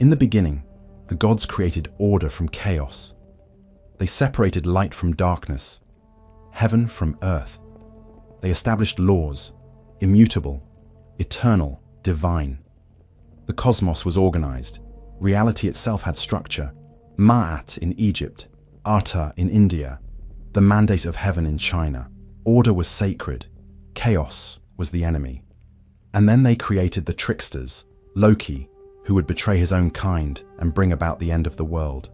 In the beginning, the gods created order from chaos. They separated light from darkness, heaven from earth. They established laws, immutable, eternal, divine. The cosmos was organized. Reality itself had structure. Ma'at in Egypt, Ata in India, the mandate of heaven in China. Order was sacred. Chaos was the enemy. And then they created the tricksters, Loki, who would betray his own kind and bring about the end of the world,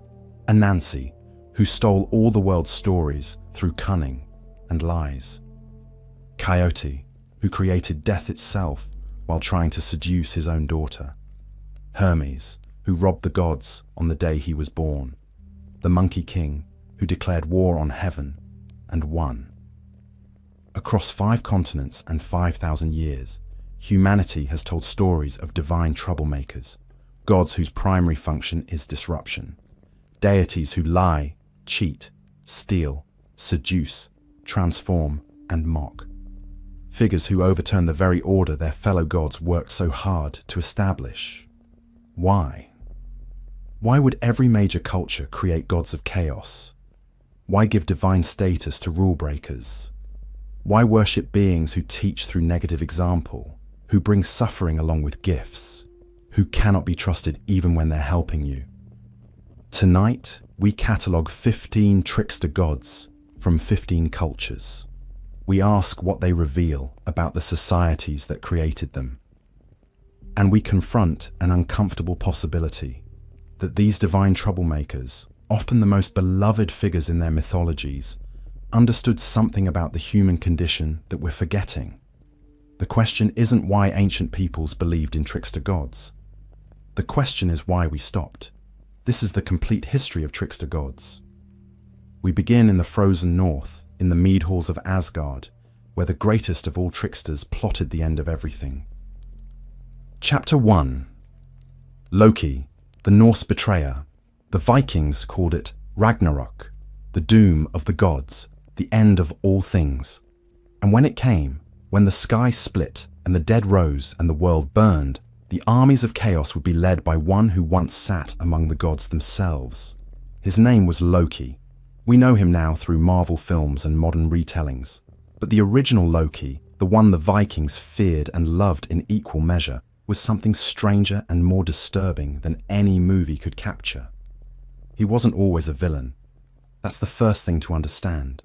Anansi, who stole all the world's stories through cunning and lies, Coyote, who created death itself while trying to seduce his own daughter, Hermes, who robbed the gods on the day he was born, the Monkey King, who declared war on heaven and won. Across 5 continents and 5,000 years, humanity has told stories of divine troublemakers, gods whose primary function is disruption, deities who lie, cheat, steal, seduce, transform, and mock, figures who overturn the very order their fellow gods worked so hard to establish. Why? Why would every major culture create gods of chaos? Why give divine status to rule breakers? Why worship beings who teach through negative example, who bring suffering along with gifts, who cannot be trusted even when they're helping you? Tonight, we catalogue 15 trickster gods from 15 cultures. We ask what they reveal about the societies that created them. And we confront an uncomfortable possibility that these divine troublemakers, often the most beloved figures in their mythologies, understood something about the human condition that we're forgetting. The question isn't why ancient peoples believed in trickster gods. The question is why we stopped. This is the complete history of trickster gods. We begin in the frozen north, in the mead halls of Asgard, where the greatest of all tricksters plotted the end of everything. Chapter 1. Loki, the Norse betrayer. The Vikings called it Ragnarok, the doom of the gods, the end of all things. And when it came, when the sky split and the dead rose and the world burned, the armies of chaos would be led by one who once sat among the gods themselves. His name was Loki. We know him now through Marvel films and modern retellings. But the original Loki, the one the Vikings feared and loved in equal measure, was something stranger and more disturbing than any movie could capture. He wasn't always a villain. That's the first thing to understand.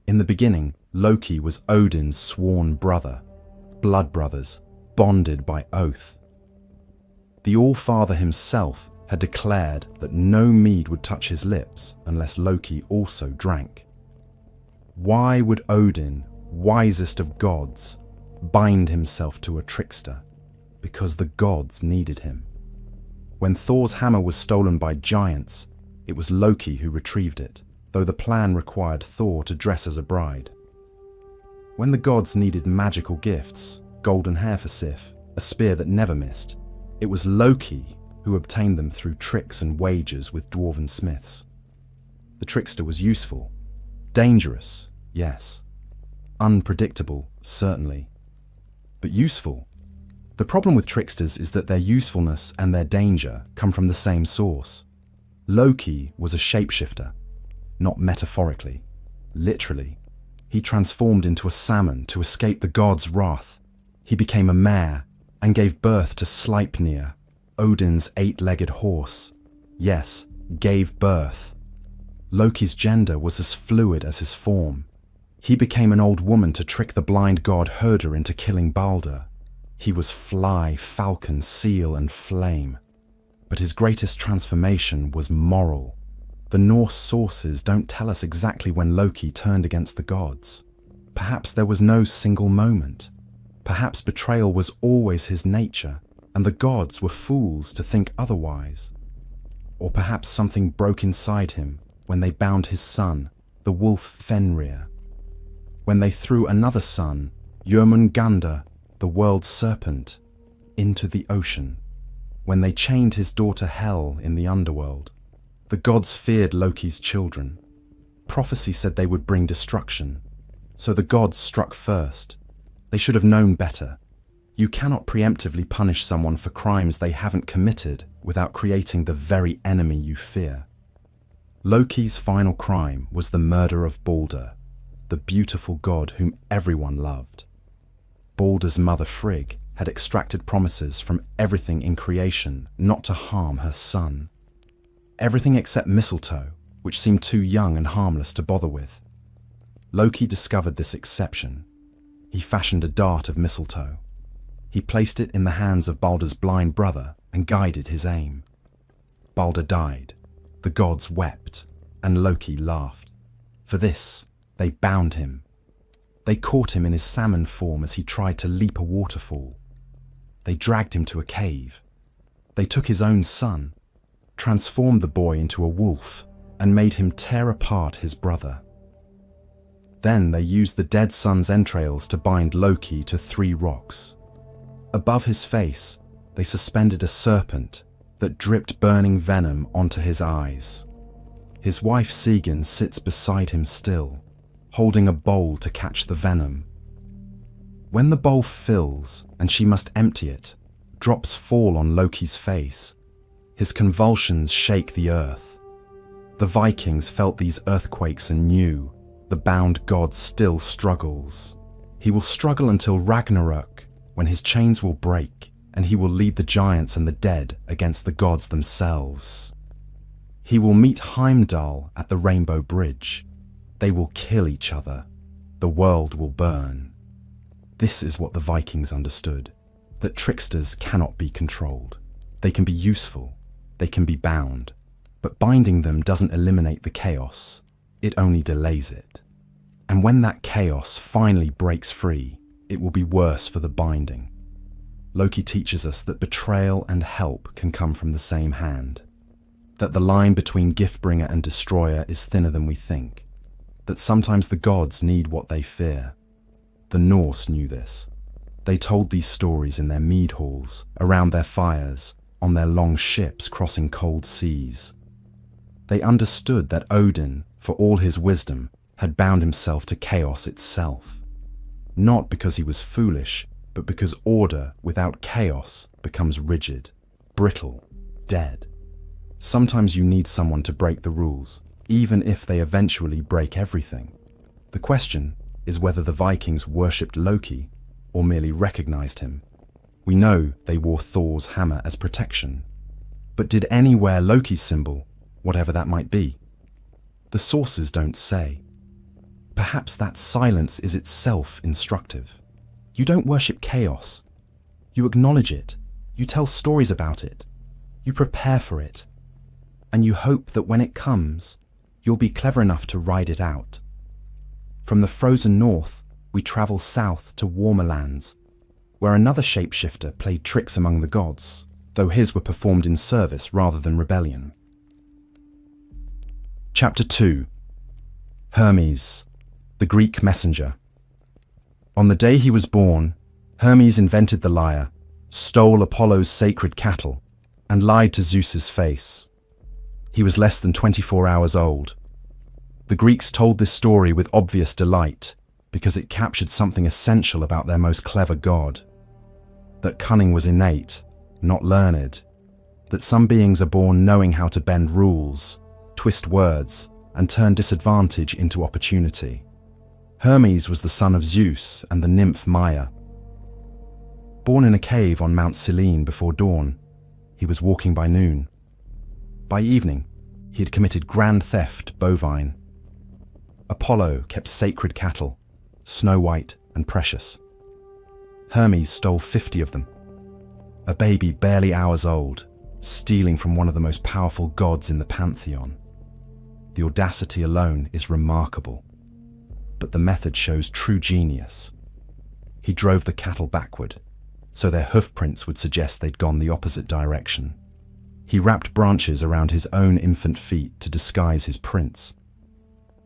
In the beginning, Loki was Odin's sworn brother, blood brothers, bonded by oath. The All-Father himself had declared that no mead would touch his lips unless Loki also drank. Why would Odin, wisest of gods, bind himself to a trickster? Because the gods needed him. When Thor's hammer was stolen by giants, it was Loki who retrieved it, though the plan required Thor to dress as a bride. When the gods needed magical gifts, golden hair for Sif, a spear that never missed, it was Loki who obtained them through tricks and wagers with dwarven smiths. The trickster was useful, dangerous, yes, unpredictable, certainly, but useful. The problem with tricksters is that their usefulness and their danger come from the same source. Loki was a shapeshifter, not metaphorically, literally. He transformed into a salmon to escape the gods' wrath. He became a mare and gave birth to Sleipnir, Odin's 8-legged horse. Yes, gave birth. Loki's gender was as fluid as his form. He became an old woman to trick the blind god Herder into killing Balder. He was fly, falcon, seal, and flame. But his greatest transformation was moral. The Norse sources don't tell us exactly when Loki turned against the gods. Perhaps there was no single moment. Perhaps betrayal was always his nature, and the gods were fools to think otherwise. Or perhaps something broke inside him when they bound his son, the wolf Fenrir. When they threw another son, Jörmungandr, the world's serpent, into the ocean. When they chained his daughter Hel in the underworld. The gods feared Loki's children. Prophecy said they would bring destruction. So the gods struck first. They should have known better. You cannot preemptively punish someone for crimes they haven't committed without creating the very enemy you fear. Loki's final crime was the murder of Balder, the beautiful god whom everyone loved. Balder's mother Frigg had extracted promises from everything in creation not to harm her son. Everything except mistletoe, which seemed too young and harmless to bother with. Loki discovered this exception. He fashioned a dart of mistletoe. He placed it in the hands of Balder's blind brother and guided his aim. Balder died, the gods wept, and Loki laughed. For this, they bound him. They caught him in his salmon form as he tried to leap a waterfall. They dragged him to a cave. They took his own son, transformed the boy into a wolf, and made him tear apart his brother. Then they used the dead son's entrails to bind Loki to 3 rocks. Above his face, they suspended a serpent that dripped burning venom onto his eyes. His wife Sigyn sits beside him still, holding a bowl to catch the venom. When the bowl fills and she must empty it, drops fall on Loki's face. His convulsions shake the earth. The Vikings felt these earthquakes and knew the bound god still struggles. He will struggle until Ragnarok, when his chains will break and he will lead the giants and the dead against the gods themselves. He will meet Heimdall at the Rainbow Bridge. They will kill each other. The world will burn. This is what the Vikings understood, that tricksters cannot be controlled. They can be useful, they can be bound, but binding them doesn't eliminate the chaos, it only delays it. And when that chaos finally breaks free, it will be worse for the binding. Loki teaches us that betrayal and help can come from the same hand, that the line between gift-bringer and destroyer is thinner than we think, that sometimes the gods need what they fear. The Norse knew this. They told these stories in their mead halls, around their fires, on their long ships crossing cold seas. They understood that Odin, for all his wisdom, had bound himself to chaos itself. Not because he was foolish, but because order without chaos becomes rigid, brittle, dead. Sometimes you need someone to break the rules, even if they eventually break everything. The question is whether the Vikings worshipped Loki or merely recognized him. We know they wore Thor's hammer as protection, but did any wear Loki's symbol, whatever that might be? The sources don't say. Perhaps that silence is itself instructive. You don't worship chaos. You acknowledge it. You tell stories about it. You prepare for it. And you hope that when it comes, you'll be clever enough to ride it out. From the frozen north, we travel south to warmer lands, where another shapeshifter played tricks among the gods, though his were performed in service rather than rebellion. Chapter 2. Hermes, the Greek messenger. On the day he was born, Hermes invented the lyre, stole Apollo's sacred cattle, and lied to Zeus's face. He was less than 24 hours old. The Greeks told this story with obvious delight because it captured something essential about their most clever god. That cunning was innate, not learned. That some beings are born knowing how to bend rules, twist words, and turn disadvantage into opportunity. Hermes was the son of Zeus and the nymph Maia. Born in a cave on Mount Selene before dawn, he was walking by noon. By evening, he had committed grand theft bovine. Apollo kept sacred cattle, snow-white and precious. Hermes stole 50 of them. A baby barely hours old, stealing from one of the most powerful gods in the pantheon. The audacity alone is remarkable, but the method shows true genius. He drove the cattle backward, so their hoofprints would suggest they'd gone the opposite direction. He wrapped branches around his own infant feet to disguise his prints.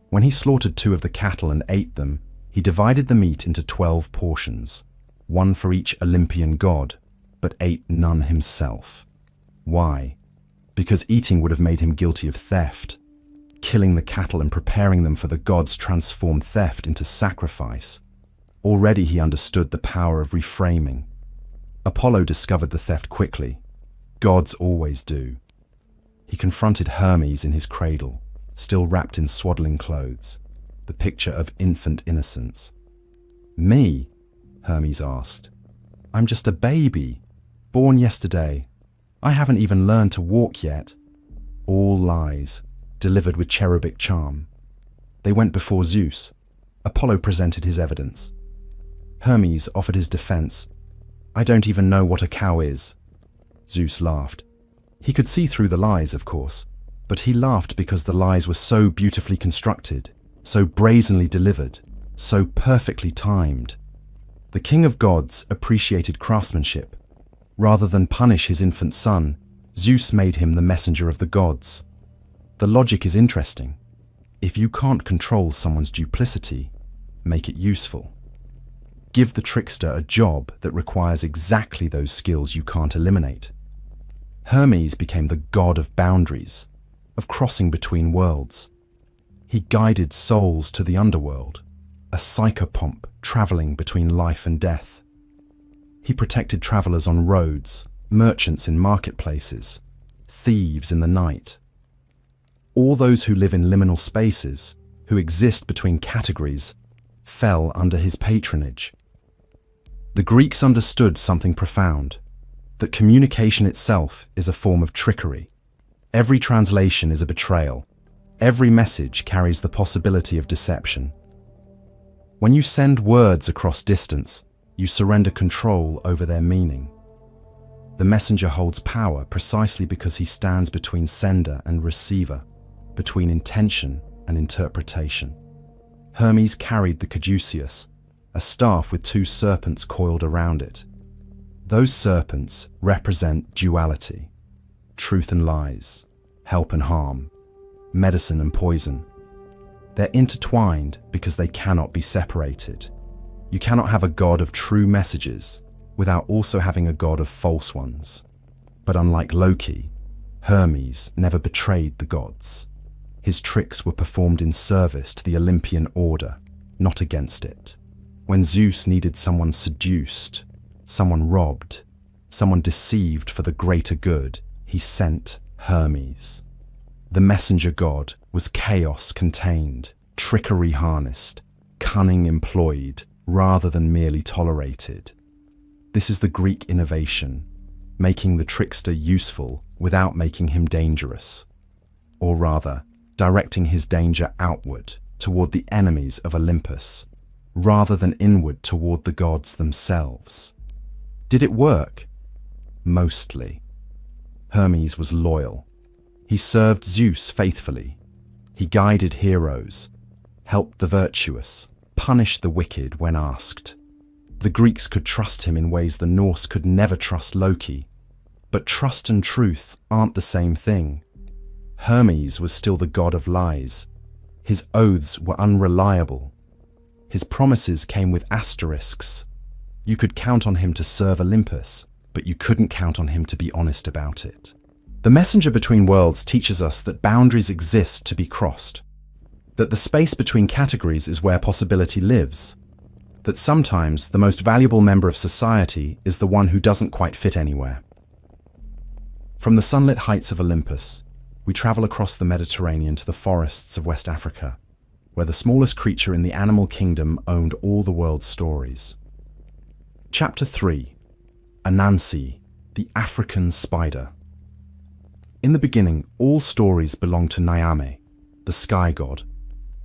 When he slaughtered 2 of the cattle and ate them, he divided the meat into 12 portions, 1 for each Olympian god, but ate none himself. Why? Because eating would have made him guilty of theft. Killing the cattle and preparing them for the gods transformed theft into sacrifice. Already he understood the power of reframing. Apollo discovered the theft quickly. Gods always do. He confronted Hermes in his cradle, still wrapped in swaddling clothes, the picture of infant innocence. "Me?" Hermes asked. "I'm just a baby, born yesterday. I haven't even learned to walk yet." All lies, delivered with cherubic charm. They went before Zeus. Apollo presented his evidence. Hermes offered his defense. "I don't even know what a cow is." Zeus laughed. He could see through the lies, of course, but he laughed because the lies were so beautifully constructed, so brazenly delivered, so perfectly timed. The king of gods appreciated craftsmanship. Rather than punish his infant son, Zeus made him the messenger of the gods. The logic is interesting. If you can't control someone's duplicity, make it useful. Give the trickster a job that requires exactly those skills you can't eliminate. Hermes became the god of boundaries, of crossing between worlds. He guided souls to the underworld, a psychopomp traveling between life and death. He protected travelers on roads, merchants in marketplaces, thieves in the night. All those who live in liminal spaces, who exist between categories, fell under his patronage. The Greeks understood something profound, that communication itself is a form of trickery. Every translation is a betrayal. Every message carries the possibility of deception. When you send words across distance, you surrender control over their meaning. The messenger holds power precisely because he stands between sender and receiver, between intention and interpretation. Hermes carried the caduceus, a staff with two serpents coiled around it. Those serpents represent duality, truth and lies, help and harm, medicine and poison. They're intertwined because they cannot be separated. You cannot have a god of true messages without also having a god of false ones. But unlike Loki, Hermes never betrayed the gods. His tricks were performed in service to the Olympian order, not against it. When Zeus needed someone seduced, someone robbed, someone deceived for the greater good, he sent Hermes. The messenger god was chaos contained, trickery harnessed, cunning employed, rather than merely tolerated. This is the Greek innovation, making the trickster useful without making him dangerous. Or rather, directing his danger outward toward the enemies of Olympus, rather than inward toward the gods themselves. Did it work? Mostly. Hermes was loyal. He served Zeus faithfully. He guided heroes, helped the virtuous, punished the wicked when asked. The Greeks could trust him in ways the Norse could never trust Loki. But trust and truth aren't the same thing. Hermes was still the god of lies. His oaths were unreliable. His promises came with asterisks. You could count on him to serve Olympus, but you couldn't count on him to be honest about it. The messenger between worlds teaches us that boundaries exist to be crossed, that the space between categories is where possibility lives, that sometimes the most valuable member of society is the one who doesn't quite fit anywhere. From the sunlit heights of Olympus, we travel across the Mediterranean to the forests of West Africa, where the smallest creature in the animal kingdom owned all the world's stories. Chapter 3. Anansi, the African Spider. In the beginning, all stories belonged to Nyame, the sky god.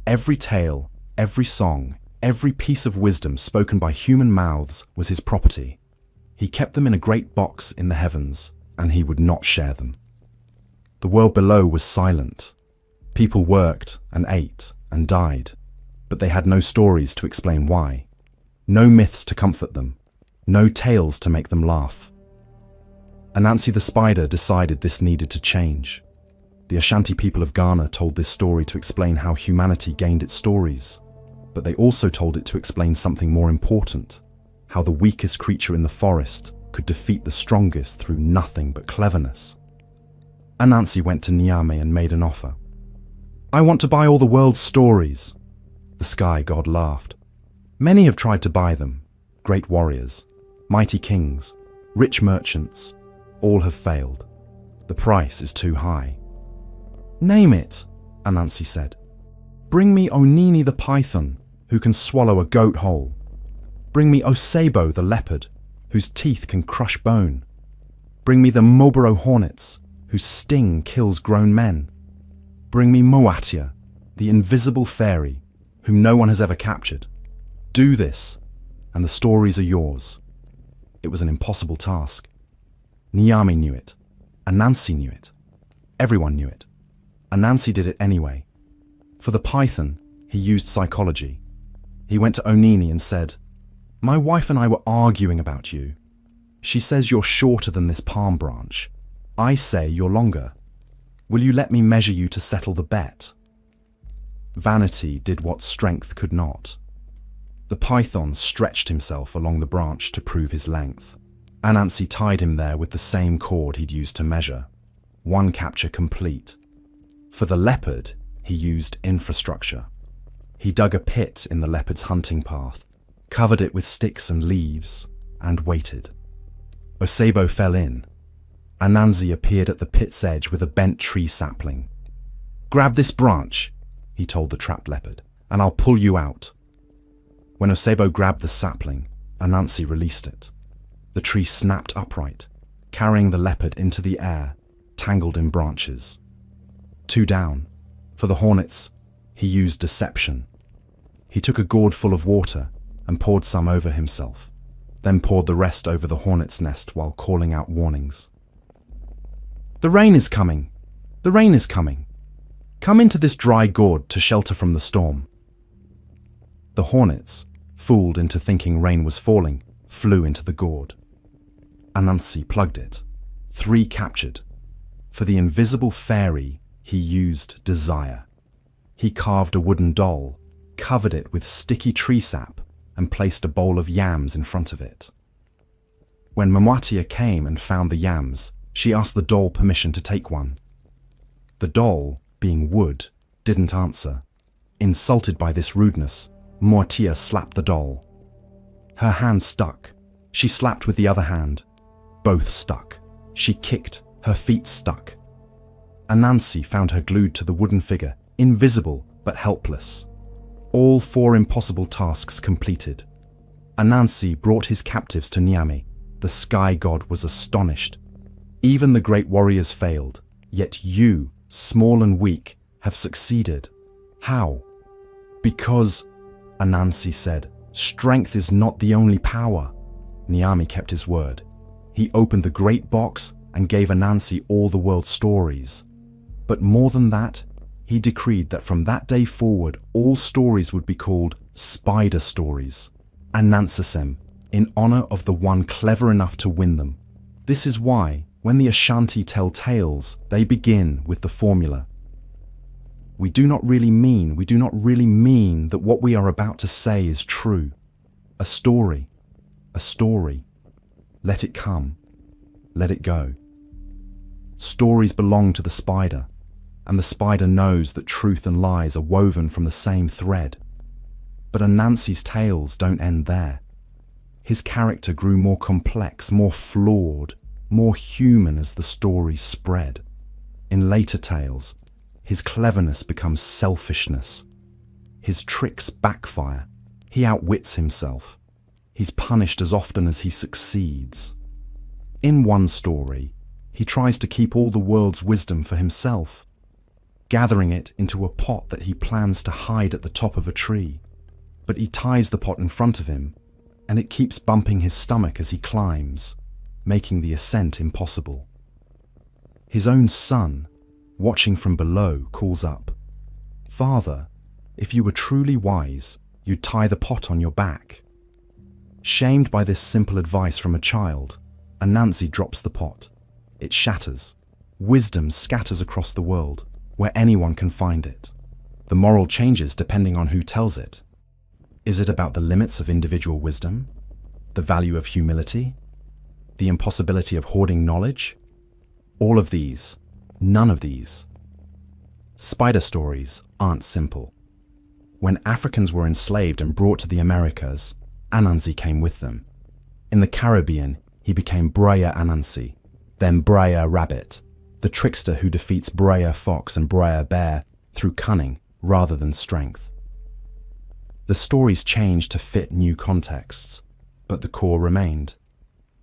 Every tale, every song, every piece of wisdom spoken by human mouths was his property. He kept them in a great box in the heavens, and he would not share them. The world below was silent. People worked and ate and died, but they had no stories to explain why, no myths to comfort them, no tales to make them laugh. Anansi the spider decided this needed to change. The Ashanti people of Ghana told this story to explain how humanity gained its stories, but they also told it to explain something more important, how the weakest creature in the forest could defeat the strongest through nothing but cleverness. Anansi went to Nyame and made an offer. "I want to buy all the world's stories." The sky god laughed. "Many have tried to buy them, great warriors, mighty kings, Rich merchants, all have failed. The price is too high. Name it, Anansi said. Bring me Onini the python, who can swallow a goat whole. Bring me Osebo the leopard, whose teeth can crush bone. Bring me the Moboro hornets, whose sting kills grown men. Bring me Moatia, the invisible fairy, whom no one has ever captured. Do this, and the stories are yours. It was an impossible task. Niami knew it. Anansi knew it. Everyone knew it. Anansi did it anyway. For the python, he used psychology. He went to Onini and said, "My wife and I were arguing about you. She says you're shorter than this palm branch. I say you're longer. Will you let me measure you to settle the bet?" Vanity did what strength could not. The python stretched himself along the branch to prove his length. Anansi tied him there with the same cord he'd used to measure. One capture complete. For the leopard, he used infrastructure. He dug a pit in the leopard's hunting path, covered it with sticks and leaves, and waited. Osebo fell in. Anansi appeared at the pit's edge with a bent tree sapling. "Grab this branch," he told the trapped leopard, "and I'll pull you out." When Osebo grabbed the sapling, Anansi released it. The tree snapped upright, carrying the leopard into the air, tangled in branches. 2 down. For the hornets, he used deception. He took a gourd full of water and poured some over himself, then poured the rest over the hornet's nest while calling out warnings. "The rain is coming! The rain is coming! Come into this dry gourd to shelter from the storm." The hornets, fooled into thinking rain was falling, flew into the gourd. Anansi plugged it. 3 captured. For the invisible fairy, he used desire. He carved a wooden doll, covered it with sticky tree sap, and placed a bowl of yams in front of it. When Mamwatia came and found the yams, she asked the doll permission to take one. The doll, being wood, didn't answer. Insulted by this rudeness, Mamwatia slapped the doll. Her hand stuck. She slapped with the other hand. Both stuck. She kicked. Her feet stuck. Anansi found her glued to the wooden figure, invisible but helpless. All 4 impossible tasks completed. Anansi brought his captives to Niami. The sky god was astonished. Even the great warriors failed, yet you, small and weak, have succeeded. How? Because, Anansi said, strength is not the only power. Niami kept his word. He opened the great box and gave Anansi all the world's stories. But more than that, he decreed that from that day forward, all stories would be called spider stories, Anansasem, in honor of the one clever enough to win them. This is why, when the Ashanti tell tales, they begin with the formula. We do not really mean that what we are about to say is true. A story. Let it come. Let it go. Stories belong to the spider, and the spider knows that truth and lies are woven from the same thread. But Anansi's tales don't end there. His character grew more complex, more flawed, more human as the stories spread. In later tales, his cleverness becomes selfishness. His tricks backfire. He outwits himself. He's punished as often as he succeeds. In one story, he tries to keep all the world's wisdom for himself, gathering it into a pot that he plans to hide at the top of a tree. But he ties the pot in front of him, and it keeps bumping his stomach as he climbs, making the ascent impossible. His own son, watching from below, calls up, "Father, if you were truly wise, you'd tie the pot on your back." Shamed by this simple advice from a child, Anansi drops the pot. It shatters. Wisdom scatters across the world, where anyone can find it. The moral changes depending on who tells it. Is it about the limits of individual wisdom? The value of humility? The impossibility of hoarding knowledge? All of these. None of these. Spider stories aren't simple. When Africans were enslaved and brought to the Americas, Anansi came with them. In the Caribbean, he became Breya Anansi, then Breya Rabbit, the trickster who defeats Breya Fox and Breya Bear through cunning rather than strength. The stories changed to fit new contexts, but the core remained.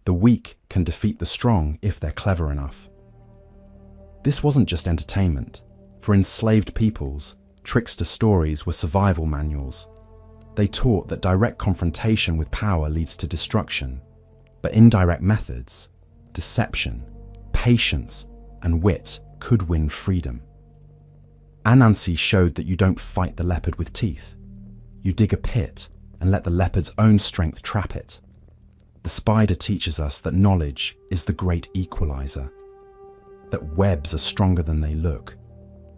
The weak can defeat the strong if they're clever enough. This wasn't just entertainment. For enslaved peoples, trickster stories were survival manuals. They taught that direct confrontation with power leads to destruction, but indirect methods, deception, patience, and wit could win freedom. Anansi showed that you don't fight the leopard with teeth. You dig a pit and let the leopard's own strength trap it. The spider teaches us that knowledge is the great equalizer, that webs are stronger than they look,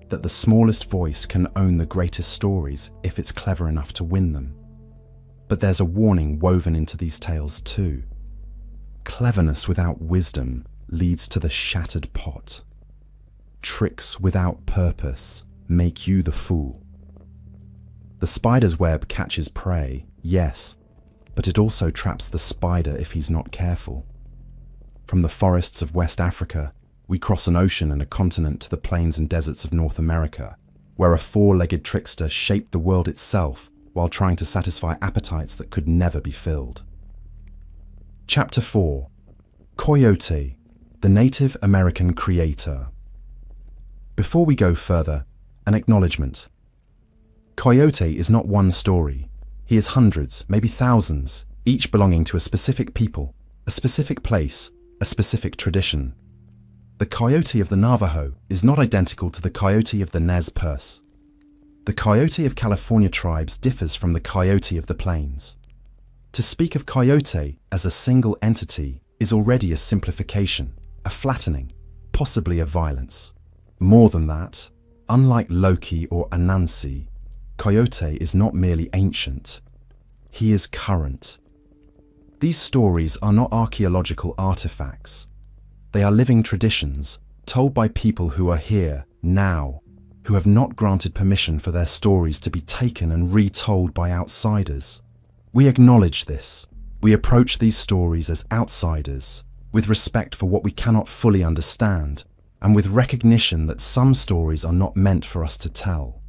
that the smallest voice can own the greatest stories if it's clever enough to win them. But there's a warning woven into these tales too. Cleverness without wisdom leads to the shattered pot. Tricks without purpose make you the fool. The spider's web catches prey, yes, but it also traps the spider if he's not careful. From the forests of West Africa, we cross an ocean and a continent to the plains and deserts of North America, where a four-legged trickster shaped the world itself while trying to satisfy appetites that could never be filled. Chapter 4. Coyote, the Native American Creator. Before we go further, an acknowledgement. Coyote is not one story. He is hundreds, maybe thousands, each belonging to a specific people, a specific place, a specific tradition. The coyote of the Navajo is not identical to the coyote of the Nez Perce. The coyote of California tribes differs from the coyote of the plains. To speak of coyote as a single entity is already a simplification, a flattening, possibly a violence. More than that, unlike Loki or Anansi, Coyote is not merely ancient. He is current. These stories are not archaeological artifacts. They are living traditions told by people who are here, now, who have not granted permission for their stories to be taken and retold by outsiders. We acknowledge this. We approach these stories as outsiders, with respect for what we cannot fully understand, and with recognition that some stories are not meant for us to tell.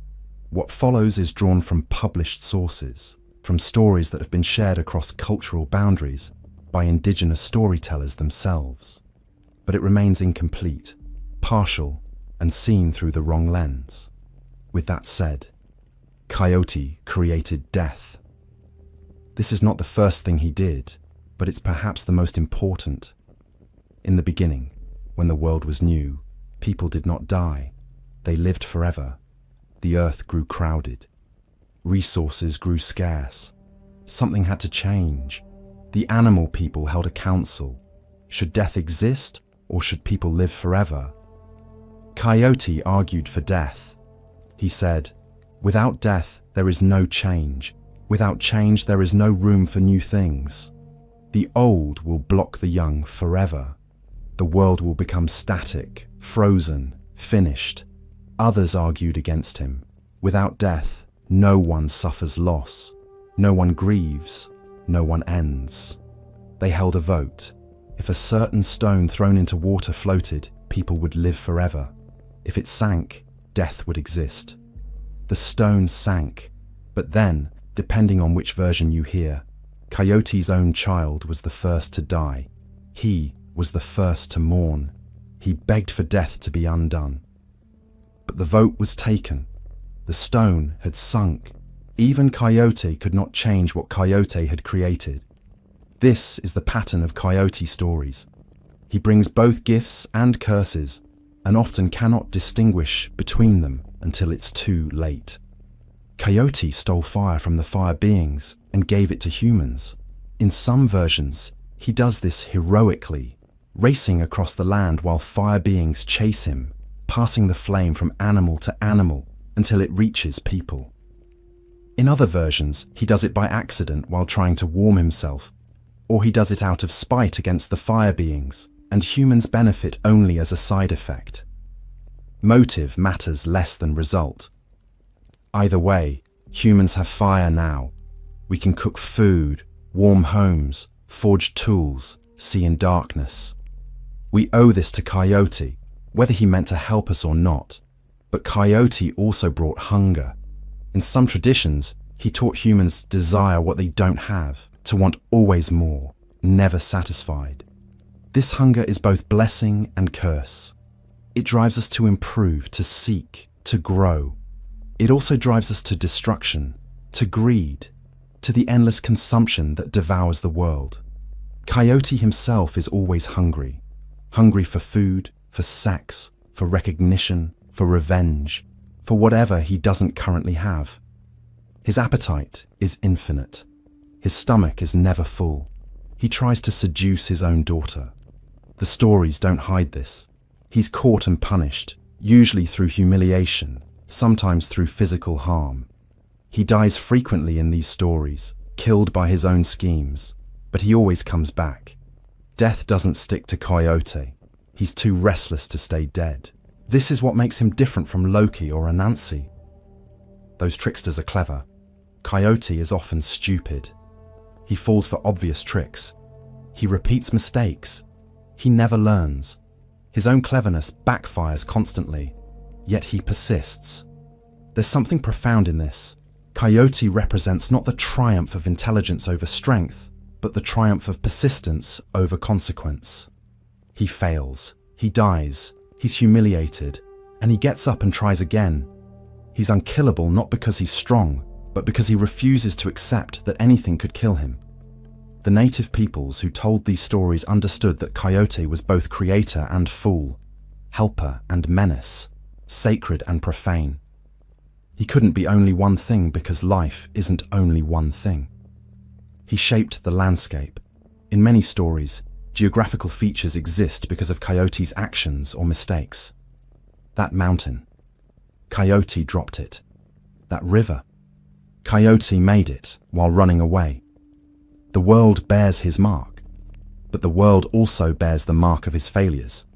What follows is drawn from published sources, from stories that have been shared across cultural boundaries by indigenous storytellers themselves. But it remains incomplete, partial, and seen through the wrong lens. With that said, Coyote created death. This is not the first thing he did, but it's perhaps the most important. In the beginning, when the world was new, people did not die. They lived forever. The earth grew crowded. Resources grew scarce. Something had to change. The animal people held a council. Should death exist, or should people live forever? Coyote argued for death. He said, "Without death, there is no change. Without change, there is no room for new things. The old will block the young forever. The world will become static, frozen, finished." Others argued against him. Without death, no one suffers loss. No one grieves. No one ends. They held a vote. If a certain stone thrown into water floated, people would live forever. If it sank, death would exist. The stone sank, but then, depending on which version you hear, Coyote's own child was the first to die. He was the first to mourn. He begged for death to be undone. But the vote was taken. The stone had sunk. Even Coyote could not change what Coyote had created. This is the pattern of Coyote stories. He brings both gifts and curses, and often cannot distinguish between them until it's too late. Coyote stole fire from the fire beings and gave it to humans. In some versions, he does this heroically, racing across the land while fire beings chase him, passing the flame from animal to animal until it reaches people. In other versions, he does it by accident while trying to warm himself, or he does it out of spite against the fire beings, and humans benefit only as a side effect. Motive matters less than result. Either way, humans have fire now. We can cook food, warm homes, forge tools, see in darkness. We owe this to Coyote, whether he meant to help us or not. But Coyote also brought hunger. In some traditions, he taught humans to desire what they don't have, to want always more, never satisfied. This hunger is both blessing and curse. It drives us to improve, to seek, to grow. It also drives us to destruction, to greed, to the endless consumption that devours the world. Coyote himself is always hungry. Hungry for food, for sex, for recognition, for revenge, for whatever he doesn't currently have. His appetite is infinite. His stomach is never full. He tries to seduce his own daughter. The stories don't hide this. He's caught and punished, usually through humiliation, sometimes through physical harm. He dies frequently in these stories, killed by his own schemes, but he always comes back. Death doesn't stick to Coyote. He's too restless to stay dead. This is what makes him different from Loki or Anansi. Those tricksters are clever. Coyote is often stupid. He falls for obvious tricks. He repeats mistakes. He never learns. His own cleverness backfires constantly, yet he persists. There's something profound in this. Coyote represents not the triumph of intelligence over strength, but the triumph of persistence over consequence. He fails, he dies, he's humiliated, and he gets up and tries again. He's unkillable not because he's strong, but because he refuses to accept that anything could kill him. The native peoples who told these stories understood that Coyote was both creator and fool, helper and menace, sacred and profane. He couldn't be only one thing because life isn't only one thing. He shaped the landscape. In many stories, geographical features exist because of Coyote's actions or mistakes. That mountain, Coyote dropped it. That river, Coyote made it while running away. The world bears his mark, but the world also bears the mark of his failures.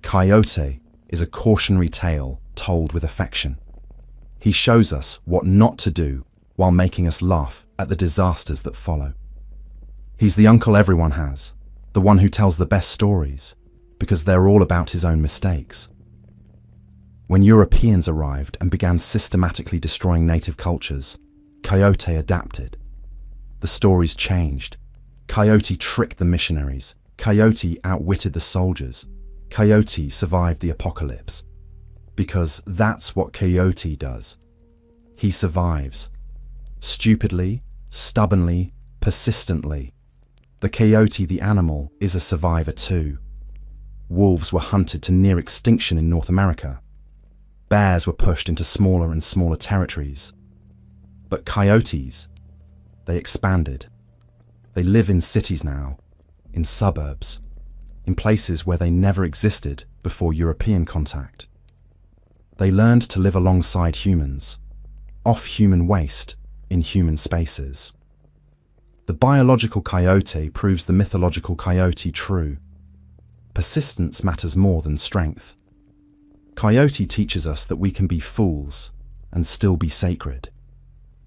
Coyote is a cautionary tale told with affection. He shows us what not to do while making us laugh at the disasters that follow. He's the uncle everyone has, the one who tells the best stories, because they're all about his own mistakes. When Europeans arrived and began systematically destroying native cultures, Coyote adapted. The stories changed. Coyote tricked the missionaries. Coyote outwitted the soldiers. Coyote survived the apocalypse. Because that's what Coyote does. He survives. Stupidly, stubbornly, persistently. The coyote, the animal, is a survivor too. Wolves were hunted to near extinction in North America. Bears were pushed into smaller and smaller territories. But coyotes, they expanded. They live in cities now, in suburbs, in places where they never existed before European contact. They learned to live alongside humans, off human waste, in human spaces. The biological coyote proves the mythological coyote true. Persistence matters more than strength. Coyote teaches us that we can be fools and still be sacred.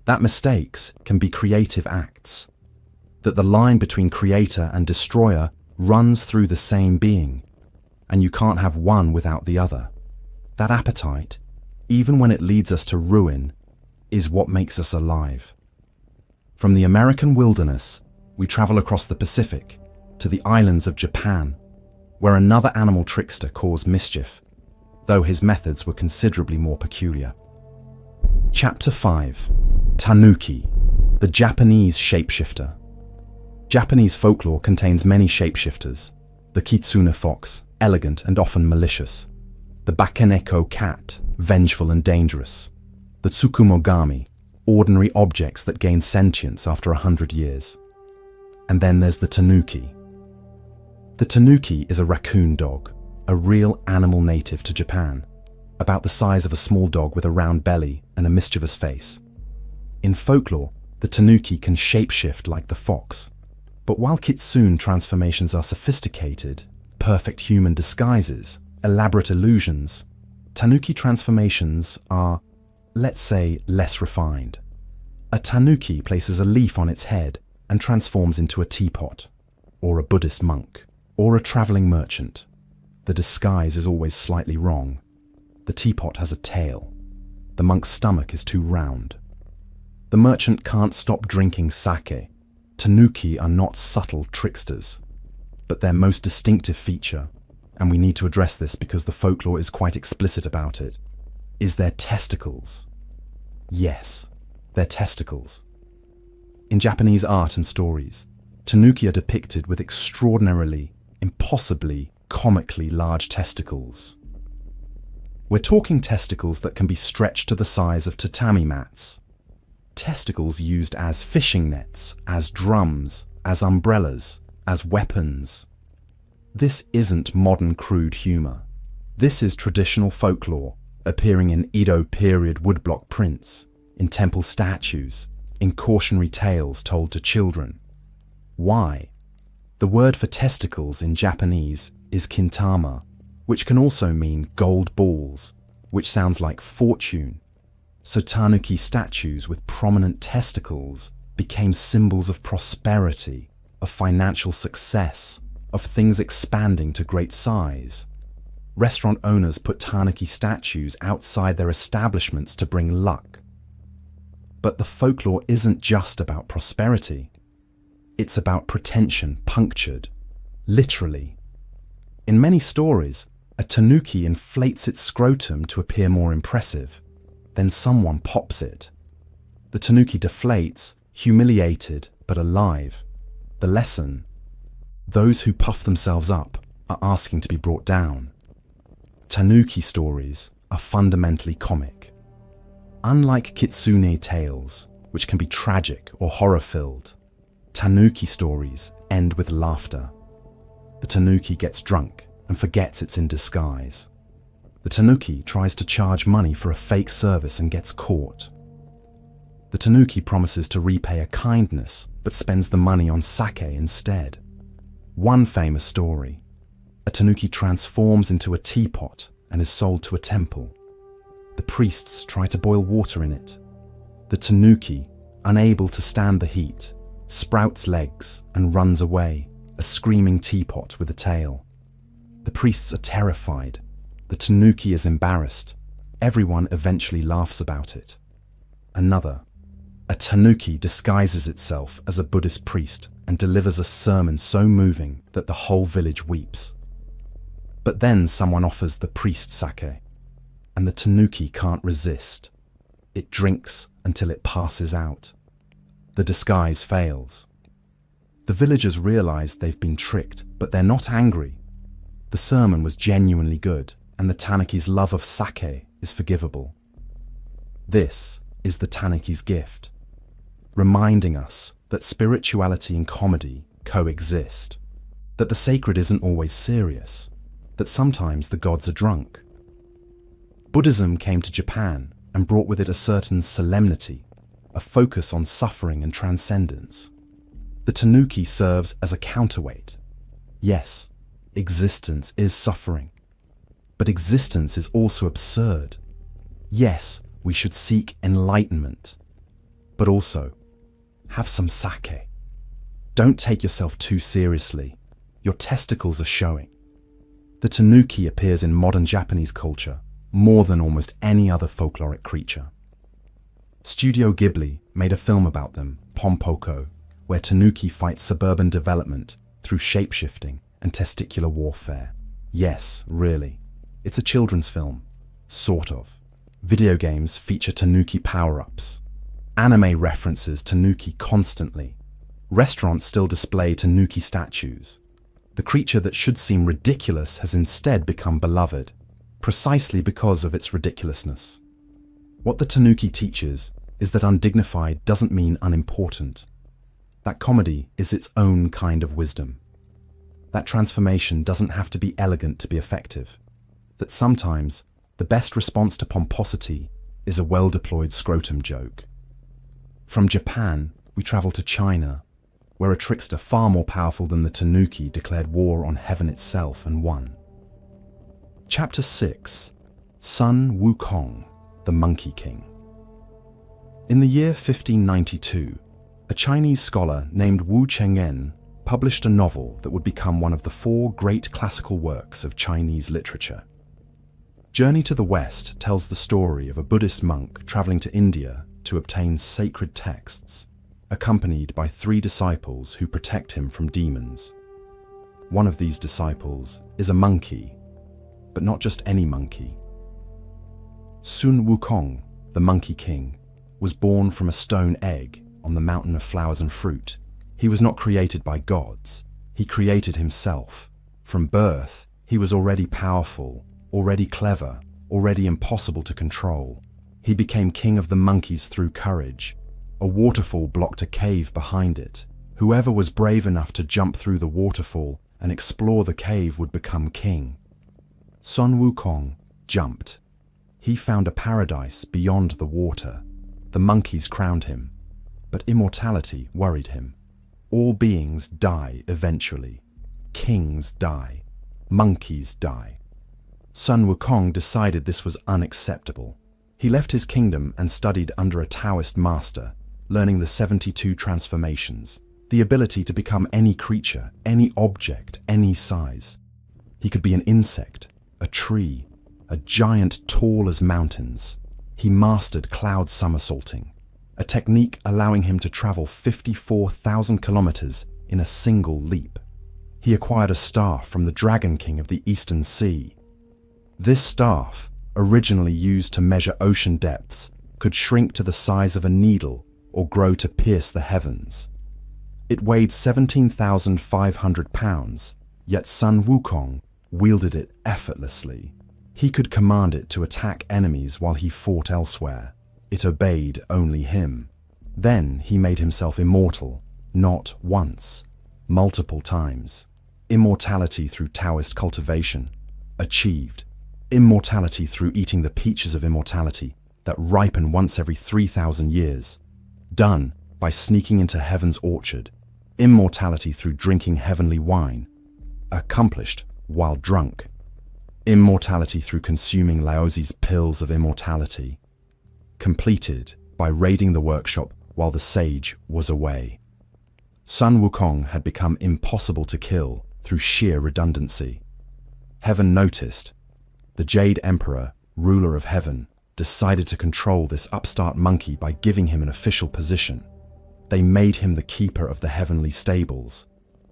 That mistakes can be creative acts. That the line between creator and destroyer runs through the same being, and you can't have one without the other. That appetite, even when it leads us to ruin, is what makes us alive. From the American wilderness, we travel across the Pacific to the islands of Japan, where another animal trickster caused mischief, though his methods were considerably more peculiar. Chapter 5. Tanuki, the Japanese shapeshifter. Japanese folklore contains many shapeshifters. The kitsune fox, elegant and often malicious. The bakeneko cat, vengeful and dangerous. The tsukumogami, ordinary objects that gain sentience after 100 years. And then there's the tanuki. The tanuki is a raccoon dog, a real animal native to Japan, about the size of a small dog with a round belly and a mischievous face. In folklore, the tanuki can shapeshift like the fox. But while kitsune transformations are sophisticated, perfect human disguises, elaborate illusions, tanuki transformations are, let's say, less refined. A tanuki places a leaf on its head and transforms into a teapot. or a Buddhist monk, or a traveling merchant. The disguise is always slightly wrong. The teapot has a tail. The monk's stomach is too round. The merchant can't stop drinking sake. Tanuki are not subtle tricksters, but their most distinctive feature, and we need to address this because the folklore is quite explicit about it, is their testicles. Yes, their testicles. In Japanese art and stories, tanuki are depicted with extraordinarily, impossibly, comically large testicles. We're talking testicles that can be stretched to the size of tatami mats. Testicles used as fishing nets, as drums, as umbrellas, as weapons. This isn't modern crude humor. This is traditional folklore, appearing in Edo period woodblock prints, in temple statues, in cautionary tales told to children. Why? The word for testicles in Japanese is kintama, which can also mean gold balls, which sounds like fortune. So tanuki statues with prominent testicles became symbols of prosperity, of financial success, of things expanding to great size. Restaurant owners put tanuki statues outside their establishments to bring luck. But the folklore isn't just about prosperity. It's about pretension punctured, literally. In many stories, a tanuki inflates its scrotum to appear more impressive. Then someone pops it. The tanuki deflates, humiliated but alive. The lesson: those who puff themselves up are asking to be brought down. Tanuki stories are fundamentally comic. Unlike kitsune tales, which can be tragic or horror-filled, tanuki stories end with laughter. The tanuki gets drunk and forgets it's in disguise. The tanuki tries to charge money for a fake service and gets caught. The tanuki promises to repay a kindness, but spends the money on sake instead. One famous story: a tanuki transforms into a teapot and is sold to a temple. The priests try to boil water in it. The tanuki, unable to stand the heat, sprouts legs and runs away, a screaming teapot with a tail. The priests are terrified. The tanuki is embarrassed. Everyone eventually laughs about it. Another: a tanuki disguises itself as a Buddhist priest and delivers a sermon so moving that the whole village weeps. But then someone offers the priest sake, and the tanuki can't resist. It drinks until it passes out. The disguise fails. The villagers realize they've been tricked, but they're not angry. The sermon was genuinely good, and the tanuki's love of sake is forgivable. This is the tanuki's gift, reminding us that spirituality and comedy coexist, that the sacred isn't always serious, that sometimes the gods are drunk. Buddhism came to Japan and brought with it a certain solemnity, a focus on suffering and transcendence. The tanuki serves as a counterweight. Yes, existence is suffering, but existence is also absurd. Yes, we should seek enlightenment, but also have some sake. Don't take yourself too seriously. Your testicles are showing. The tanuki appears in modern Japanese culture more than almost any other folkloric creature. Studio Ghibli made a film about them, Pompoko, where tanuki fight suburban development through shape-shifting and testicular warfare. Yes, really. It's a children's film. Sort of. Video games feature tanuki power-ups. Anime references tanuki constantly. Restaurants still display tanuki statues. The creature that should seem ridiculous has instead become beloved, precisely because of its ridiculousness. What the tanuki teaches is that undignified doesn't mean unimportant. That comedy is its own kind of wisdom. That transformation doesn't have to be elegant to be effective. That sometimes the best response to pomposity is a well-deployed scrotum joke. From Japan, we travel to China, where a trickster far more powerful than the tanuki declared war on heaven itself and won. Chapter 6: Sun Wukong, the Monkey King. In the year 1592, a Chinese scholar named Wu Cheng'en published a novel that would become one of the 4 great classical works of Chinese literature. Journey to the West tells the story of a Buddhist monk traveling to India to obtain sacred texts, accompanied by 3 disciples who protect him from demons. One of these disciples is a monkey, but not just any monkey. Sun Wukong, the Monkey King, was born from a stone egg on the mountain of flowers and fruit. He was not created by gods. He created himself. From birth, he was already powerful, already clever, already impossible to control. He became king of the monkeys through courage. A waterfall blocked a cave behind it. Whoever was brave enough to jump through the waterfall and explore the cave would become king. Sun Wukong jumped. He found a paradise beyond the water. The monkeys crowned him, but immortality worried him. All beings die eventually. Kings die. Monkeys die. Sun Wukong decided this was unacceptable. He left his kingdom and studied under a Taoist master, learning the 72 transformations, the ability to become any creature, any object, any size. He could be an insect, a tree, a giant tall as mountains. He mastered cloud somersaulting, a technique allowing him to travel 54,000 kilometers in a single leap. He acquired a staff from the Dragon King of the Eastern Sea. This staff, originally used to measure ocean depths, could shrink to the size of a needle or grow to pierce the heavens. It weighed 17,500 pounds, yet Sun Wukong wielded it effortlessly. He could command it to attack enemies while he fought elsewhere. It obeyed only him. Then he made himself immortal, not once, multiple times. Immortality through Taoist cultivation, achieved. Immortality through eating the peaches of immortality that ripen once every 3,000 years. Done by sneaking into heaven's orchard. Immortality through drinking heavenly wine. Accomplished while drunk. Immortality through consuming Laozi's pills of immortality. Completed by raiding the workshop while the sage was away. Sun Wukong had become impossible to kill through sheer redundancy. Heaven noticed. The Jade Emperor, ruler of heaven, decided to control this upstart monkey by giving him an official position. They made him the keeper of the heavenly stables,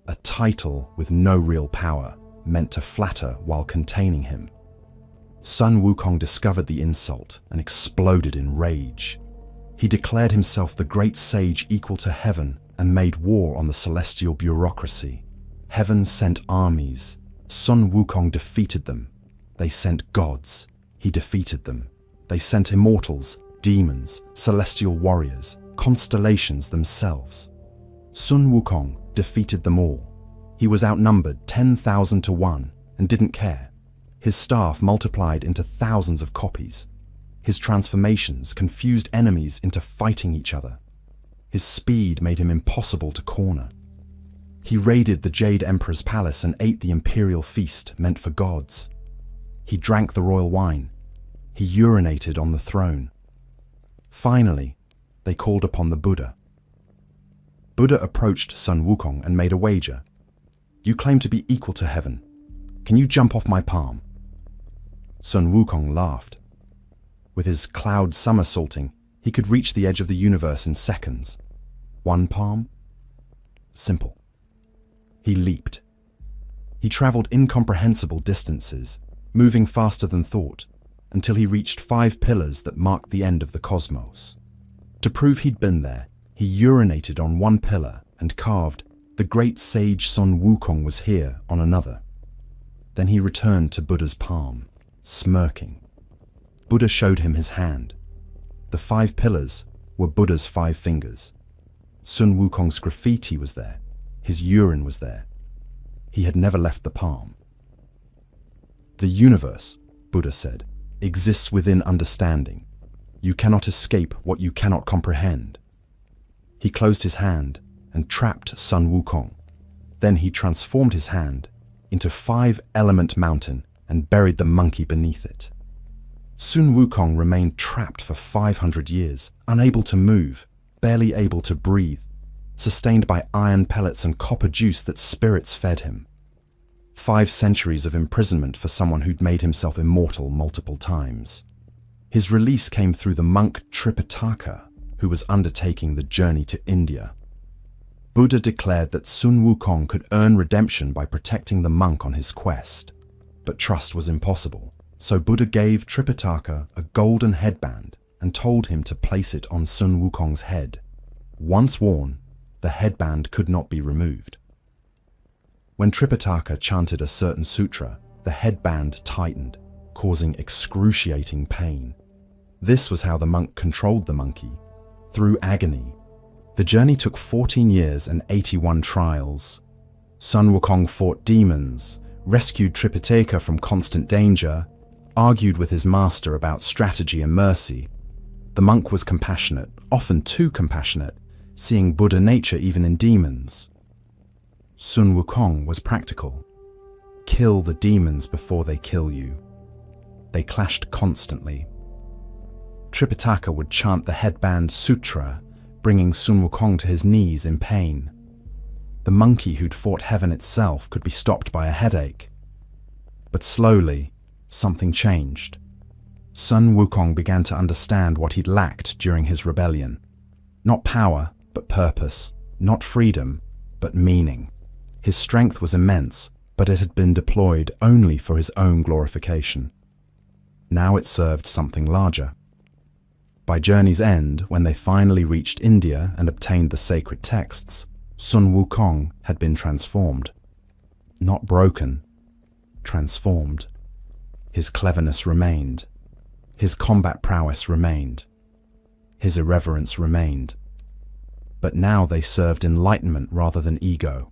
a title with no real power, meant to flatter while containing him. Sun Wukong discovered the insult and exploded in rage. He declared himself the great sage equal to heaven and made war on the celestial bureaucracy. Heaven sent armies. Sun Wukong defeated them. They sent gods. He defeated them. They sent immortals, demons, celestial warriors, constellations themselves. Sun Wukong defeated them all. He was outnumbered 10,000 to 1 and didn't care. His staff multiplied into thousands of copies. His transformations confused enemies into fighting each other. His speed made him impossible to corner. He raided the Jade Emperor's palace and ate the imperial feast meant for gods. He drank the royal wine. He urinated on the throne. Finally, they called upon the Buddha. Buddha approached Sun Wukong and made a wager. "You claim to be equal to heaven. Can you jump off my palm?" Sun Wukong laughed. With his cloud somersaulting, he could reach the edge of the universe in seconds. 1 palm? Simple. He leaped. He traveled incomprehensible distances, moving faster than thought, until he reached 5 pillars that marked the end of the cosmos. To prove he'd been there, he urinated on 1 pillar and carved, "The great sage Sun Wukong was here," on another. Then he returned to Buddha's palm, smirking. Buddha showed him his hand. The 5 pillars were Buddha's 5 fingers. Sun Wukong's graffiti was there. His urine was there. He had never left the palm. "The universe," Buddha said, "exists within understanding. You cannot escape what you cannot comprehend." He closed his hand and trapped Sun Wukong. Then he transformed his hand into 5-element mountain and buried the monkey beneath it. Sun Wukong remained trapped for 500 years, unable to move, barely able to breathe. sustained by iron pellets and copper juice that spirits fed him. 5 centuries of imprisonment for someone who'd made himself immortal multiple times. His release came through the monk Tripitaka, who was undertaking the journey to India. Buddha declared that Sun Wukong could earn redemption by protecting the monk on his quest. But trust was impossible, so Buddha gave Tripitaka a golden headband and told him to place it on Sun Wukong's head. Once worn, the headband could not be removed. When Tripitaka chanted a certain sutra, the headband tightened, causing excruciating pain. This was how the monk controlled the monkey, through agony. The journey took 14 years and 81 trials. Sun Wukong fought demons, rescued Tripitaka from constant danger, argued with his master about strategy and mercy. The monk was compassionate, often too compassionate, seeing Buddha nature even in demons. Sun Wukong was practical. Kill the demons before they kill you. They clashed constantly. Tripitaka would chant the headband sutra, bringing Sun Wukong to his knees in pain. The monkey who'd fought heaven itself could be stopped by a headache. But slowly, something changed. Sun Wukong began to understand what he'd lacked during his rebellion. Not power, but purpose. Not freedom, but meaning. His strength was immense, but it had been deployed only for his own glorification. Now it served something larger. By journey's end, when they finally reached India and obtained the sacred texts, Sun Wukong had been transformed. Not broken, transformed. His cleverness remained. His combat prowess remained. His irreverence remained. But now they served enlightenment rather than ego.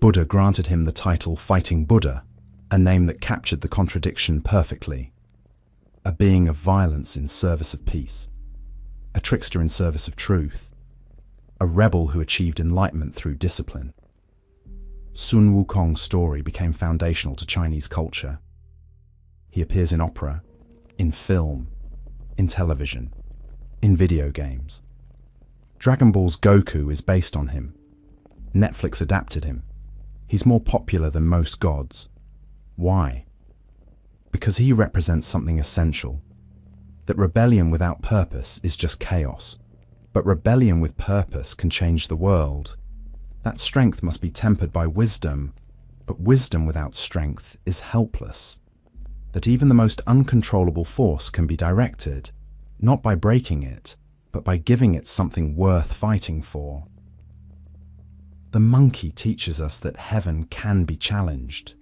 Buddha granted him the title Fighting Buddha, a name that captured the contradiction perfectly. A being of violence in service of peace. A trickster in service of truth. A rebel who achieved enlightenment through discipline. Sun Wukong's story became foundational to Chinese culture. He appears in opera, in film, in television, in video games. Dragon Ball's Goku is based on him. Netflix adapted him. He's more popular than most gods. Why? Because he represents something essential. That rebellion without purpose is just chaos. But rebellion with purpose can change the world. That strength must be tempered by wisdom, but wisdom without strength is helpless. That even the most uncontrollable force can be directed, not by breaking it, but by giving it something worth fighting for. The monkey teaches us that heaven can be challenged,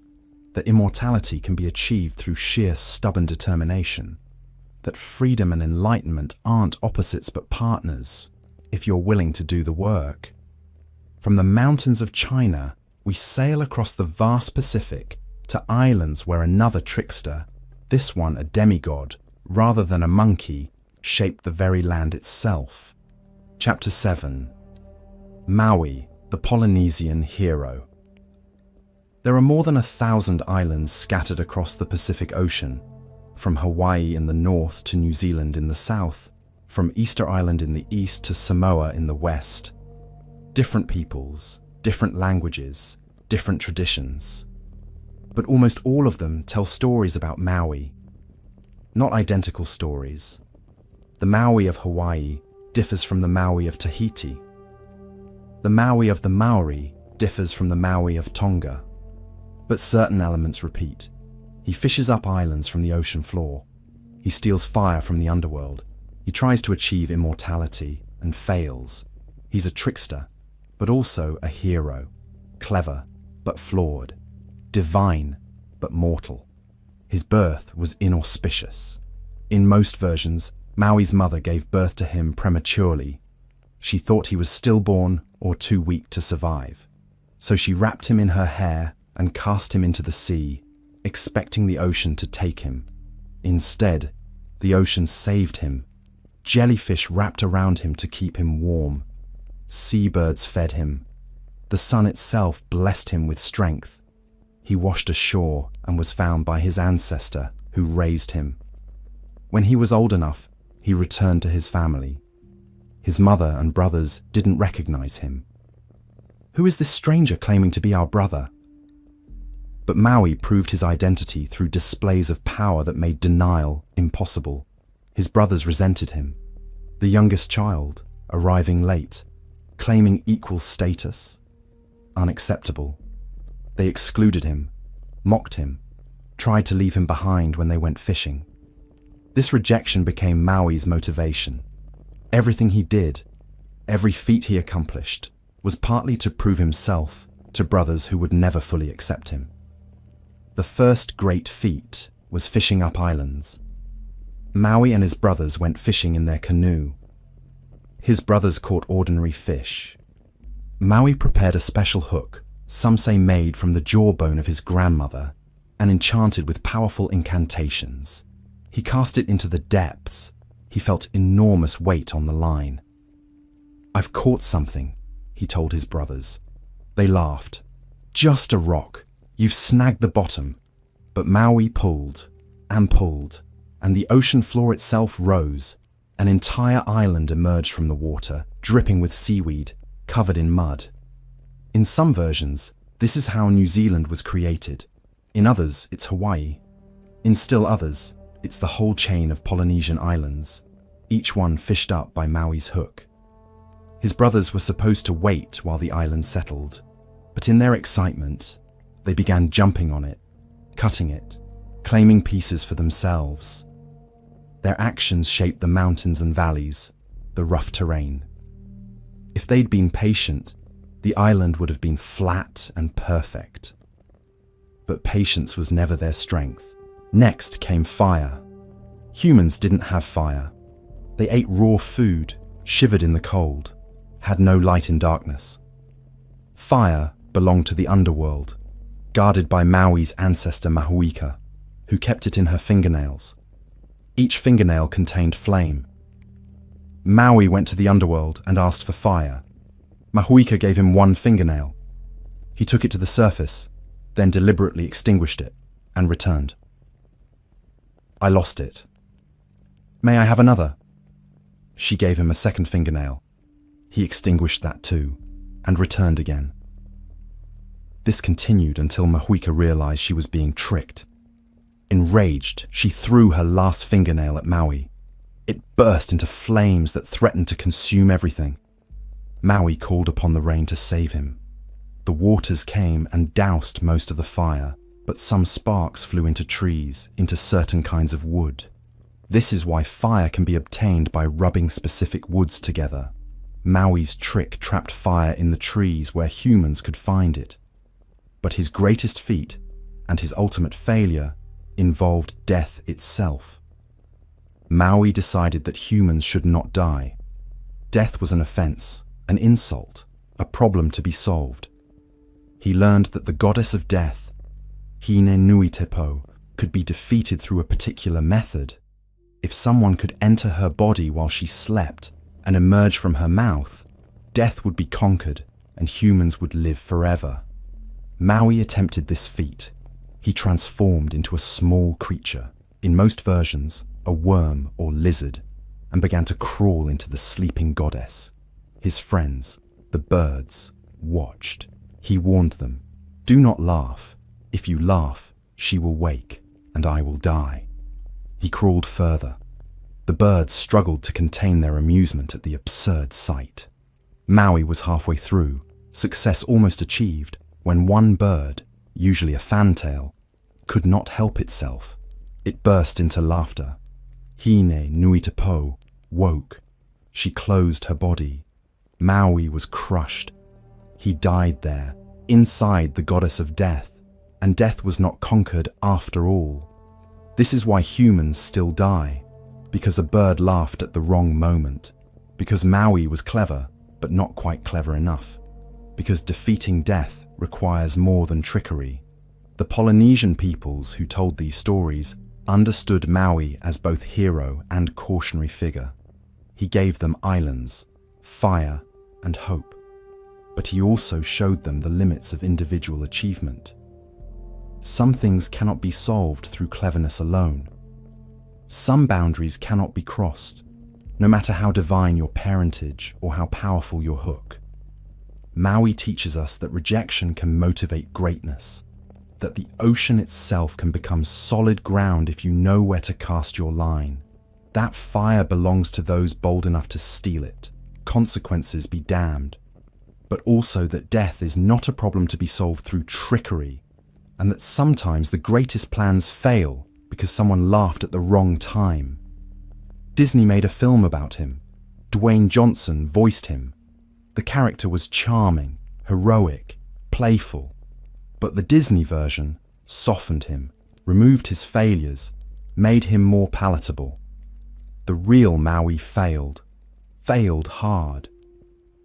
that immortality can be achieved through sheer stubborn determination, that freedom and enlightenment aren't opposites but partners, if you're willing to do the work. From the mountains of China, we sail across the vast Pacific to islands where another trickster, this one a demigod, rather than a monkey, shaped the very land itself. Chapter 7. Maui, the Polynesian hero. There are more than 1,000 islands scattered across the Pacific Ocean, from Hawaii in the north to New Zealand in the south, from Easter Island in the east to Samoa in the west. Different peoples, different languages, different traditions. But almost all of them tell stories about Maui. Not identical stories. The Maui of Hawaii differs from the Maui of Tahiti. The Maui of the Maori differs from the Maui of Tonga. But certain elements repeat. He fishes up islands from the ocean floor. He steals fire from the underworld. He tries to achieve immortality and fails. He's a trickster, but also a hero. Clever, but flawed. Divine, but mortal. His birth was inauspicious. In most versions, Maui's mother gave birth to him prematurely. She thought he was stillborn or too weak to survive. So she wrapped him in her hair and cast him into the sea, expecting the ocean to take him. Instead, the ocean saved him. Jellyfish wrapped around him to keep him warm. Seabirds fed him. The sun itself blessed him with strength. He washed ashore and was found by his ancestor, who raised him. When he was old enough, he returned to his family. His mother and brothers didn't recognize him. "Who is this stranger claiming to be our brother?" But Maui proved his identity through displays of power that made denial impossible. His brothers resented him. The youngest child, arriving late, claiming equal status, unacceptable. They excluded him, mocked him, tried to leave him behind when they went fishing. This rejection became Maui's motivation. Everything he did, every feat he accomplished, was partly to prove himself to brothers who would never fully accept him. The first great feat was fishing up islands. Maui and his brothers went fishing in their canoe. His brothers caught ordinary fish. Maui prepared a special hook, some say made from the jawbone of his grandmother, and enchanted with powerful incantations. He cast it into the depths. He felt enormous weight on the line. "I've caught something," he told his brothers. They laughed. "Just a rock. You've snagged the bottom." But Maui pulled, and the ocean floor itself rose. An entire island emerged from the water, dripping with seaweed, covered in mud. In some versions, this is how New Zealand was created. In others, it's Hawaii. In still others, it's the whole chain of Polynesian islands, each one fished up by Maui's hook. His brothers were supposed to wait while the island settled, but in their excitement, they began jumping on it, cutting it, claiming pieces for themselves. Their actions shaped the mountains and valleys, the rough terrain. If they'd been patient, the island would have been flat and perfect. But patience was never their strength. Next came fire. Humans didn't have fire. They ate raw food, shivered in the cold, had no light in darkness. Fire belonged to the underworld, guarded by Maui's ancestor Mahuika, who kept it in her fingernails. Each fingernail contained flame. Maui went to the underworld and asked for fire. Mahuika gave him one fingernail. He took it to the surface, then deliberately extinguished it and returned. "I lost it. May I have another?" She gave him a second fingernail. He extinguished that too and returned again. This continued until Mahuika realized she was being tricked. Enraged, she threw her last fingernail at Maui. It burst into flames that threatened to consume everything. Maui called upon the rain to save him. The waters came and doused most of the fire, but some sparks flew into trees, into certain kinds of wood. This is why fire can be obtained by rubbing specific woods together. Maui's trick trapped fire in the trees where humans could find it. But his greatest feat, and his ultimate failure, involved death itself. Maui decided that humans should not die. Death was an offense, an insult, a problem to be solved. He learned that the goddess of death, Hine Nui Tepo, could be defeated through a particular method. If someone could enter her body while she slept and emerge from her mouth, death would be conquered and humans would live forever. Maui attempted this feat. He transformed into a small creature, in most versions, a worm or lizard, and began to crawl into the sleeping goddess. His friends, the birds, watched. He warned them, "Do not laugh. If you laugh, she will wake, and I will die." He crawled further. The birds struggled to contain their amusement at the absurd sight. Maui was halfway through, success almost achieved, when one bird, usually a fantail, could not help itself. It burst into laughter. Hine Nui Tepo woke. She closed her body. Maui was crushed. He died there, inside the goddess of death, and death was not conquered after all. This is why humans still die, because a bird laughed at the wrong moment, because Maui was clever, but not quite clever enough, because defeating death requires more than trickery. The Polynesian peoples who told these stories understood Maui as both hero and cautionary figure. He gave them islands, fire, and hope, but he also showed them the limits of individual achievement. Some things cannot be solved through cleverness alone. Some boundaries cannot be crossed. no matter how divine your parentage or how powerful your hook. Maui teaches us that rejection can motivate greatness, that the ocean itself can become solid ground if you know where to cast your line. That fire belongs to those bold enough to steal it. Consequences be damned. But also that death is not a problem to be solved through trickery, and that sometimes the greatest plans fail because someone laughed at the wrong time. Disney made a film about him. Dwayne Johnson voiced him. The character was charming, heroic, playful. But the Disney version softened him, removed his failures, made him more palatable. The real Maui failed hard,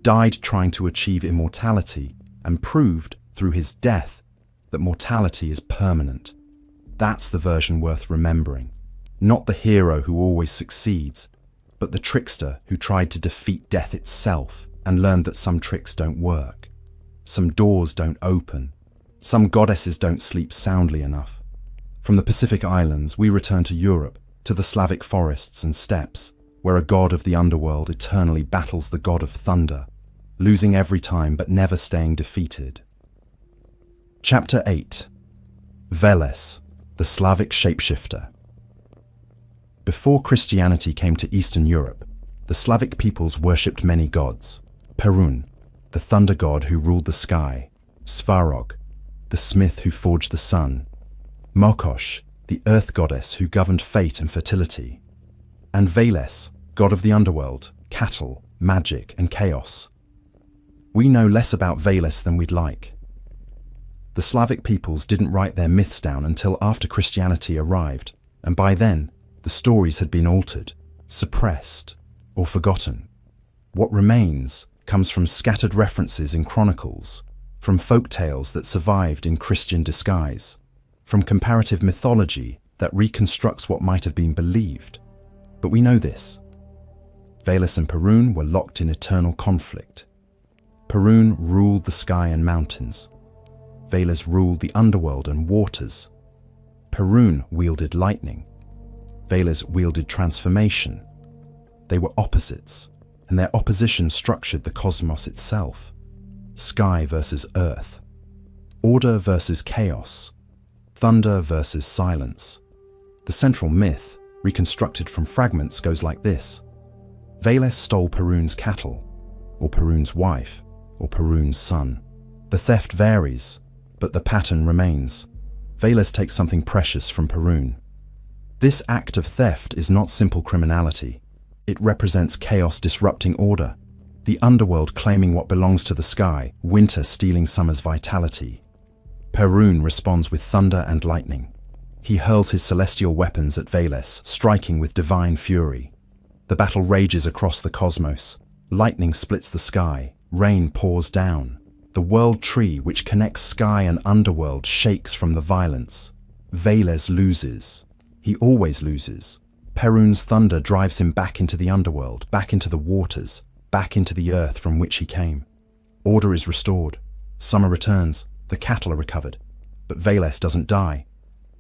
died trying to achieve immortality, and proved through his death that mortality is permanent. That's the version worth remembering. Not the hero who always succeeds, but the trickster who tried to defeat death itself and learned that some tricks don't work. Some doors don't open. Some goddesses don't sleep soundly enough. From the Pacific Islands, we return to Europe, to the Slavic forests and steppes, where a god of the underworld eternally battles the god of thunder, losing every time but never staying defeated. Chapter 8. Veles, the Slavic shapeshifter. Before Christianity came to Eastern Europe, the Slavic peoples worshipped many gods. Perun, the thunder god who ruled the sky; Svarog, the smith who forged the sun; Mokosh, the earth goddess who governed fate and fertility; and Veles, god of the underworld, cattle, magic, and chaos. We know less about Veles than we'd like. The Slavic peoples didn't write their myths down until after Christianity arrived, and by then, the stories had been altered, suppressed, or forgotten. What remains comes from scattered references in chronicles, from folk tales that survived in Christian disguise, from comparative mythology that reconstructs what might have been believed. But we know this. Veles and Perun were locked in eternal conflict. Perun ruled the sky and mountains. Veles ruled the underworld and waters. Perun wielded lightning. Veles wielded transformation. They were opposites, and their opposition structured the cosmos itself. Sky versus earth. Order versus chaos. Thunder versus silence. The central myth, reconstructed from fragments, goes like this. Veles stole Perun's cattle, or Perun's wife, or Perun's son. The theft varies, but the pattern remains. Veles takes something precious from Perun. This act of theft is not simple criminality. It represents chaos disrupting order, the underworld claiming what belongs to the sky, winter stealing summer's vitality. Perun responds with thunder and lightning. He hurls his celestial weapons at Veles, striking with divine fury. The battle rages across the cosmos. Lightning splits the sky, rain pours down. The world tree which connects sky and underworld shakes from the violence. Veles loses. He always loses. Perun's thunder drives him back into the underworld, back into the waters, back into the earth from which he came. Order is restored. Summer returns. The cattle are recovered. But Veles doesn't die.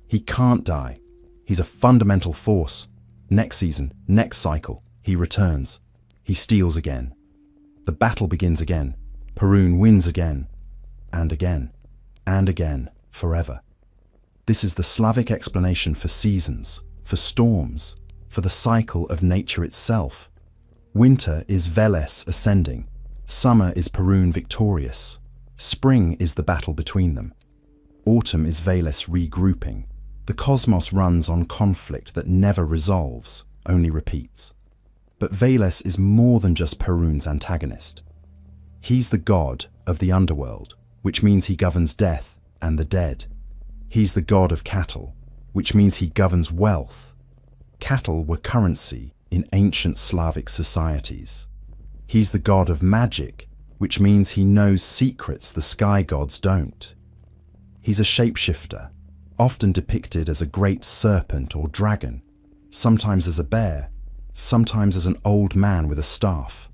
He can't die. He's a fundamental force. Next season, next cycle, he returns. He steals again. The battle begins again. Perun wins again. And again. And again. Forever. This is the Slavic explanation for seasons, for storms, for the cycle of nature itself. Winter is Veles ascending. Summer is Perun victorious. Spring is the battle between them. Autumn is Veles regrouping. The cosmos runs on conflict that never resolves, only repeats. But Veles is more than just Perun's antagonist. He's the god of the underworld, which means he governs death and the dead. He's the god of cattle, which means he governs wealth. Cattle were currency in ancient Slavic societies. He's the god of magic, which means he knows secrets the sky gods don't. He's a shapeshifter, often depicted as a great serpent or dragon, sometimes as a bear, sometimes as an old man with a staff.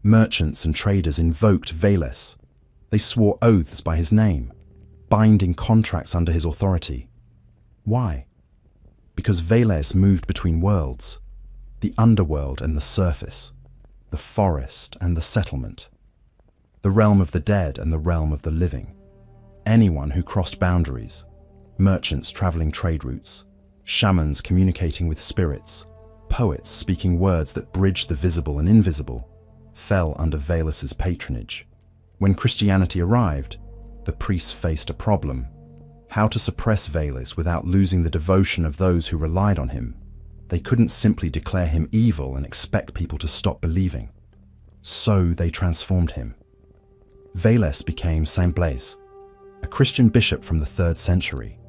Merchants and traders invoked Veles. They swore oaths by his name, binding contracts under his authority. Why? Because Veles moved between worlds. the underworld and the surface, the forest and the settlement, the realm of the dead and the realm of the living. Anyone who crossed boundaries, merchants traveling trade routes, shamans communicating with spirits, poets speaking words that bridge the visible and invisible, fell under Velas's patronage. When Christianity arrived, the priests faced a problem: how to suppress Velas without losing the devotion of those who relied on him. They couldn't simply declare him evil and expect people to stop believing. So they transformed him. Velas became Saint Blaise, a Christian bishop from the 3rd century.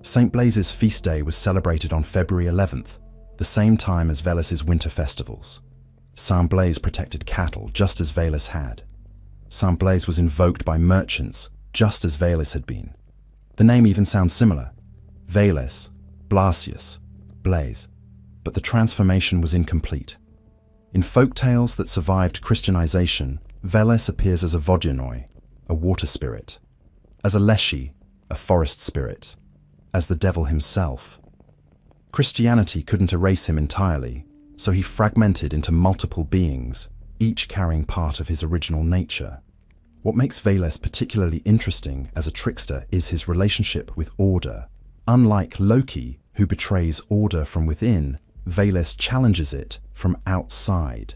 Saint Blaise's feast day was celebrated on February 11th, the same time as Velas's winter festivals. Saint Blaise protected cattle, just as Velas had. Saint Blaise was invoked by merchants, just as Velas had been. The name even sounds similar: Velas, Blasius, Blaise, but the transformation was incomplete. In folk tales that survived Christianization, Velas appears as a vodyanoi, a water spirit, as a leshy, a forest spirit, as the devil himself. Christianity couldn't erase him entirely, so he fragmented into multiple beings, each carrying part of his original nature. What makes Velas particularly interesting as a trickster is his relationship with order. Unlike Loki, who betrays order from within, Velas challenges it from outside.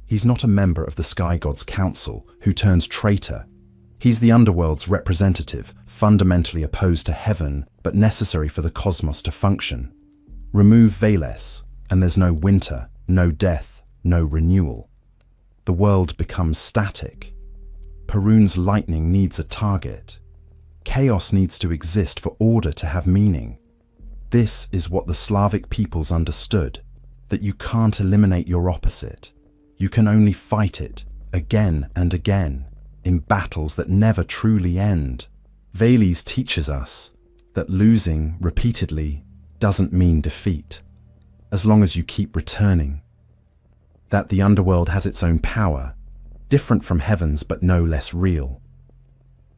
He's not a member of the Sky God's Council who turns traitor. He's the underworld's representative, fundamentally opposed to heaven, but necessary for the cosmos to function. Remove Velas, and there's no winter, no death, no renewal. The world becomes static. Perun's lightning needs a target. Chaos needs to exist for order to have meaning. This is what the Slavic peoples understood, that you can't eliminate your opposite. You can only fight it, again and again, in battles that never truly end. Veles teaches us that losing repeatedly doesn't mean defeat, as long as you keep returning. That the underworld has its own power, different from heaven's but no less real.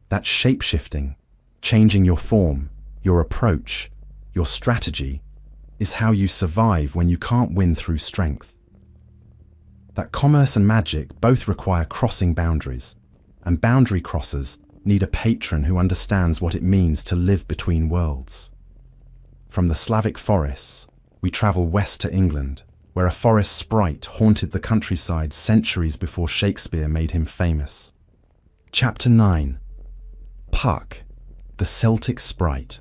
That shape-shifting, changing your form, your approach, your strategy, is how you survive when you can't win through strength. That commerce and magic both require crossing boundaries, and boundary crossers need a patron who understands what it means to live between worlds. From the Slavic forests, we travel west to England, where a forest sprite haunted the countryside centuries before Shakespeare made him famous. Chapter 9. Puck, the Celtic Sprite.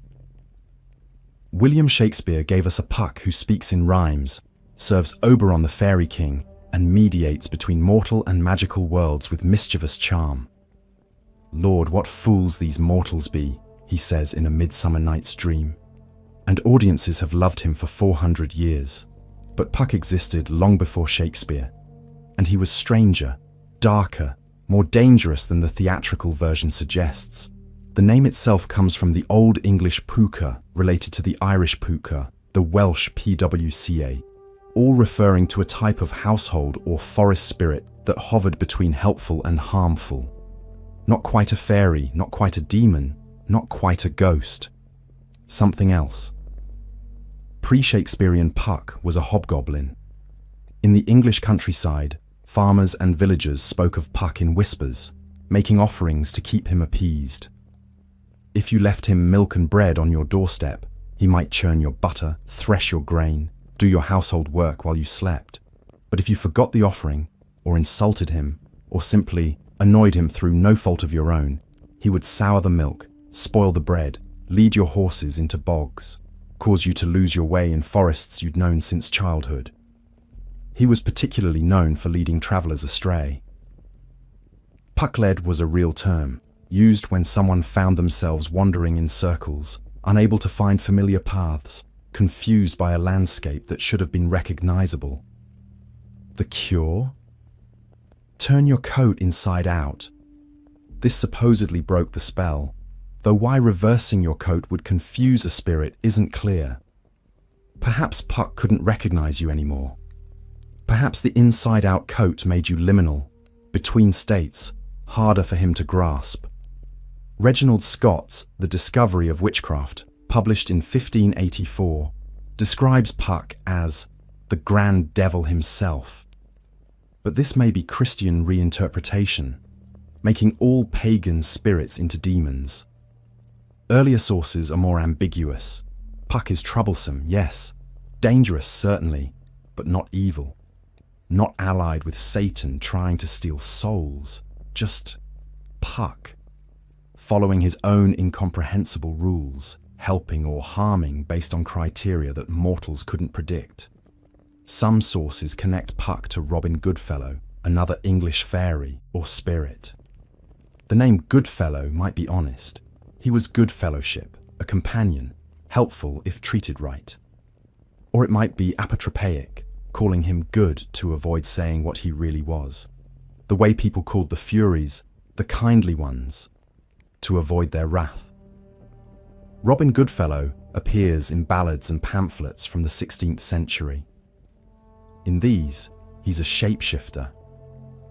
William Shakespeare gave us a Puck who speaks in rhymes, serves Oberon the Fairy King, and mediates between mortal and magical worlds with mischievous charm. "Lord, what fools these mortals be," he says in A Midsummer Night's Dream. And audiences have loved him for 400 years. But Puck existed long before Shakespeare, and he was stranger, darker, more dangerous than the theatrical version suggests. The name itself comes from the Old English puca, related to the Irish puca, the Welsh pwca, all referring to a type of household or forest spirit that hovered between helpful and harmful. Not quite a fairy, not quite a demon, not quite a ghost. Something else. Pre-Shakespearean Puck was a hobgoblin. In the English countryside, farmers and villagers spoke of Puck in whispers, making offerings to keep him appeased. If you left him milk and bread on your doorstep, he might churn your butter, thresh your grain, do your household work while you slept. But if you forgot the offering, or insulted him, or simply annoyed him through no fault of your own, he would sour the milk, spoil the bread, lead your horses into bogs, cause you to lose your way in forests you'd known since childhood. He was particularly known for leading travelers astray. Puck-led was a real term, used when someone found themselves wandering in circles, unable to find familiar paths, confused by a landscape that should have been recognizable. The cure? Turn your coat inside out. This supposedly broke the spell, though why reversing your coat would confuse a spirit isn't clear. Perhaps Puck couldn't recognize you anymore. Perhaps the inside-out coat made you liminal, between states, harder for him to grasp. Reginald Scott's The Discovery of Witchcraft, published in 1584, describes Puck as the the grand devil himself. But this may be Christian reinterpretation, making all pagan spirits into demons. Earlier sources are more ambiguous. Puck is troublesome, yes, dangerous certainly, but not evil. Not allied with Satan trying to steal souls, just Puck, following his own incomprehensible rules, helping or harming based on criteria that mortals couldn't predict. Some sources connect Puck to Robin Goodfellow, another English fairy or spirit. The name Goodfellow might be honest. He was good fellowship, a companion, helpful if treated right. Or it might be apotropaic, calling him good to avoid saying what he really was. The way people called the Furies, the kindly ones, to avoid their wrath. Robin Goodfellow appears in ballads and pamphlets from the 16th century. In these, he's a shapeshifter.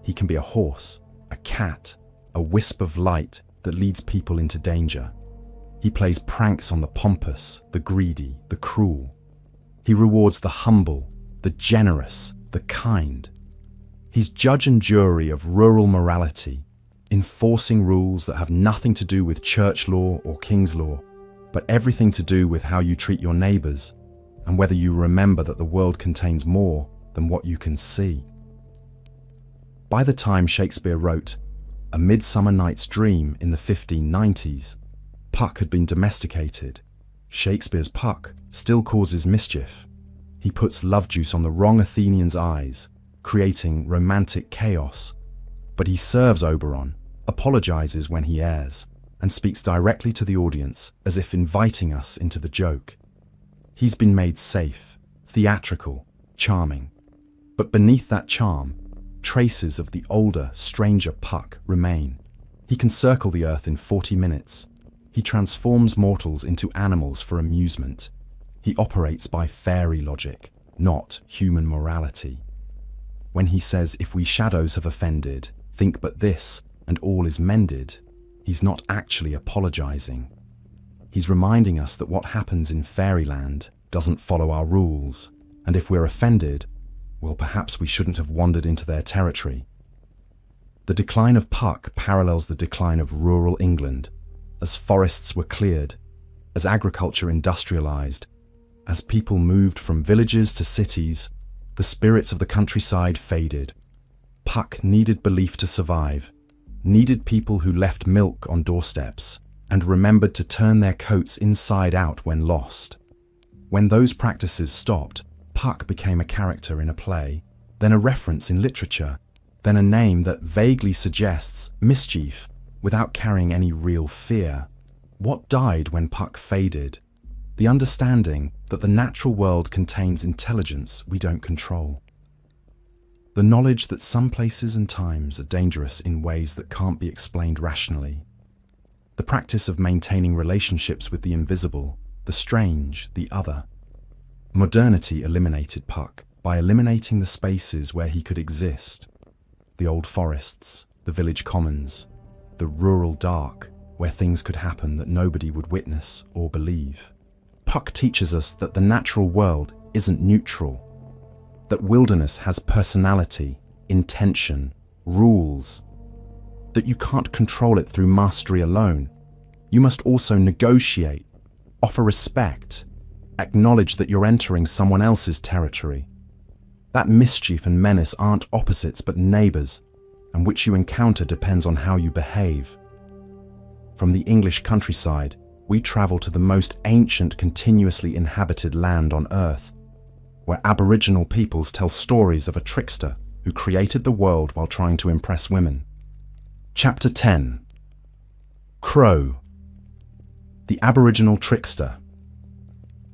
He can be a horse, a cat, a wisp of light that leads people into danger. He plays pranks on the pompous, the greedy, the cruel. He rewards the humble, the generous, the kind. He's judge and jury of rural morality, enforcing rules that have nothing to do with church law or king's law, but everything to do with how you treat your neighbours and whether you remember that the world contains more than what you can see. By the time Shakespeare wrote A Midsummer Night's Dream in the 1590s, Puck had been domesticated. Shakespeare's Puck still causes mischief. He puts love juice on the wrong Athenian's eyes, creating romantic chaos. But he serves Oberon, apologizes when he errs, and speaks directly to the audience as if inviting us into the joke. He's been made safe, theatrical, charming. But beneath that charm, traces of the older, stranger Puck remain. He can circle the earth in 40 minutes. He transforms mortals into animals for amusement. He operates by fairy logic, not human morality. When he says, if we shadows have offended, think but this, and all is mended, he's not actually apologizing. He's reminding us that what happens in fairyland doesn't follow our rules, and if we're offended, well, perhaps we shouldn't have wandered into their territory. The decline of Puck parallels the decline of rural England, as forests were cleared, as agriculture industrialized, as people moved from villages to cities, the spirits of the countryside faded. Puck needed belief to survive, needed people who left milk on doorsteps and remembered to turn their coats inside out when lost. When those practices stopped, Puck became a character in a play, then a reference in literature, then a name that vaguely suggests mischief without carrying any real fear. What died when Puck faded? The understanding that the natural world contains intelligence we don't control. The knowledge that some places and times are dangerous in ways that can't be explained rationally. The practice of maintaining relationships with the invisible, the strange, the other. Modernity eliminated Puck by eliminating the spaces where he could exist. The old forests, the village commons, the rural dark, where things could happen that nobody would witness or believe. Puck teaches us that the natural world isn't neutral, that wilderness has personality, intention, rules, that you can't control it through mastery alone. You must also negotiate, offer respect, acknowledge that you're entering someone else's territory. That mischief and menace aren't opposites but neighbours, and which you encounter depends on how you behave. From the English countryside, we travel to the most ancient continuously inhabited land on Earth, where Aboriginal peoples tell stories of a trickster who created the world while trying to impress women. Chapter 10. Crow. The Aboriginal Trickster.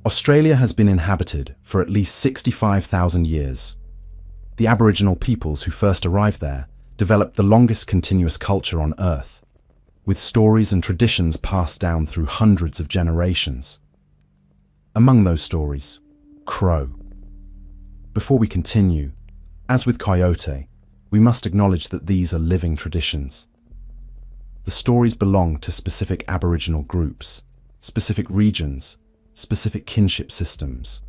Australia has been inhabited for at least 65,000 years. The Aboriginal peoples who first arrived there developed the longest continuous culture on Earth, with stories and traditions passed down through hundreds of generations. Among those stories, Crow. Before we continue, as with Coyote, we must acknowledge that these are living traditions. The stories belong to specific Aboriginal groups, specific regions, specific kinship systems.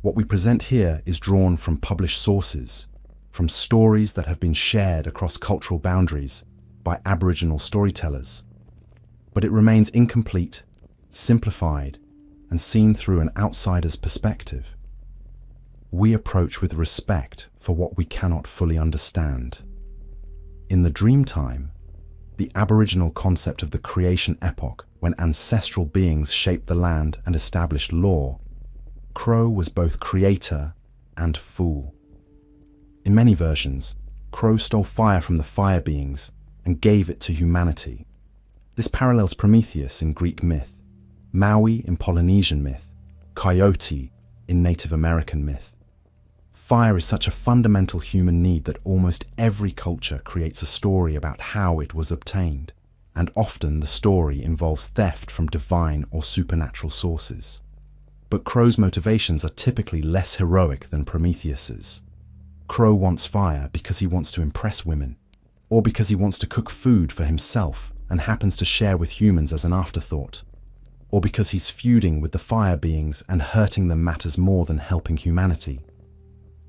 What we present here is drawn from published sources, from stories that have been shared across cultural boundaries by Aboriginal storytellers. But it remains incomplete, simplified, and seen through an outsider's perspective. We approach with respect for what we cannot fully understand. In the Dreamtime, the Aboriginal concept of the creation epoch, when ancestral beings shaped the land and established law, Crow was both creator and fool. In many versions, Crow stole fire from the fire beings and gave it to humanity. This parallels Prometheus in Greek myth, Maui in Polynesian myth, Coyote in Native American myth. Fire is such a fundamental human need that almost every culture creates a story about how it was obtained, and often the story involves theft from divine or supernatural sources. But Crow's motivations are typically less heroic than Prometheus's. Crow wants fire because he wants to impress women, or because he wants to cook food for himself and happens to share with humans as an afterthought, or because he's feuding with the fire beings and hurting them matters more than helping humanity.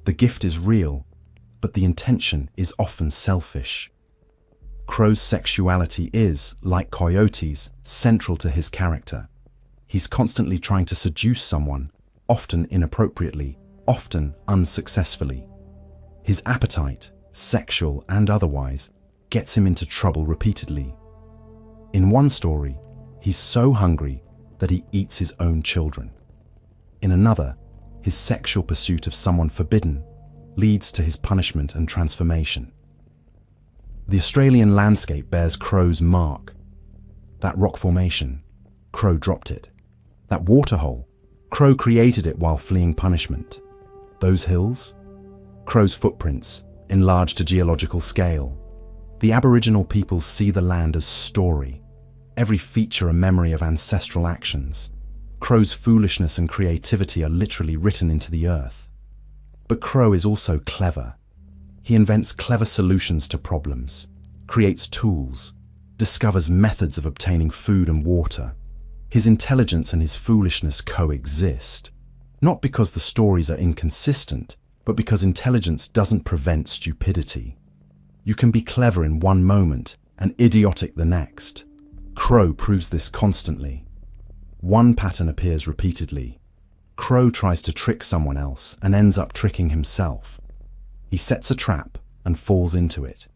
The gift is real, but the intention is often selfish. Crow's sexuality is, like Coyote's, central to his character. He's constantly trying to seduce someone, often inappropriately, often unsuccessfully. His appetite, sexual and otherwise, gets him into trouble repeatedly. In one story, he's so hungry that he eats his own children. In another, his sexual pursuit of someone forbidden leads to his punishment and transformation. The Australian landscape bears Crow's mark. That rock formation, Crow dropped it. That waterhole, Crow created it while fleeing punishment. Those hills, Crow's footprints, enlarged to geological scale. The Aboriginal peoples see the land as story, every feature a memory of ancestral actions. Crow's foolishness and creativity are literally written into the earth. But Crow is also clever. He invents clever solutions to problems, creates tools, discovers methods of obtaining food and water. His intelligence and his foolishness coexist, not because the stories are inconsistent, but because intelligence doesn't prevent stupidity. You can be clever in one moment and idiotic the next. Crow proves this constantly. One pattern appears repeatedly. Crow tries to trick someone else and ends up tricking himself. He sets a trap and falls into it.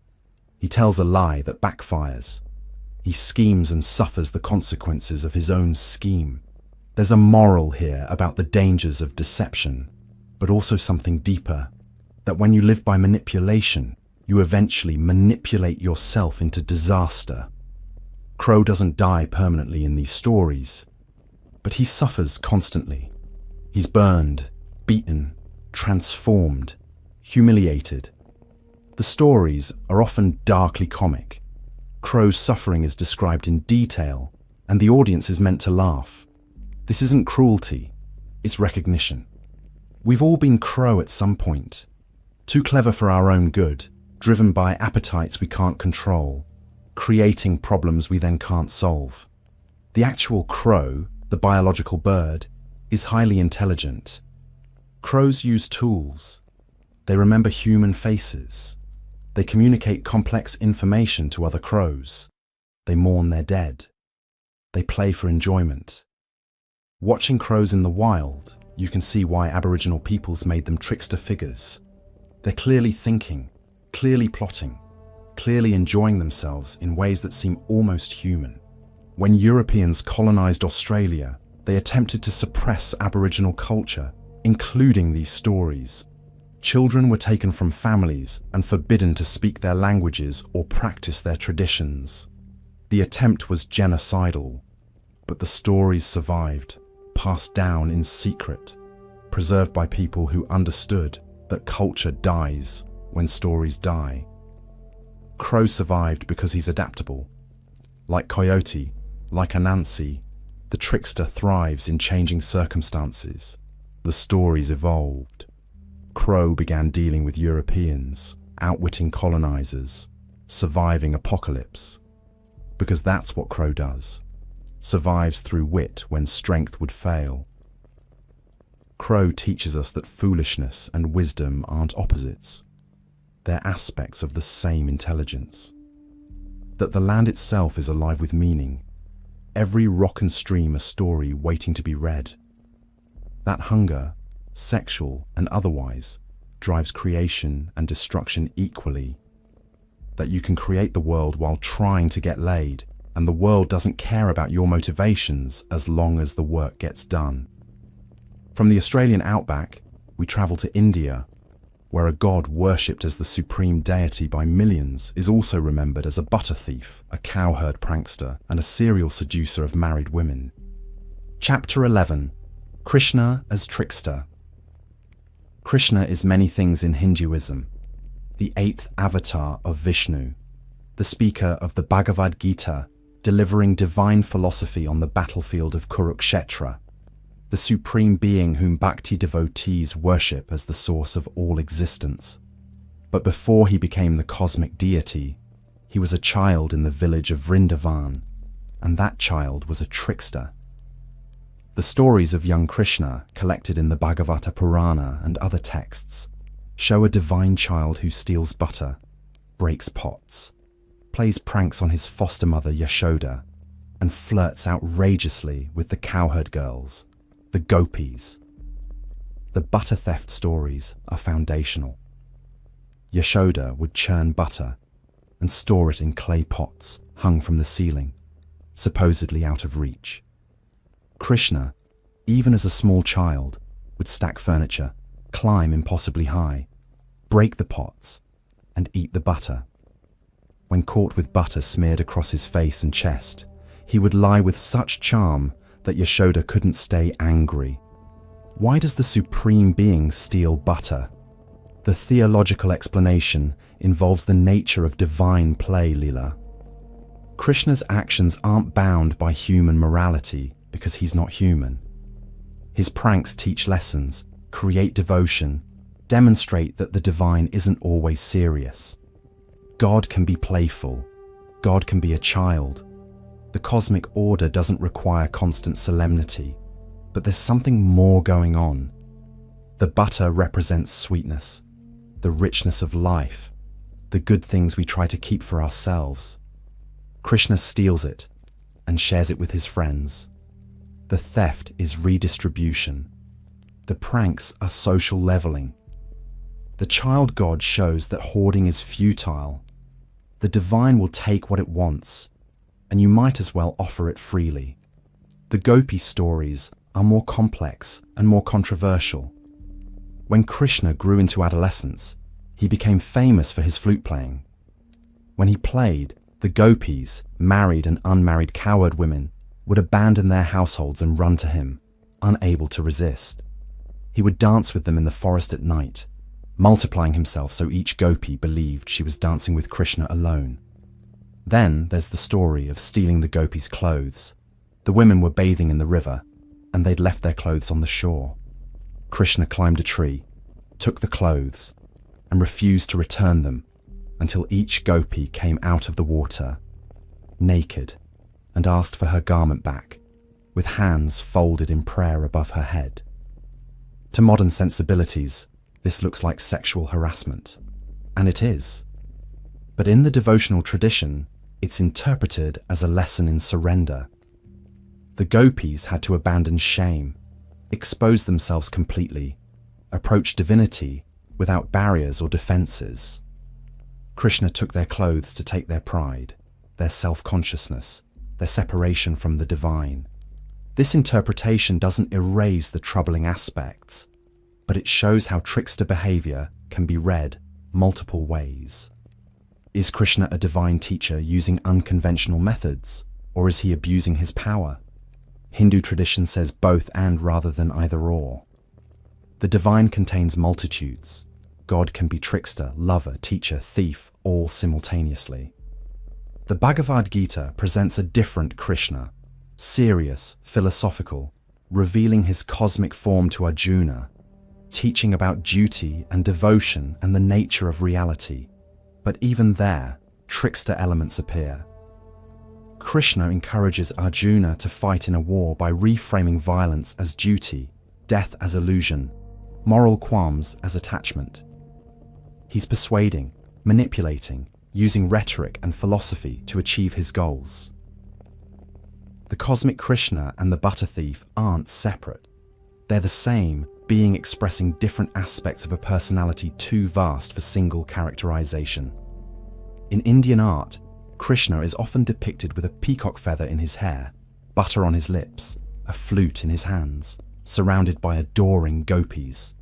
He tells a lie that backfires. He schemes and suffers the consequences of his own scheme. There's a moral here about the dangers of deception, but also something deeper, that when you live by manipulation, you eventually manipulate yourself into disaster. Crow doesn't die permanently in these stories, but he suffers constantly. He's burned, beaten, transformed, humiliated. The stories are often darkly comic. Crow's suffering is described in detail, and the audience is meant to laugh. This isn't cruelty, it's recognition. We've all been Crow at some point, too clever for our own good, driven by appetites we can't control, creating problems we then can't solve. The actual crow, the biological bird, is highly intelligent. Crows use tools. They remember human faces. They communicate complex information to other crows. They mourn their dead. They play for enjoyment. Watching crows in the wild, you can see why Aboriginal peoples made them trickster figures. They're clearly thinking, clearly plotting, clearly enjoying themselves in ways that seem almost human. When Europeans colonized Australia, they attempted to suppress Aboriginal culture, including these stories. Children were taken from families and forbidden to speak their languages or practice their traditions. The attempt was genocidal, but the stories survived, passed down in secret, preserved by people who understood that culture dies when stories die. Crow survived because he's adaptable. Like Coyote, like Anansi, the trickster thrives in changing circumstances. The stories evolved. Crow began dealing with Europeans, outwitting colonizers, surviving apocalypse. Because that's what Crow does. Survives through wit when strength would fail. Crow teaches us that foolishness and wisdom aren't opposites. They're aspects of the same intelligence. That the land itself is alive with meaning, every rock and stream a story waiting to be read. That hunger, sexual and otherwise, drives creation and destruction equally. That you can create the world while trying to get laid, and the world doesn't care about your motivations as long as the work gets done. From the Australian outback, we travel to India, where a god worshipped as the supreme deity by millions is also remembered as a butter thief, a cowherd prankster, and a serial seducer of married women. Chapter 11. Krishna as Trickster. Krishna is many things in Hinduism. The 8th avatar of Vishnu, the speaker of the Bhagavad Gita, delivering divine philosophy on the battlefield of Kurukshetra, the supreme being whom bhakti devotees worship as the source of all existence. But before he became the cosmic deity, he was a child in the village of Vrindavan, and that child was a trickster. The stories of young Krishna, collected in the Bhagavata Purana and other texts, show a divine child who steals butter, breaks pots, plays pranks on his foster mother Yashoda, and flirts outrageously with the cowherd girls, the gopis. The butter theft stories are foundational. Yashoda would churn butter and store it in clay pots hung from the ceiling, supposedly out of reach. Krishna, even as a small child, would stack furniture, climb impossibly high, break the pots, and eat the butter. When caught with butter smeared across his face and chest, he would lie with such charm that Yashoda couldn't stay angry. Why does the supreme being steal butter? The theological explanation involves the nature of divine play, Leela. Krishna's actions aren't bound by human morality because he's not human. His pranks teach lessons, create devotion, demonstrate that the divine isn't always serious. God can be playful. God can be a child. The cosmic order doesn't require constant solemnity, but there's something more going on. The butter represents sweetness, the richness of life, the good things we try to keep for ourselves. Krishna steals it and shares it with his friends. The theft is redistribution. The pranks are social leveling. The child god shows that hoarding is futile. The divine will take what it wants, and you might as well offer it freely. The gopi stories are more complex and more controversial. When Krishna grew into adolescence, he became famous for his flute playing. When he played, the gopis, married and unmarried cowherd women, would abandon their households and run to him, unable to resist. He would dance with them in the forest at night, multiplying himself so each gopi believed she was dancing with Krishna alone. Then there's the story of stealing the gopis' clothes. The women were bathing in the river, and they'd left their clothes on the shore. Krishna climbed a tree, took the clothes, and refused to return them until each gopi came out of the water, naked, and asked for her garment back, with hands folded in prayer above her head. To modern sensibilities, this looks like sexual harassment, and it is. But in the devotional tradition, it's interpreted as a lesson in surrender. The gopis had to abandon shame, expose themselves completely, approach divinity without barriers or defenses. Krishna took their clothes to take their pride, their self-consciousness, their separation from the divine. This interpretation doesn't erase the troubling aspects, but it shows how trickster behavior can be read multiple ways. Is Krishna a divine teacher using unconventional methods, or is he abusing his power? Hindu tradition says both and rather than either or. The divine contains multitudes. God can be trickster, lover, teacher, thief, all simultaneously. The Bhagavad Gita presents a different Krishna, serious, philosophical, revealing his cosmic form to Arjuna, teaching about duty and devotion and the nature of reality. But even there, trickster elements appear. Krishna encourages Arjuna to fight in a war by reframing violence as duty, death as illusion, moral qualms as attachment. He's persuading, manipulating, using rhetoric and philosophy to achieve his goals. The cosmic Krishna and the butter thief aren't separate. They're the same being expressing different aspects of a personality too vast for single characterization. In Indian art, Krishna is often depicted with a peacock feather in his hair, butter on his lips, a flute in his hands, surrounded by adoring gopis.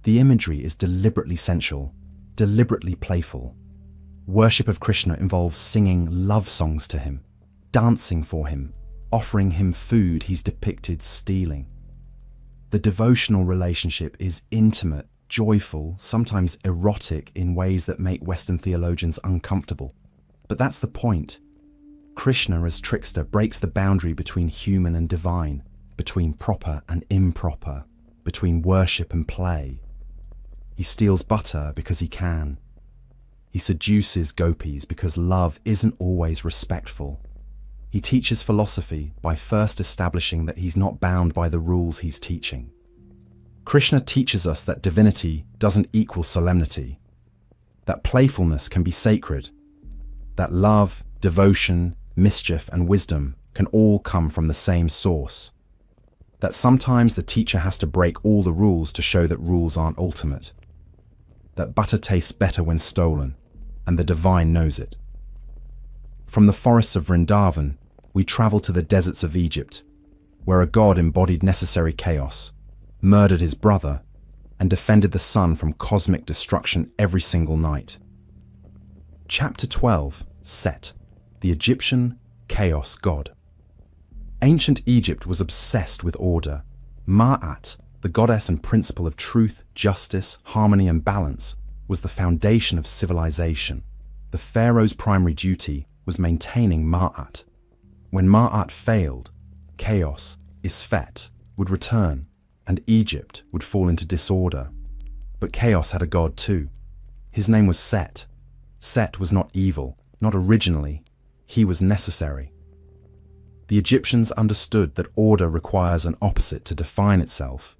The imagery is deliberately sensual, deliberately playful. Worship of Krishna involves singing love songs to him, dancing for him, offering him food he's depicted stealing. The devotional relationship is intimate, joyful, sometimes erotic in ways that make Western theologians uncomfortable. But that's the point. Krishna as trickster breaks the boundary between human and divine, between proper and improper, between worship and play. He steals butter because he can. He seduces gopis because love isn't always respectful. He teaches philosophy by first establishing that he's not bound by the rules he's teaching. Krishna teaches us that divinity doesn't equal solemnity, that playfulness can be sacred, that love, devotion, mischief, and wisdom can all come from the same source, that sometimes the teacher has to break all the rules to show that rules aren't ultimate, that butter tastes better when stolen, and the divine knows it. From the forests of Vrindavan, we travel to the deserts of Egypt, where a god embodied necessary chaos, murdered his brother, and defended the sun from cosmic destruction every single night. Chapter 12, Set, the Egyptian chaos god. Ancient Egypt was obsessed with order. Ma'at, the goddess and principle of truth, justice, harmony, and balance, was the foundation of civilization. The pharaoh's primary duty was maintaining Ma'at. When Ma'at failed, chaos, Isfet, would return, and Egypt would fall into disorder. But chaos had a god too. His name was Set. Set was not evil, not originally. He was necessary. The Egyptians understood that order requires an opposite to define itself.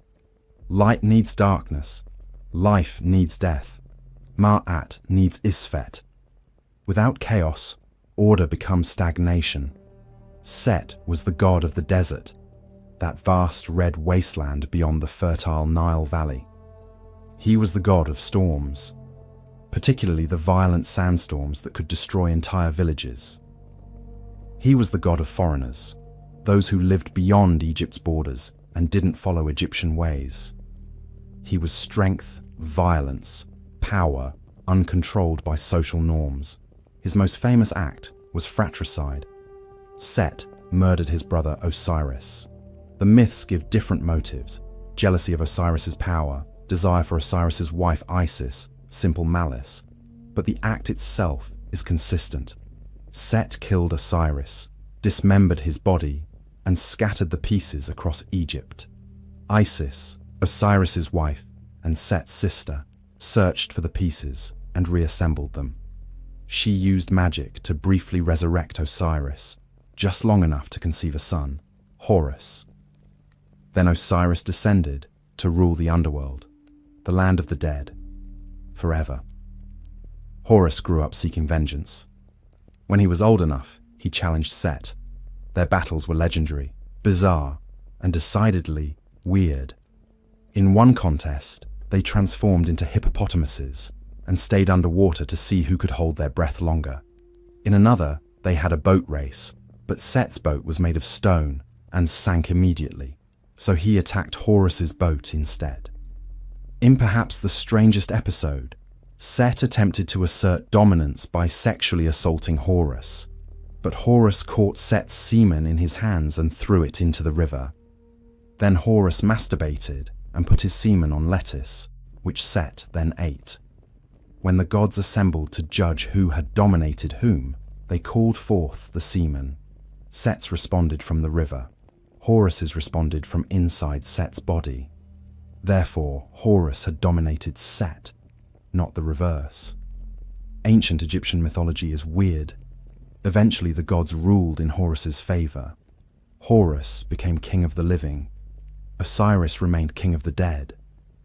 Light needs darkness. Life needs death. Ma'at needs Isfet. Without chaos, order becomes stagnation. Set was the god of the desert, that vast red wasteland beyond the fertile Nile Valley. He was the god of storms, particularly the violent sandstorms that could destroy entire villages. He was the god of foreigners, those who lived beyond Egypt's borders and didn't follow Egyptian ways. He was strength, violence, power, uncontrolled by social norms. His most famous act was fratricide. Set murdered his brother Osiris. The myths give different motives: jealousy of Osiris's power, desire for Osiris's wife Isis, simple malice. But the act itself is consistent. Set killed Osiris, dismembered his body, and scattered the pieces across Egypt. Isis, Osiris's wife and Set's sister, searched for the pieces and reassembled them. She used magic to briefly resurrect Osiris, just long enough to conceive a son, Horus. Then Osiris descended to rule the underworld, the land of the dead, forever. Horus grew up seeking vengeance. When he was old enough, he challenged Set. Their battles were legendary, bizarre, and decidedly weird. In one contest, they transformed into hippopotamuses and stayed underwater to see who could hold their breath longer. In another, they had a boat race, but Set's boat was made of stone and sank immediately, so he attacked Horus's boat instead. In perhaps the strangest episode, Set attempted to assert dominance by sexually assaulting Horus, but Horus caught Set's semen in his hands and threw it into the river. Then Horus masturbated and put his semen on lettuce, which Set then ate. When the gods assembled to judge who had dominated whom, they called forth the semen. Set's responded from the river. Horus's responded from inside Set's body. Therefore, Horus had dominated Set, not the reverse. Ancient Egyptian mythology is weird. Eventually, the gods ruled in Horus's favor. Horus became king of the living, Osiris remained king of the dead.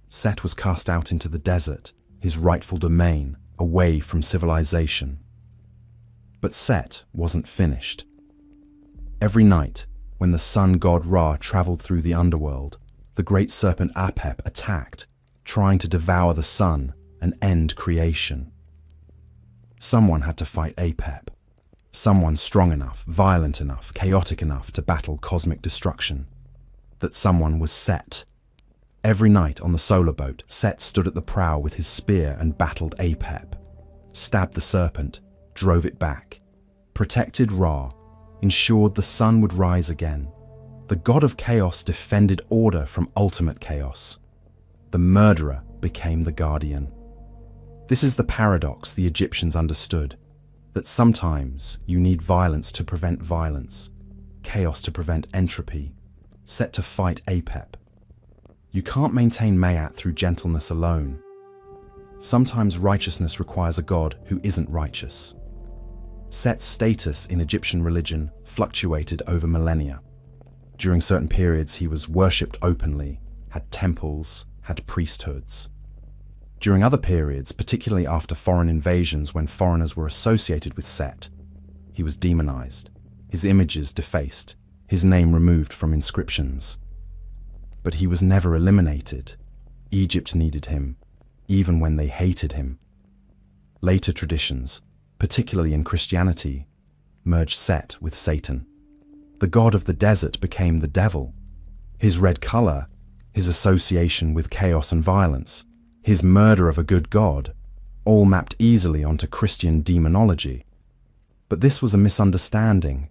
Set was cast out into the desert, his rightful domain, away from civilization. But Set wasn't finished. Every night, when the sun god Ra traveled through the underworld, the great serpent Apep attacked, trying to devour the sun and end creation. Someone had to fight Apep. Someone strong enough, violent enough, chaotic enough to battle cosmic destruction. That someone was Set. Every night on the solar boat, Set stood at the prow with his spear and battled Apep, stabbed the serpent, drove it back, protected Ra, ensured the sun would rise again. The god of chaos defended order from ultimate chaos. The murderer became the guardian. This is the paradox the Egyptians understood, that sometimes you need violence to prevent violence, chaos to prevent entropy, Set to fight Apep. You can't maintain Mayat through gentleness alone. Sometimes righteousness requires a god who isn't righteous. Set's status in Egyptian religion fluctuated over millennia. During certain periods, he was worshipped openly, had temples, had priesthoods. During other periods, particularly after foreign invasions when foreigners were associated with Set, he was demonized, his images defaced, his name removed from inscriptions. But he was never eliminated. Egypt needed him, even when they hated him. Later traditions, particularly in Christianity, merged Set with Satan. The god of the desert became the devil. His red color, his association with chaos and violence, his murder of a good god, all mapped easily onto Christian demonology. But this was a misunderstanding.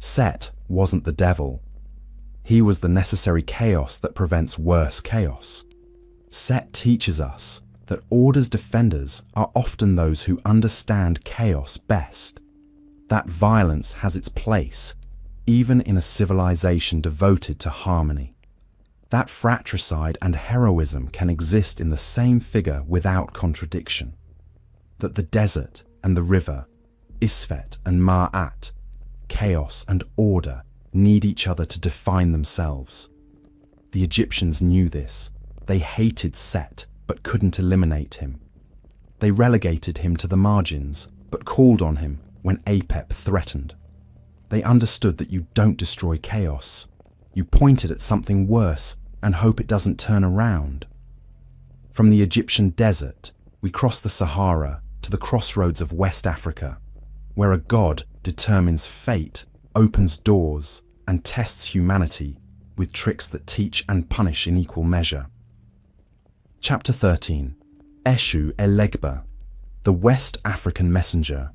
Set wasn't the devil. He was the necessary chaos that prevents worse chaos. Set teaches us that order's defenders are often those who understand chaos best. That violence has its place, even in a civilization devoted to harmony. That fratricide and heroism can exist in the same figure without contradiction. That the desert and the river, Isfet and Ma'at, chaos and order, need each other to define themselves. The Egyptians knew this. They hated Set, but couldn't eliminate him. They relegated him to the margins, but called on him when Apep threatened. They understood that you don't destroy chaos. You point it at something worse and hope it doesn't turn around. From the Egyptian desert, we cross the Sahara to the crossroads of West Africa, where a god determines fate, opens doors, and tests humanity with tricks that teach and punish in equal measure. Chapter 13. Eshu Elegba, the West African messenger.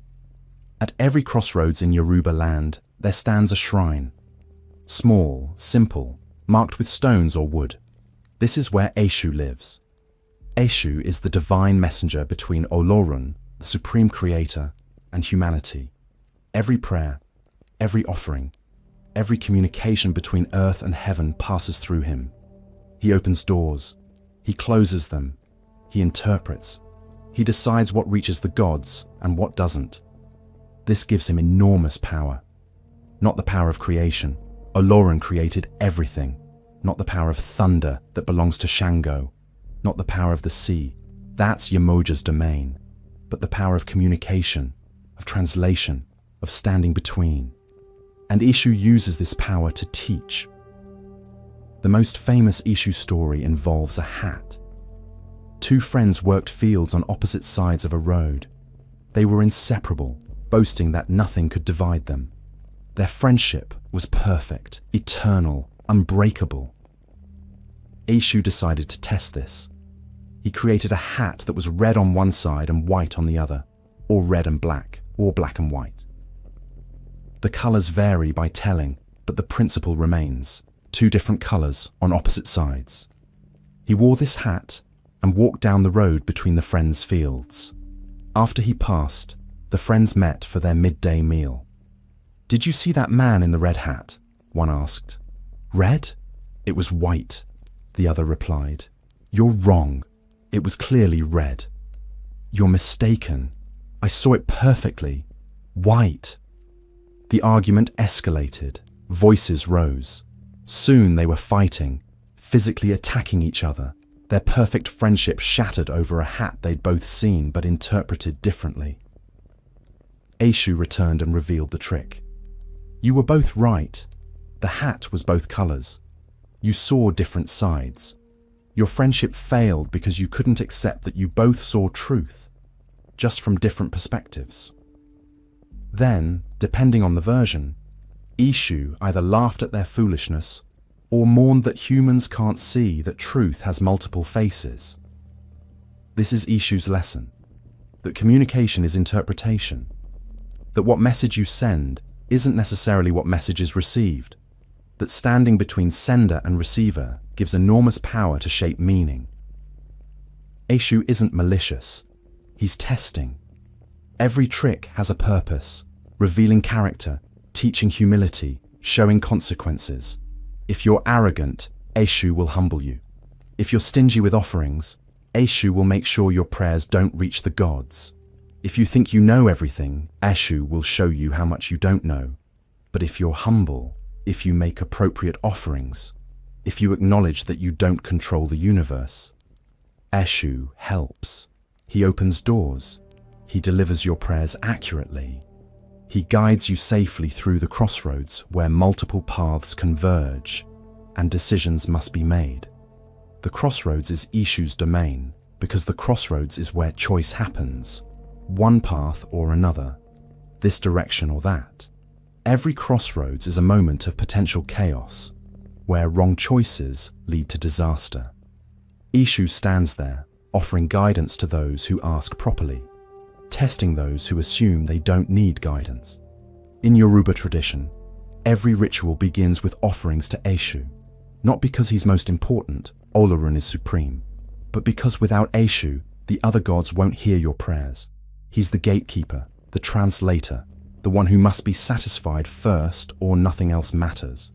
At every crossroads in Yoruba land, there stands a shrine. Small, simple, marked with stones or wood. This is where Eshu lives. Eshu is the divine messenger between Olorun, the supreme creator, and humanity. Every prayer, every offering, every communication between earth and heaven passes through him. He opens doors. He closes them. He interprets. He decides what reaches the gods and what doesn't. This gives him enormous power. Not the power of creation. Olorun created everything. Not the power of thunder that belongs to Shango. Not the power of the sea. That's Yemoja's domain. But the power of communication, of translation, of standing between. And Eshu uses this power to teach. The most famous Eshu story involves a hat. Two friends worked fields on opposite sides of a road. They were inseparable, boasting that nothing could divide them. Their friendship was perfect, eternal, unbreakable. Eshu decided to test this. He created a hat that was red on one side and white on the other, or red and black, or black and white. The colors vary by telling, but the principle remains. Two different colors on opposite sides. He wore this hat and walked down the road between the friends' fields. After he passed, the friends met for their midday meal. "Did you see that man in the red hat?" one asked. "Red? It was white," the other replied. "You're wrong. It was clearly red." "You're mistaken. I saw it perfectly. White." The argument escalated. Voices rose. Soon they were fighting, physically attacking each other, their perfect friendship shattered over a hat they'd both seen but interpreted differently. Eshu returned and revealed the trick. You were both right. The hat was both colors. You saw different sides. Your friendship failed because you couldn't accept that you both saw truth, just from different perspectives. Then, depending on the version, Eshu either laughed at their foolishness or mourned that humans can't see that truth has multiple faces. This is Eshu's lesson, that communication is interpretation, that what message you send isn't necessarily what message is received, that standing between sender and receiver gives enormous power to shape meaning. Eshu isn't malicious, he's testing. Every trick has a purpose, revealing character, teaching humility, showing consequences. If you're arrogant, Eshu will humble you. If you're stingy with offerings, Eshu will make sure your prayers don't reach the gods. If you think you know everything, Eshu will show you how much you don't know. But if you're humble, if you make appropriate offerings, if you acknowledge that you don't control the universe, Eshu helps. He opens doors. He delivers your prayers accurately. He guides you safely through the crossroads where multiple paths converge and decisions must be made. The crossroads is Eshu's domain because the crossroads is where choice happens. One path or another, this direction or that. Every crossroads is a moment of potential chaos, where wrong choices lead to disaster. Eshu stands there, offering guidance to those who ask properly, testing those who assume they don't need guidance. In Yoruba tradition, every ritual begins with offerings to Eshu, not because he's most important, Olorun is supreme, but because without Eshu, the other gods won't hear your prayers. He's the gatekeeper, the translator, the one who must be satisfied first or nothing else matters.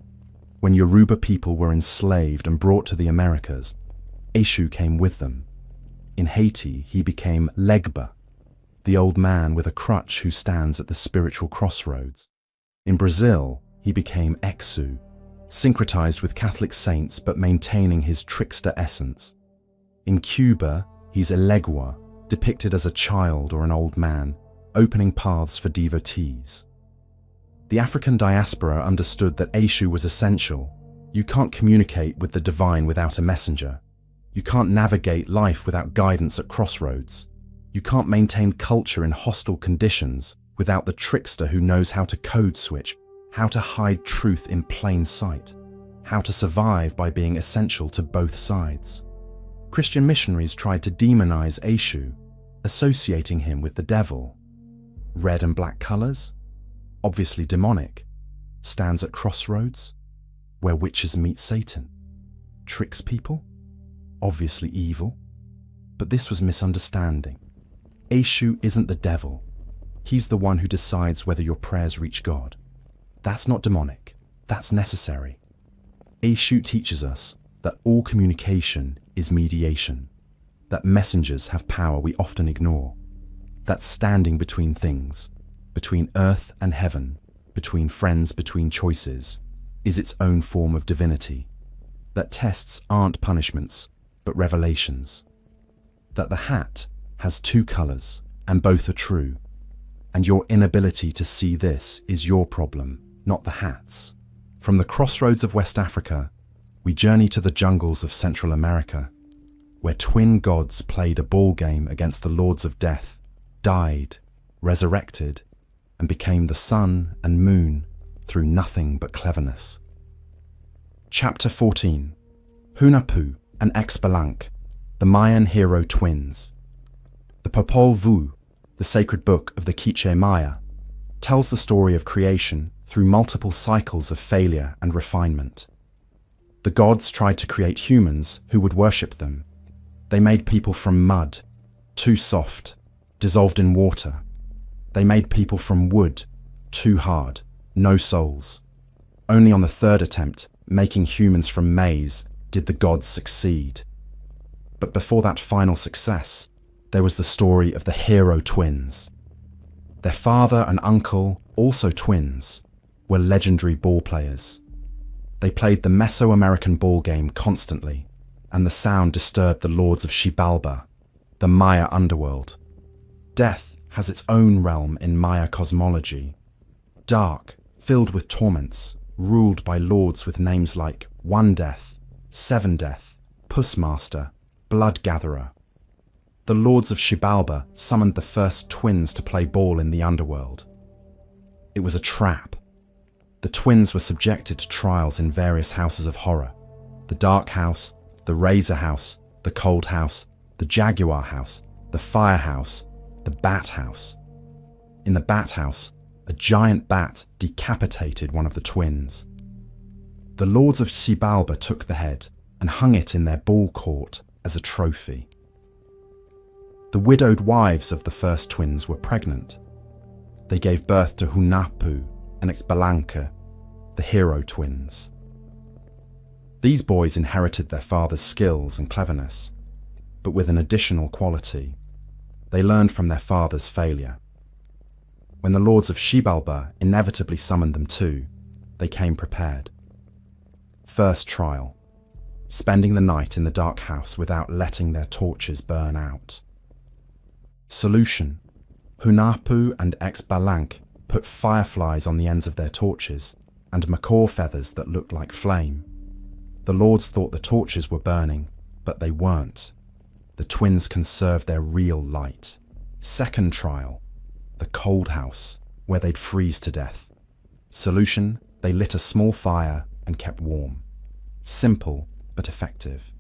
When Yoruba people were enslaved and brought to the Americas, Eshu came with them. In Haiti, he became Legba, the old man with a crutch who stands at the spiritual crossroads. In Brazil, he became Exu, syncretized with Catholic saints but maintaining his trickster essence. In Cuba, he's Elegua, depicted as a child or an old man, opening paths for devotees. The African diaspora understood that Eshu was essential. You can't communicate with the divine without a messenger. You can't navigate life without guidance at crossroads. You can't maintain culture in hostile conditions without the trickster who knows how to code switch, how to hide truth in plain sight, how to survive by being essential to both sides. Christian missionaries tried to demonize Eshu, associating him with the devil. Red and black colors, obviously demonic, stands at crossroads, where witches meet Satan. Tricks people, obviously evil. But this was misunderstanding. Eshu isn't the devil. He's the one who decides whether your prayers reach God. That's not demonic, that's necessary. Eshu teaches us that all communication is mediation, that messengers have power we often ignore, that standing between things, between earth and heaven, between friends, between choices, is its own form of divinity, that tests aren't punishments, but revelations, that the hat has two colors and both are true, and your inability to see this is your problem, not the hat's. From the crossroads of West Africa, we journey to the jungles of Central America, where twin gods played a ball game against the lords of death, died, resurrected, and became the sun and moon through nothing but cleverness. Chapter 14. Hunahpu and Xbalanque, the Mayan hero twins. The Popol Vuh, the sacred book of the Quiche Maya, tells the story of creation through multiple cycles of failure and refinement. The gods tried to create humans who would worship them. They made people from mud, too soft, dissolved in water. They made people from wood, too hard, no souls. Only on the third attempt, making humans from maize, did the gods succeed. But before that final success, there was the story of the hero twins. Their father and uncle, also twins, were legendary ball players. They played the Mesoamerican ball game constantly, and the sound disturbed the lords of Xibalba, the Maya underworld. Death has its own realm in Maya cosmology. Dark, filled with torments, ruled by lords with names like One Death, Seven Death, Pussmaster, Blood Gatherer. The lords of Xibalba summoned the first twins to play ball in the underworld. It was a trap. The twins were subjected to trials in various houses of horror: the Dark House, the Razor House, the Cold House, the Jaguar House, the Fire House, the Bat House. In the Bat House, a giant bat decapitated one of the twins. The lords of Xibalba took the head and hung it in their ball court as a trophy. The widowed wives of the first twins were pregnant. They gave birth to Hunahpu and Xbalanque, the hero twins. These boys inherited their father's skills and cleverness, but with an additional quality. They learned from their father's failure. When the lords of Xibalba inevitably summoned them too, they came prepared. First trial: spending the night in the dark house without letting their torches burn out. Solution: Hunahpu and Xbalanque put fireflies on the ends of their torches and macaw feathers that looked like flame. The lords thought the torches were burning, but they weren't. The twins conserved their real light. Second trial: the cold house, where they'd freeze to death. Solution: they lit a small fire and kept warm. Simple, but effective.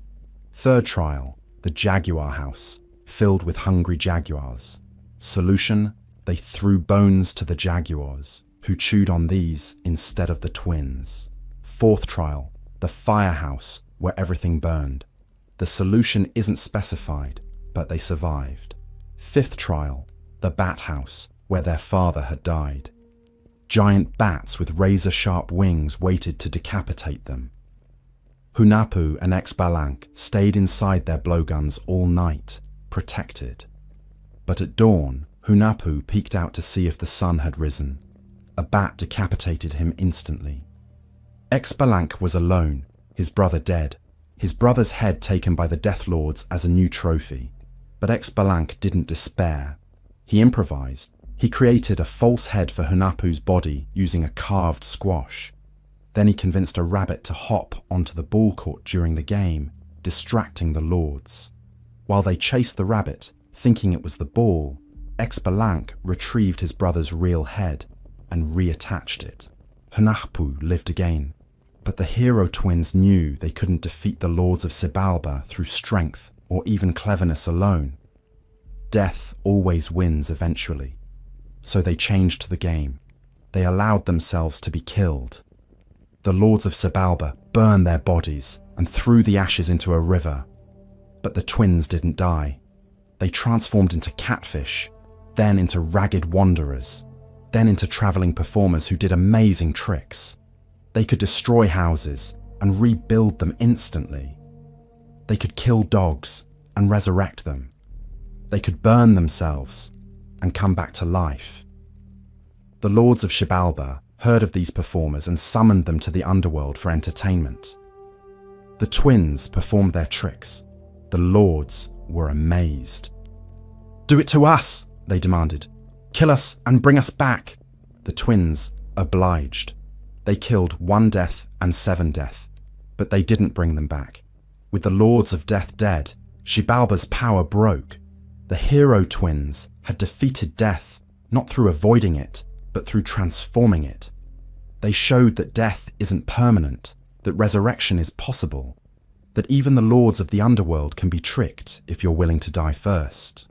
Third trial: the jaguar house, filled with hungry jaguars. Solution: they threw bones to the jaguars, who chewed on these instead of the twins. Fourth trial: the firehouse, where everything burned. The solution isn't specified, but they survived. Fifth trial: the bat house, where their father had died. Giant bats with razor-sharp wings waited to decapitate them. Hunahpu and Xbalanque stayed inside their blowguns all night, protected. But at dawn, Hunahpu peeked out to see if the sun had risen. A bat decapitated him instantly. Xbalanque was alone, his brother dead, his brother's head taken by the Death Lords as a new trophy. But Xbalanque didn't despair. He improvised. He created a false head for Hunahpu's body using a carved squash. Then he convinced a rabbit to hop onto the ball court during the game, distracting the lords. While they chased the rabbit, thinking it was the ball, Xbalanque retrieved his brother's real head and reattached it. Hunahpu lived again, but the hero twins knew they couldn't defeat the lords of Xibalba through strength or even cleverness alone. Death always wins eventually. So they changed the game. They allowed themselves to be killed. The lords of Xibalba burned their bodies and threw the ashes into a river. But the twins didn't die. They transformed into catfish, then into ragged wanderers, then into traveling performers who did amazing tricks. They could destroy houses and rebuild them instantly. They could kill dogs and resurrect them. They could burn themselves and come back to life. The lords of Xibalba heard of these performers and summoned them to the underworld for entertainment. The twins performed their tricks. The lords were amazed. "Do it to us," they demanded. "Kill us and bring us back." The twins obliged. They killed One Death and Seven Death, but they didn't bring them back. With the lords of death dead, Xibalba's power broke. The hero twins had defeated death, not through avoiding it, but through transforming it. They showed that death isn't permanent, that resurrection is possible, that even the lords of the underworld can be tricked if you're willing to die first.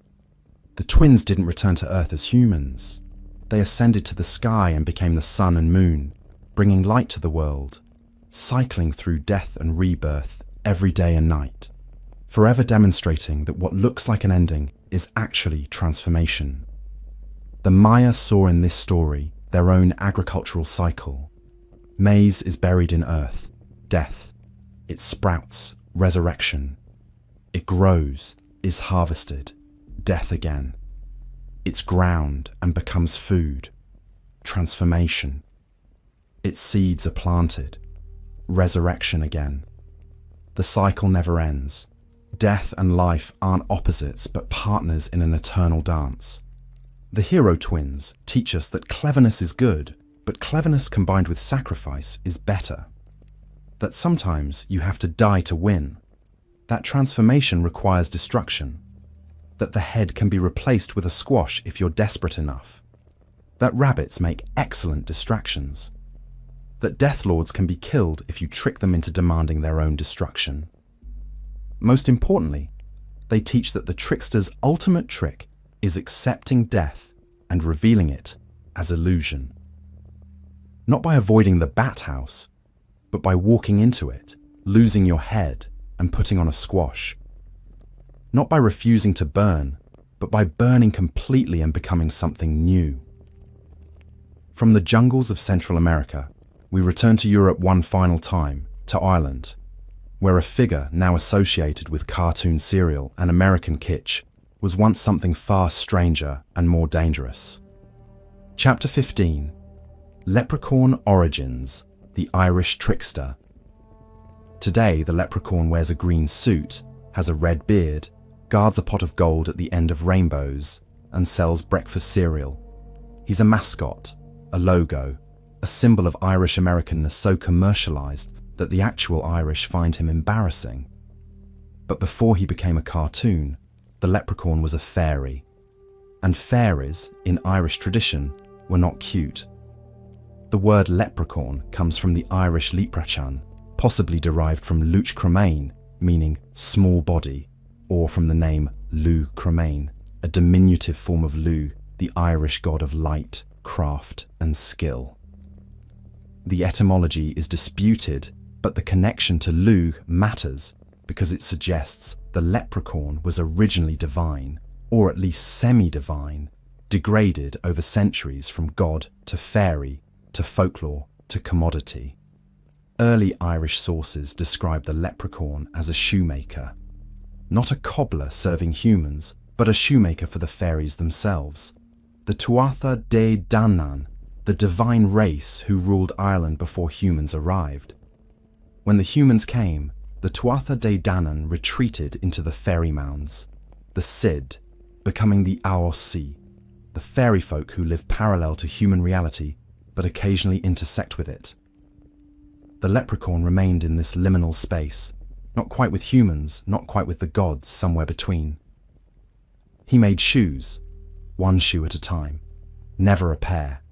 The twins didn't return to Earth as humans. They ascended to the sky and became the sun and moon, bringing light to the world, cycling through death and rebirth every day and night, forever demonstrating that what looks like an ending is actually transformation. The Maya saw in this story their own agricultural cycle. Maize is buried in earth, death. It sprouts, resurrection. It grows, is harvested, death again. It's ground and becomes food, transformation. Its seeds are planted, resurrection again. The cycle never ends. Death and life aren't opposites but partners in an eternal dance. The hero twins teach us that cleverness is good, but cleverness combined with sacrifice is better. That sometimes you have to die to win. That transformation requires destruction. That the head can be replaced with a squash if you're desperate enough. That rabbits make excellent distractions. That Death Lords can be killed if you trick them into demanding their own destruction. Most importantly, they teach that the trickster's ultimate trick is accepting death and revealing it as illusion. Not by avoiding the bat house, but by walking into it, losing your head and putting on a squash. Not by refusing to burn, but by burning completely and becoming something new. From the jungles of Central America, we return to Europe one final time, to Ireland, where a figure now associated with cartoon serial and American kitsch was once something far stranger and more dangerous. Chapter 15. Leprechaun Origins, the Irish Trickster. Today, the leprechaun wears a green suit, has a red beard, guards a pot of gold at the end of rainbows, and sells breakfast cereal. He's a mascot, a logo, a symbol of Irish Americanness so commercialized that the actual Irish find him embarrassing. But before he became a cartoon, the leprechaun was a fairy. And fairies, in Irish tradition, were not cute. The word leprechaun comes from the Irish leprachan, possibly derived from Luch Cremain, meaning small body, or from the name Lugh Cremain, a diminutive form of Lugh, the Irish god of light, craft, and skill. The etymology is disputed, but the connection to Lugh matters because it suggests the leprechaun was originally divine, or at least semi-divine, degraded over centuries from god to fairy, to folklore, to commodity. Early Irish sources describe the leprechaun as a shoemaker. Not a cobbler serving humans, but a shoemaker for the fairies themselves. The Tuatha De Danann, the divine race who ruled Ireland before humans arrived. When the humans came, the Tuatha De Danann retreated into the fairy mounds, the Cid, becoming the Aosi, the fairy folk who live parallel to human reality but occasionally intersect with it. The leprechaun remained in this liminal space, not quite with humans, not quite with the gods, somewhere between. He made shoes, one shoe at a time, never a pair.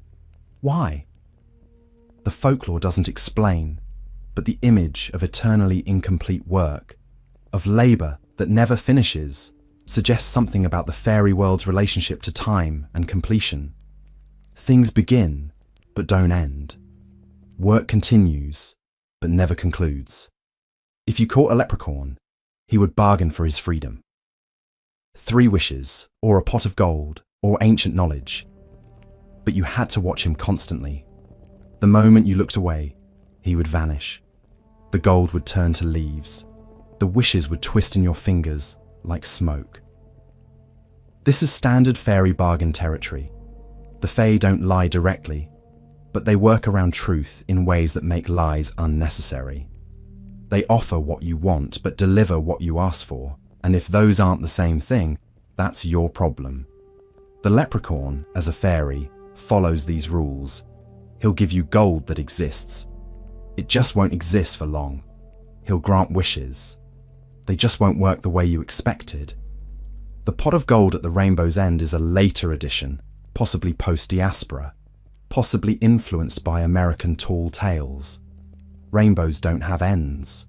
Why? The folklore doesn't explain, but the image of eternally incomplete work, of labour that never finishes, suggests something about the fairy world's relationship to time and completion. Things begin, but don't end. Work continues, but never concludes. If you caught a leprechaun, he would bargain for his freedom. 3 wishes, or a pot of gold, or ancient knowledge. But you had to watch him constantly. The moment you looked away, he would vanish. The gold would turn to leaves. The wishes would twist in your fingers like smoke. This is standard fairy bargain territory. The fae don't lie directly, but they work around truth in ways that make lies unnecessary. They offer what you want, but deliver what you ask for, and if those aren't the same thing, that's your problem. The leprechaun, as a fairy, follows these rules. He'll give you gold that exists. It just won't exist for long. He'll grant wishes. They just won't work the way you expected. The pot of gold at the rainbow's end is a later addition, possibly post-diaspora, possibly influenced by American tall tales. Rainbows don't have ends.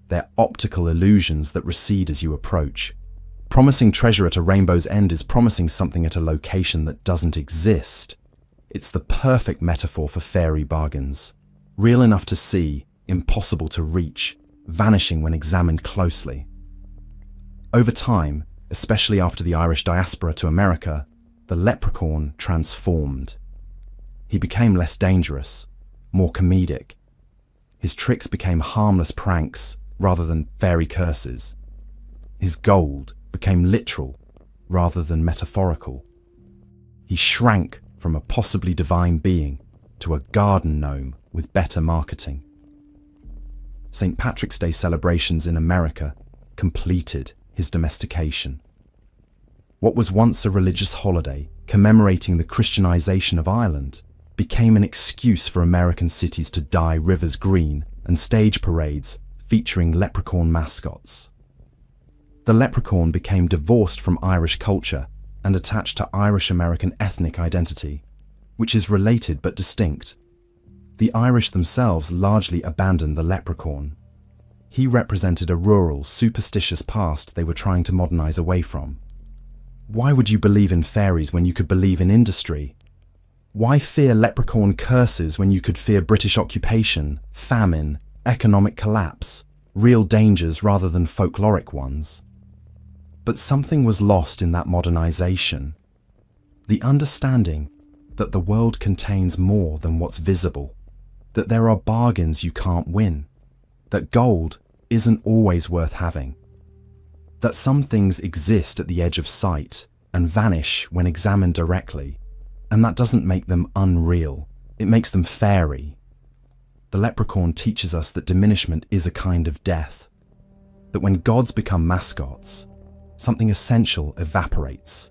They're optical illusions that recede as you approach. Promising treasure at a rainbow's end is promising something at a location that doesn't exist. It's the perfect metaphor for fairy bargains. Real enough to see, impossible to reach, vanishing when examined closely. Over time, especially after the Irish diaspora to America, the leprechaun transformed. He became less dangerous, more comedic. His tricks became harmless pranks rather than fairy curses. His gold became literal rather than metaphorical. He shrank from a possibly divine being to a garden gnome with better marketing. St. Patrick's Day celebrations in America completed his domestication. What was once a religious holiday commemorating the Christianization of Ireland became an excuse for American cities to dye rivers green and stage parades featuring leprechaun mascots. The leprechaun became divorced from Irish culture and attached to Irish-American ethnic identity, which is related but distinct. The Irish themselves largely abandoned the leprechaun. He represented a rural, superstitious past they were trying to modernize away from. Why would you believe in fairies when you could believe in industry? Why fear leprechaun curses when you could fear British occupation, famine, economic collapse, real dangers rather than folkloric ones? But something was lost in that modernization. The understanding that the world contains more than what's visible, that there are bargains you can't win, that gold isn't always worth having, that some things exist at the edge of sight and vanish when examined directly, and that doesn't make them unreal, it makes them fairy. The leprechaun teaches us that diminishment is a kind of death, that when gods become mascots, something essential evaporates,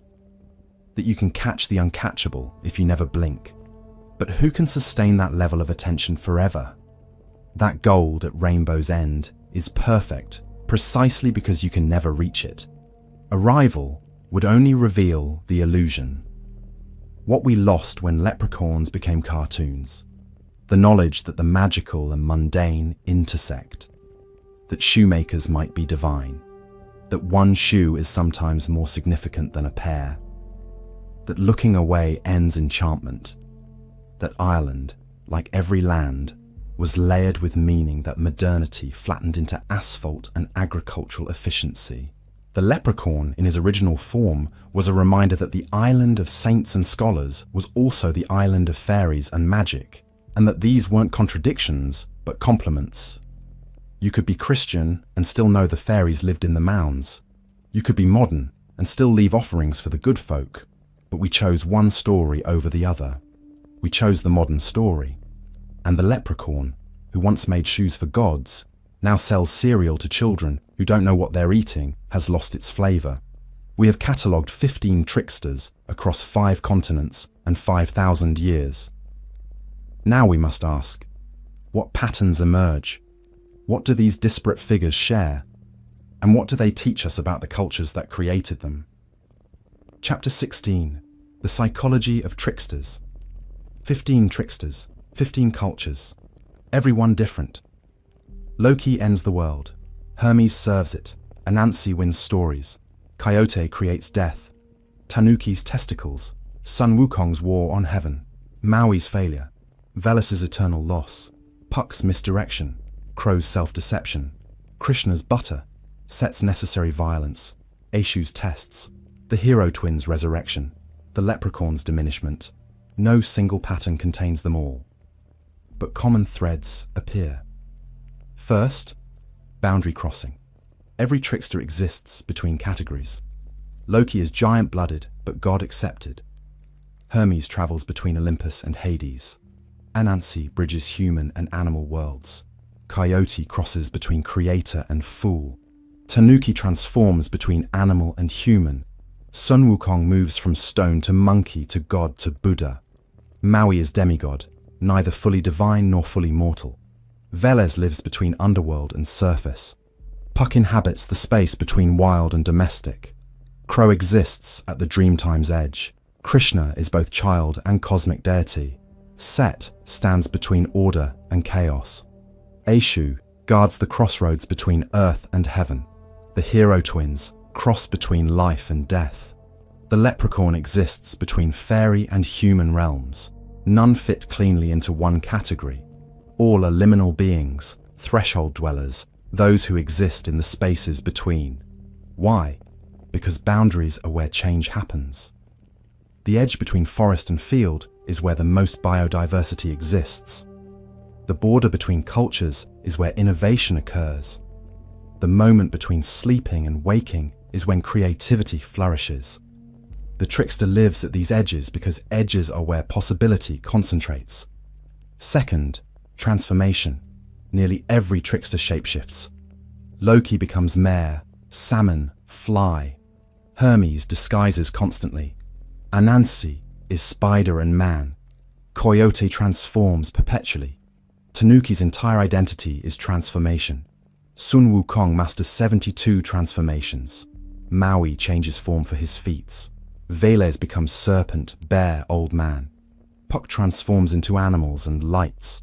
that you can catch the uncatchable if you never blink. But who can sustain that level of attention forever? That gold at rainbow's end is perfect precisely because you can never reach it. A rival would only reveal the illusion. What we lost when leprechauns became cartoons, the knowledge that the magical and mundane intersect, that shoemakers might be divine, that one shoe is sometimes more significant than a pair, that looking away ends enchantment, that Ireland, like every land, was layered with meaning that modernity flattened into asphalt and agricultural efficiency. The leprechaun, in his original form, was a reminder that the island of saints and scholars was also the island of fairies and magic, and that these weren't contradictions, but complements. You could be Christian and still know the fairies lived in the mounds. You could be modern and still leave offerings for the good folk, but we chose one story over the other. We chose the modern story. And the leprechaun, who once made shoes for gods, now sells cereal to children who don't know what they're eating, has lost its flavour. We have catalogued 15 tricksters across 5 continents and 5,000 years. Now we must ask, what patterns emerge? What do these disparate figures share? And what do they teach us about the cultures that created them? Chapter 16, The Psychology of Tricksters. 15 tricksters, 15 cultures, everyone different. Loki ends the world, Hermes serves it, Anansi wins stories, Coyote creates death, Tanuki's testicles, Sun Wukong's war on heaven, Maui's failure, Velus's eternal loss, Puck's misdirection, Crow's self-deception, Krishna's butter, Set's necessary violence, Eshu's tests, the hero twins' resurrection, the leprechaun's diminishment. No single pattern contains them all, but common threads appear. First, boundary crossing. Every trickster exists between categories. Loki is giant-blooded, but God-accepted. Hermes travels between Olympus and Hades. Anansi bridges human and animal worlds. Coyote crosses between creator and fool. Tanuki transforms between animal and human. Sun Wukong moves from stone to monkey to god to Buddha. Maui is demigod, neither fully divine nor fully mortal. Velez lives between underworld and surface. Puck inhabits the space between wild and domestic. Crow exists at the dreamtime's edge. Krishna is both child and cosmic deity. Set stands between order and chaos. Eshu guards the crossroads between earth and heaven. The hero twins cross between life and death. The leprechaun exists between fairy and human realms. None fit cleanly into one category. All are liminal beings, threshold dwellers, those who exist in the spaces between. Why? Because boundaries are where change happens. The edge between forest and field is where the most biodiversity exists. The border between cultures is where innovation occurs. The moment between sleeping and waking is when creativity flourishes. The trickster lives at these edges because edges are where possibility concentrates. Second, transformation. nearly every trickster shapeshifts. Loki becomes mare, salmon, fly. Hermes disguises constantly. Anansi is spider and man. Coyote transforms perpetually. Tanuki's entire identity is transformation. Sun Wukong masters 72 transformations. Maui changes form for his feats. Veles becomes serpent, bear, old man. Puck transforms into animals and lights.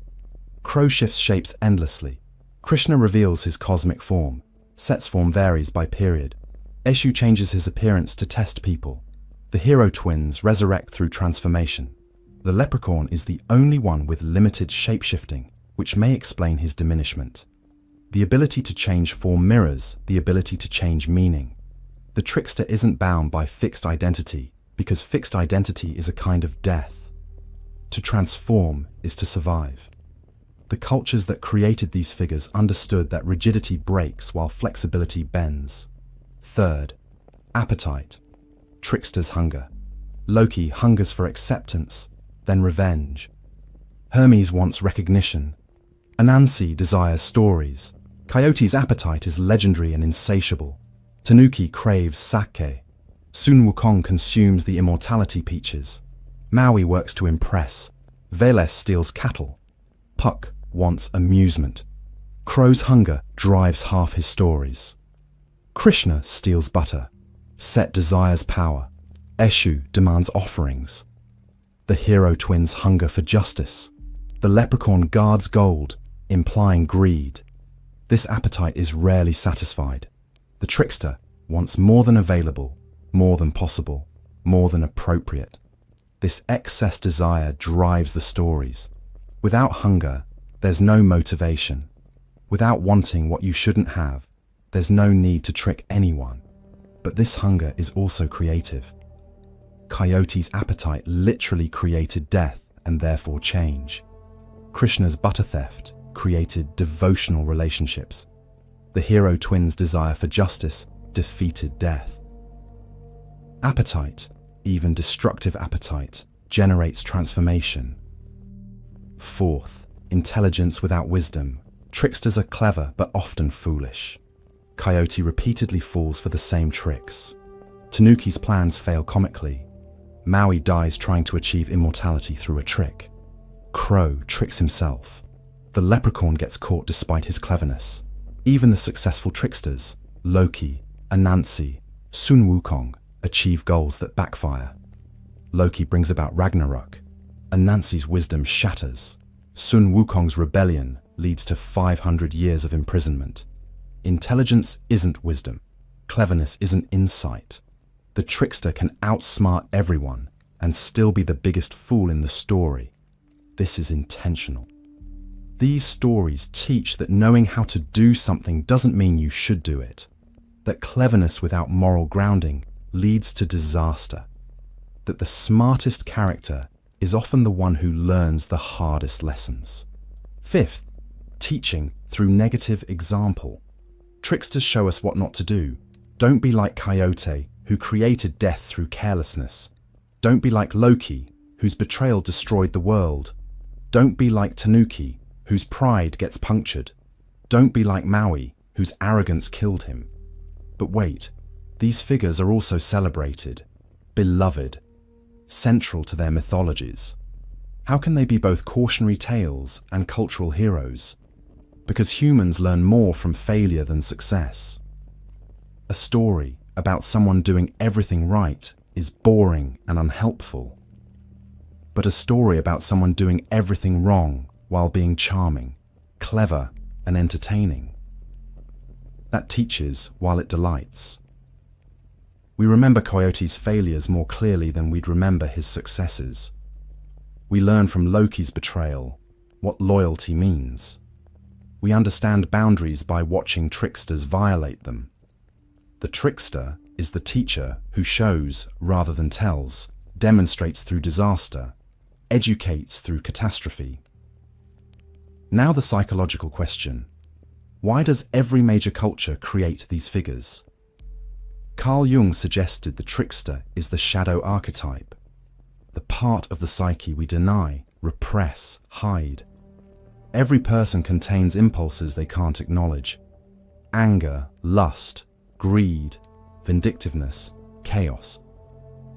Crow shifts shapes endlessly. Krishna reveals his cosmic form. Set's form varies by period. Eshu changes his appearance to test people. The hero twins resurrect through transformation. The leprechaun is the only one with limited shape-shifting, which may explain his diminishment. The ability to change form mirrors the ability to change meaning. The trickster isn't bound by fixed identity, because fixed identity is a kind of death. To transform is to survive. The cultures that created these figures understood that rigidity breaks while flexibility bends. Third, appetite. Trickster's hunger. Loki hungers for acceptance, then revenge. Hermes wants recognition. Anansi desires stories. Coyote's appetite is legendary and insatiable. Tanuki craves sake. Sun Wukong consumes the immortality peaches. Maui works to impress. Veles steals cattle. Puck wants amusement. Crow's hunger drives half his stories. Krishna steals butter. Set desires power. Eshu demands offerings. The hero twins hunger for justice. The leprechaun guards gold, implying greed. This appetite is rarely satisfied. The trickster wants more than available, more than possible, more than appropriate. This excess desire drives the stories. Without hunger, there's no motivation. Without wanting what you shouldn't have, there's no need to trick anyone. But this hunger is also creative. Coyote's appetite literally created death and therefore change. Krishna's butter theft created devotional relationships. The hero twins' desire for justice defeated death. Appetite, even destructive appetite, generates transformation. Fourth, intelligence without wisdom. Tricksters are clever but often foolish. Coyote repeatedly falls for the same tricks. Tanuki's plans fail comically. Maui dies trying to achieve immortality through a trick. Crow tricks himself. The leprechaun gets caught despite his cleverness. Even the successful tricksters, Loki, Anansi, Sun Wukong, achieve goals that backfire. Loki brings about Ragnarok. Anansi's wisdom shatters. Sun Wukong's rebellion leads to 500 years of imprisonment. Intelligence isn't wisdom. Cleverness isn't insight. The trickster can outsmart everyone and still be the biggest fool in the story. This is intentional. These stories teach that knowing how to do something doesn't mean you should do it. That cleverness without moral grounding leads to disaster. That the smartest character is often the one who learns the hardest lessons. Fifth, teaching through negative example. Tricksters show us what not to do. Don't be like Coyote, who created death through carelessness. Don't be like Loki, whose betrayal destroyed the world. Don't be like Tanuki, whose pride gets punctured. Don't be like Maui, whose arrogance killed him. But wait, these figures are also celebrated, beloved, central to their mythologies. How can they be both cautionary tales and cultural heroes? Because humans learn more from failure than success. A story about someone doing everything right is boring and unhelpful. But a story about someone doing everything wrong while being charming, clever, and entertaining, that teaches while it delights. We remember Coyote's failures more clearly than we'd remember his successes. We learn from Loki's betrayal what loyalty means. We understand boundaries by watching tricksters violate them. The trickster is the teacher who shows rather than tells, demonstrates through disaster, educates through catastrophe. Now the psychological question. Why does every major culture create these figures? Carl Jung suggested the trickster is the shadow archetype, the part of the psyche we deny, repress, hide. Every person contains impulses they can't acknowledge. Anger, lust, greed, vindictiveness, chaos.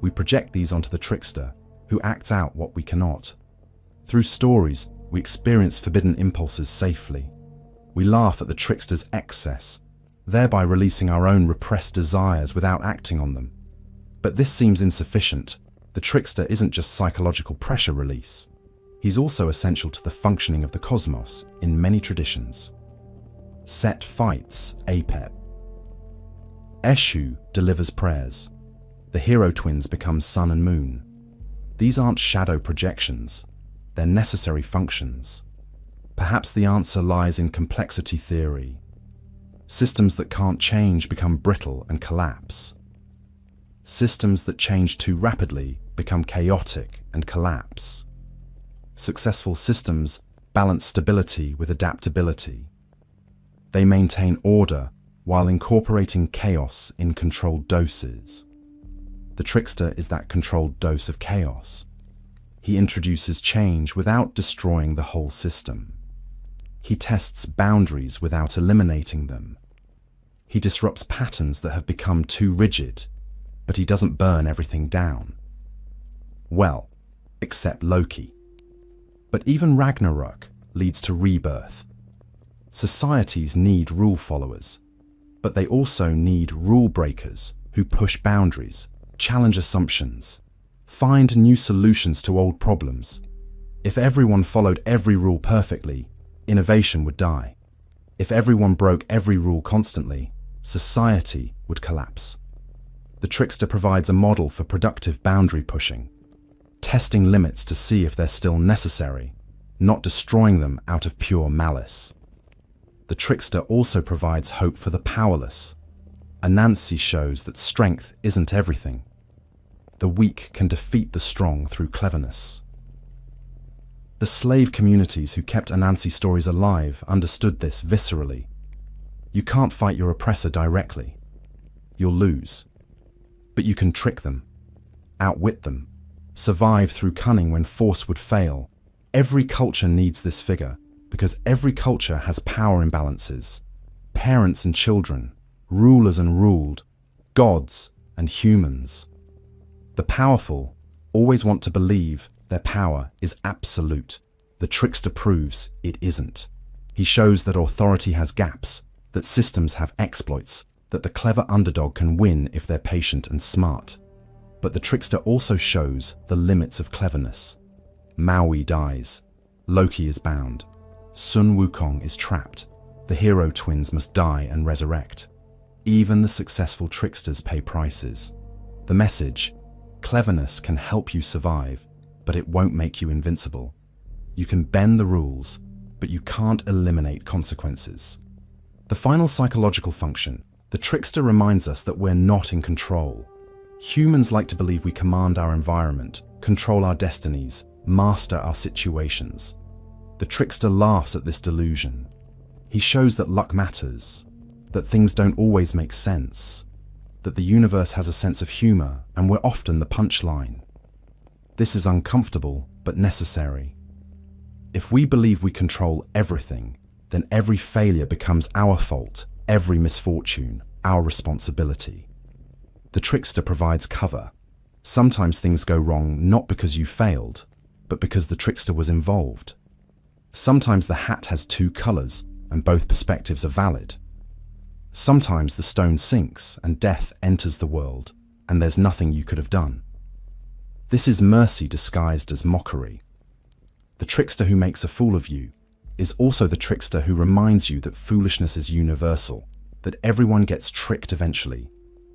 We project these onto the trickster, who acts out what we cannot. Through stories, we experience forbidden impulses safely. We laugh at the trickster's excess, thereby releasing our own repressed desires without acting on them. But this seems insufficient. The trickster isn't just psychological pressure release. He's also essential to the functioning of the cosmos in many traditions. Set fights Apep. Eshu delivers prayers. The hero twins become sun and moon. These aren't shadow projections, they're necessary functions. Perhaps the answer lies in complexity theory. Systems that can't change become brittle and collapse. Systems that change too rapidly become chaotic and collapse. Successful systems balance stability with adaptability. They maintain order while incorporating chaos in controlled doses. The trickster is that controlled dose of chaos. He introduces change without destroying the whole system. He tests boundaries without eliminating them. He disrupts patterns that have become too rigid, but he doesn't burn everything down. Well, except Loki. But even Ragnarok leads to rebirth. Societies need rule followers, but they also need rule breakers who push boundaries, challenge assumptions, find new solutions to old problems. If everyone followed every rule perfectly, innovation would die. If everyone broke every rule constantly, society would collapse. The trickster provides a model for productive boundary pushing, testing limits to see if they're still necessary, not destroying them out of pure malice. The trickster also provides hope for the powerless. Anansi shows that strength isn't everything. The weak can defeat the strong through cleverness. The slave communities who kept Anansi stories alive understood this viscerally. You can't fight your oppressor directly. You'll lose. But you can trick them, outwit them, survive through cunning when force would fail. Every culture needs this figure because every culture has power imbalances. Parents and children, rulers and ruled, gods and humans. The powerful always want to believe their power is absolute. The trickster proves it isn't. He shows that authority has gaps, that systems have exploits, that the clever underdog can win if they're patient and smart. But the trickster also shows the limits of cleverness. Maui dies. Loki is bound. Sun Wukong is trapped. The hero twins must die and resurrect. Even the successful tricksters pay prices. The message: cleverness can help you survive, but it won't make you invincible. You can bend the rules, but you can't eliminate consequences. The final psychological function: the trickster reminds us that we're not in control. Humans like to believe we command our environment, control our destinies, master our situations. The trickster laughs at this delusion. He shows that luck matters, that things don't always make sense, that the universe has a sense of humor and we're often the punchline. This is uncomfortable but necessary. If we believe we control everything, then every failure becomes our fault, every misfortune our responsibility. The trickster provides cover. Sometimes things go wrong not because you failed, but because the trickster was involved. Sometimes the hat has two colors and both perspectives are valid. Sometimes the stone sinks and death enters the world and there's nothing you could have done. This is mercy disguised as mockery. The trickster who makes a fool of you is also the trickster who reminds you that foolishness is universal, that everyone gets tricked eventually,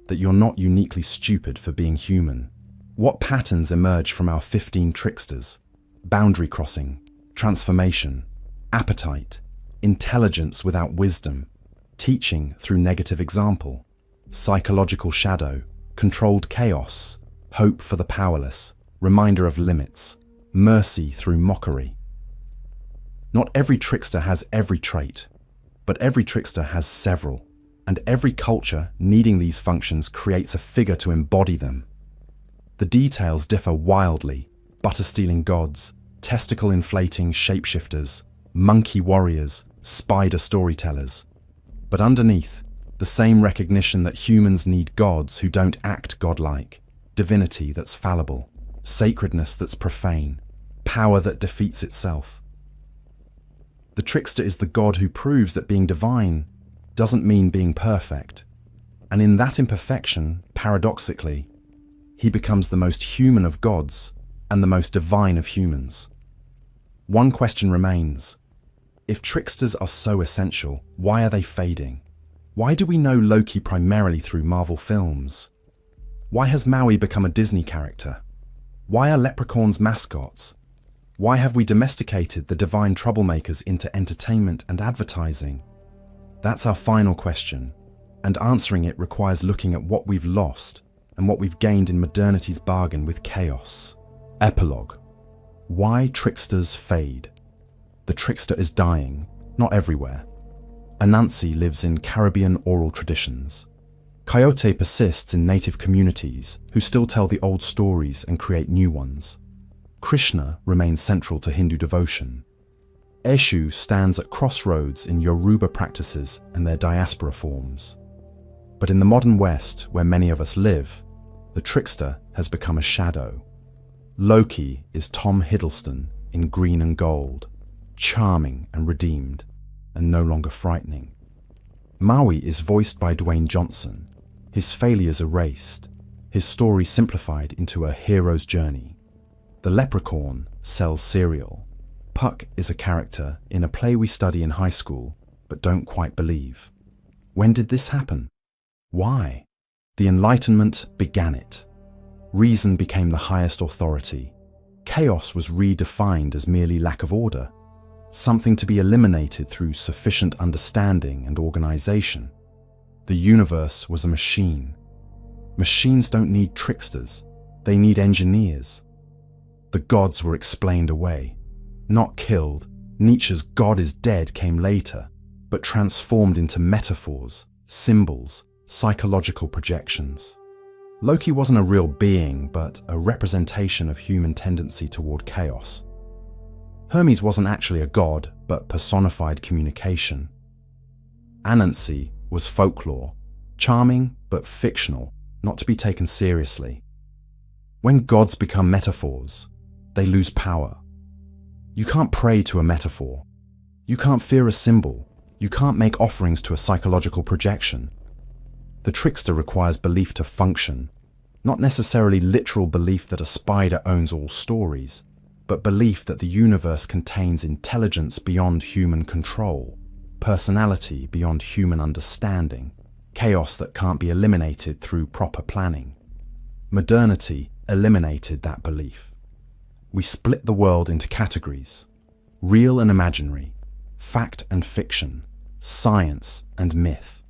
that you're not uniquely stupid for being human. What patterns emerge from our 15 tricksters? Boundary crossing, transformation, appetite, intelligence without wisdom, teaching through negative example, psychological shadow, controlled chaos, hope for the powerless, reminder of limits, mercy through mockery. Not every trickster has every trait, but every trickster has several, and every culture needing these functions creates a figure to embody them. The details differ wildly: butter-stealing gods, testicle-inflating shapeshifters, monkey warriors, spider storytellers. But underneath, the same recognition that humans need gods who don't act godlike, divinity that's fallible, sacredness that's profane, power that defeats itself. The trickster is the god who proves that being divine doesn't mean being perfect. And in that imperfection, paradoxically, he becomes the most human of gods and the most divine of humans. One question remains. If tricksters are so essential, why are they fading? Why do we know Loki primarily through Marvel films? Why has Maui become a Disney character? Why are leprechauns mascots? Why have we domesticated the divine troublemakers into entertainment and advertising? That's our final question, and answering it requires looking at what we've lost and what we've gained in modernity's bargain with chaos. Epilogue. Why tricksters fade. The trickster is dying, not everywhere. Anansi lives in Caribbean oral traditions. Coyote persists in native communities who still tell the old stories and create new ones. Krishna remains central to Hindu devotion. Eshu stands at crossroads in Yoruba practices and their diaspora forms. But in the modern West, where many of us live, the trickster has become a shadow. Loki is Tom Hiddleston in green and gold, charming and redeemed, and no longer frightening. Maui is voiced by Dwayne Johnson, his failures erased, his story simplified into a hero's journey. The leprechaun sells cereal. Puck is a character in a play we study in high school, but don't quite believe. When did this happen? Why? The Enlightenment began it. Reason became the highest authority. Chaos was redefined as merely lack of order, something to be eliminated through sufficient understanding and organization. The universe was a machine. Machines don't need tricksters, they need engineers. The gods were explained away, not killed. Nietzsche's God is dead came later, but transformed into metaphors, symbols, psychological projections. Loki wasn't a real being, but a representation of human tendency toward chaos. Hermes wasn't actually a god, but personified communication. Anansi was folklore, charming but fictional, not to be taken seriously. When gods become metaphors, they lose power. You can't pray to a metaphor. You can't fear a symbol. You can't make offerings to a psychological projection. The trickster requires belief to function, not necessarily literal belief that a spider owns all stories, but belief that the universe contains intelligence beyond human control, personality beyond human understanding, chaos that can't be eliminated through proper planning. Modernity eliminated that belief. We split the world into categories: real and imaginary, fact and fiction, science and myth.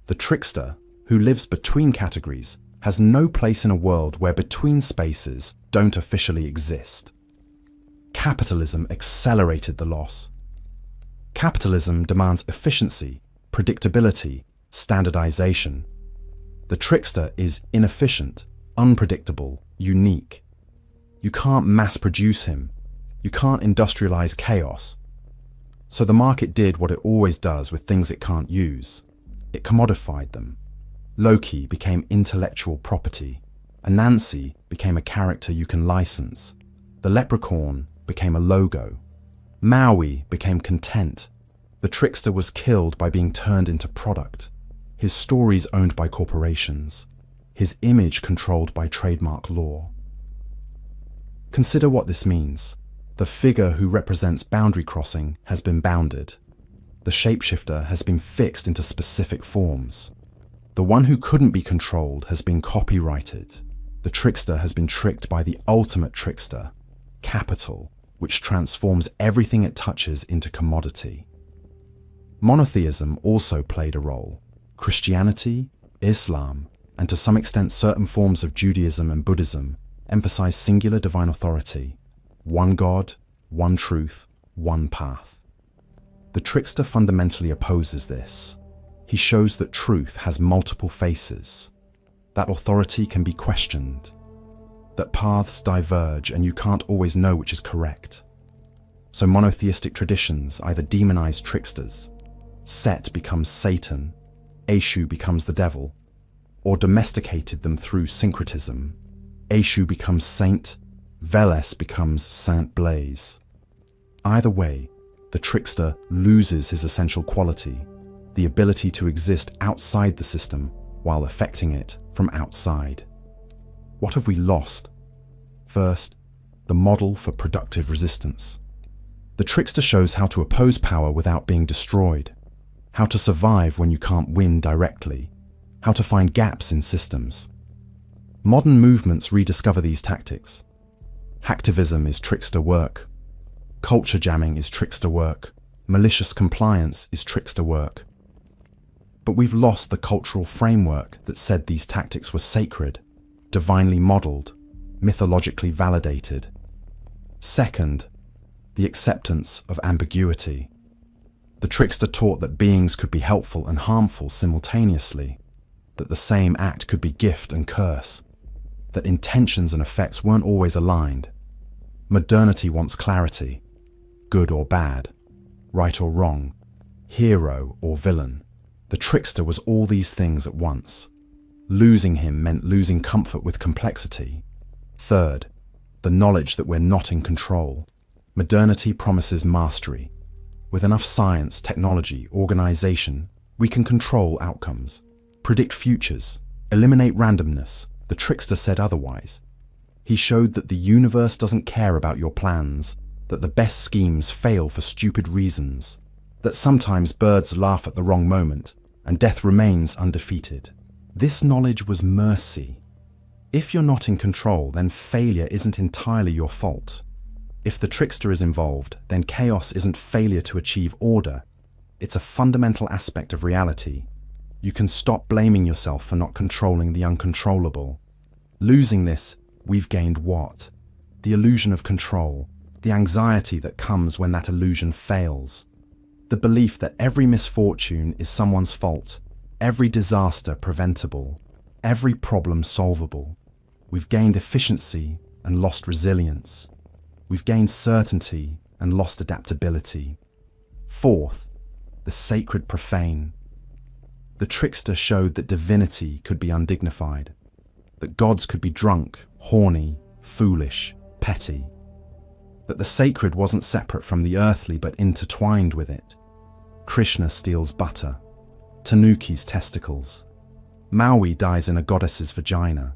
The trickster, who lives between categories, has no place in a world where between spaces don't officially exist. Capitalism accelerated the loss. Capitalism demands efficiency, predictability, standardization. The trickster is inefficient, unpredictable, unique. You can't mass produce him. You can't industrialize chaos. So the market did what it always does with things it can't use. It commodified them. Loki became intellectual property. Anansi became a character you can license. The leprechaun became a logo. Maui became content. The trickster was killed by being turned into product. His stories owned by corporations. His image controlled by trademark law. Consider what this means. The figure who represents boundary crossing has been bounded. The shapeshifter has been fixed into specific forms. The one who couldn't be controlled has been copyrighted. The trickster has been tricked by the ultimate trickster, capital, which transforms everything it touches into commodity. Monotheism also played a role. Christianity, Islam, and to some extent certain forms of Judaism and Buddhism emphasize singular divine authority. One God, one truth, one path. The trickster fundamentally opposes this. He shows that truth has multiple faces, that authority can be questioned, that paths diverge and you can't always know which is correct. So monotheistic traditions either demonize tricksters, Set becomes Satan, Eshu becomes the devil, or domesticated them through syncretism. Eshu becomes Saint, Veles becomes Saint Blaise. Either way, the trickster loses his essential quality, the ability to exist outside the system while affecting it from outside. What have we lost? First, the model for productive resistance. The trickster shows how to oppose power without being destroyed, how to survive when you can't win directly, how to find gaps in systems. Modern movements rediscover these tactics. Hacktivism is trickster work. Culture jamming is trickster work. Malicious compliance is trickster work. But we've lost the cultural framework that said these tactics were sacred, divinely modeled, mythologically validated. Second, the acceptance of ambiguity. The trickster taught that beings could be helpful and harmful simultaneously, that the same act could be gift and curse, that intentions and effects weren't always aligned. Modernity wants clarity, good or bad, right or wrong, hero or villain. The trickster was all these things at once. Losing him meant losing comfort with complexity. Third, the knowledge that we're not in control. Modernity promises mastery. With enough science, technology, organization, we can control outcomes, predict futures, eliminate randomness. The trickster said otherwise. He showed that the universe doesn't care about your plans, that the best schemes fail for stupid reasons, that sometimes birds laugh at the wrong moment, and death remains undefeated. This knowledge was mercy. If you're not in control, then failure isn't entirely your fault. If the trickster is involved, then chaos isn't failure to achieve order. It's a fundamental aspect of reality. You can stop blaming yourself for not controlling the uncontrollable. Losing this, we've gained what? The illusion of control, the anxiety that comes when that illusion fails, the belief that every misfortune is someone's fault, every disaster preventable, every problem solvable. We've gained efficiency and lost resilience. We've gained certainty and lost adaptability. Fourth, the sacred profane. The trickster showed that divinity could be undignified, that gods could be drunk, horny, foolish, petty, that the sacred wasn't separate from the earthly but intertwined with it. Krishna steals butter, Tanuki's testicles, Maui dies in a goddess's vagina.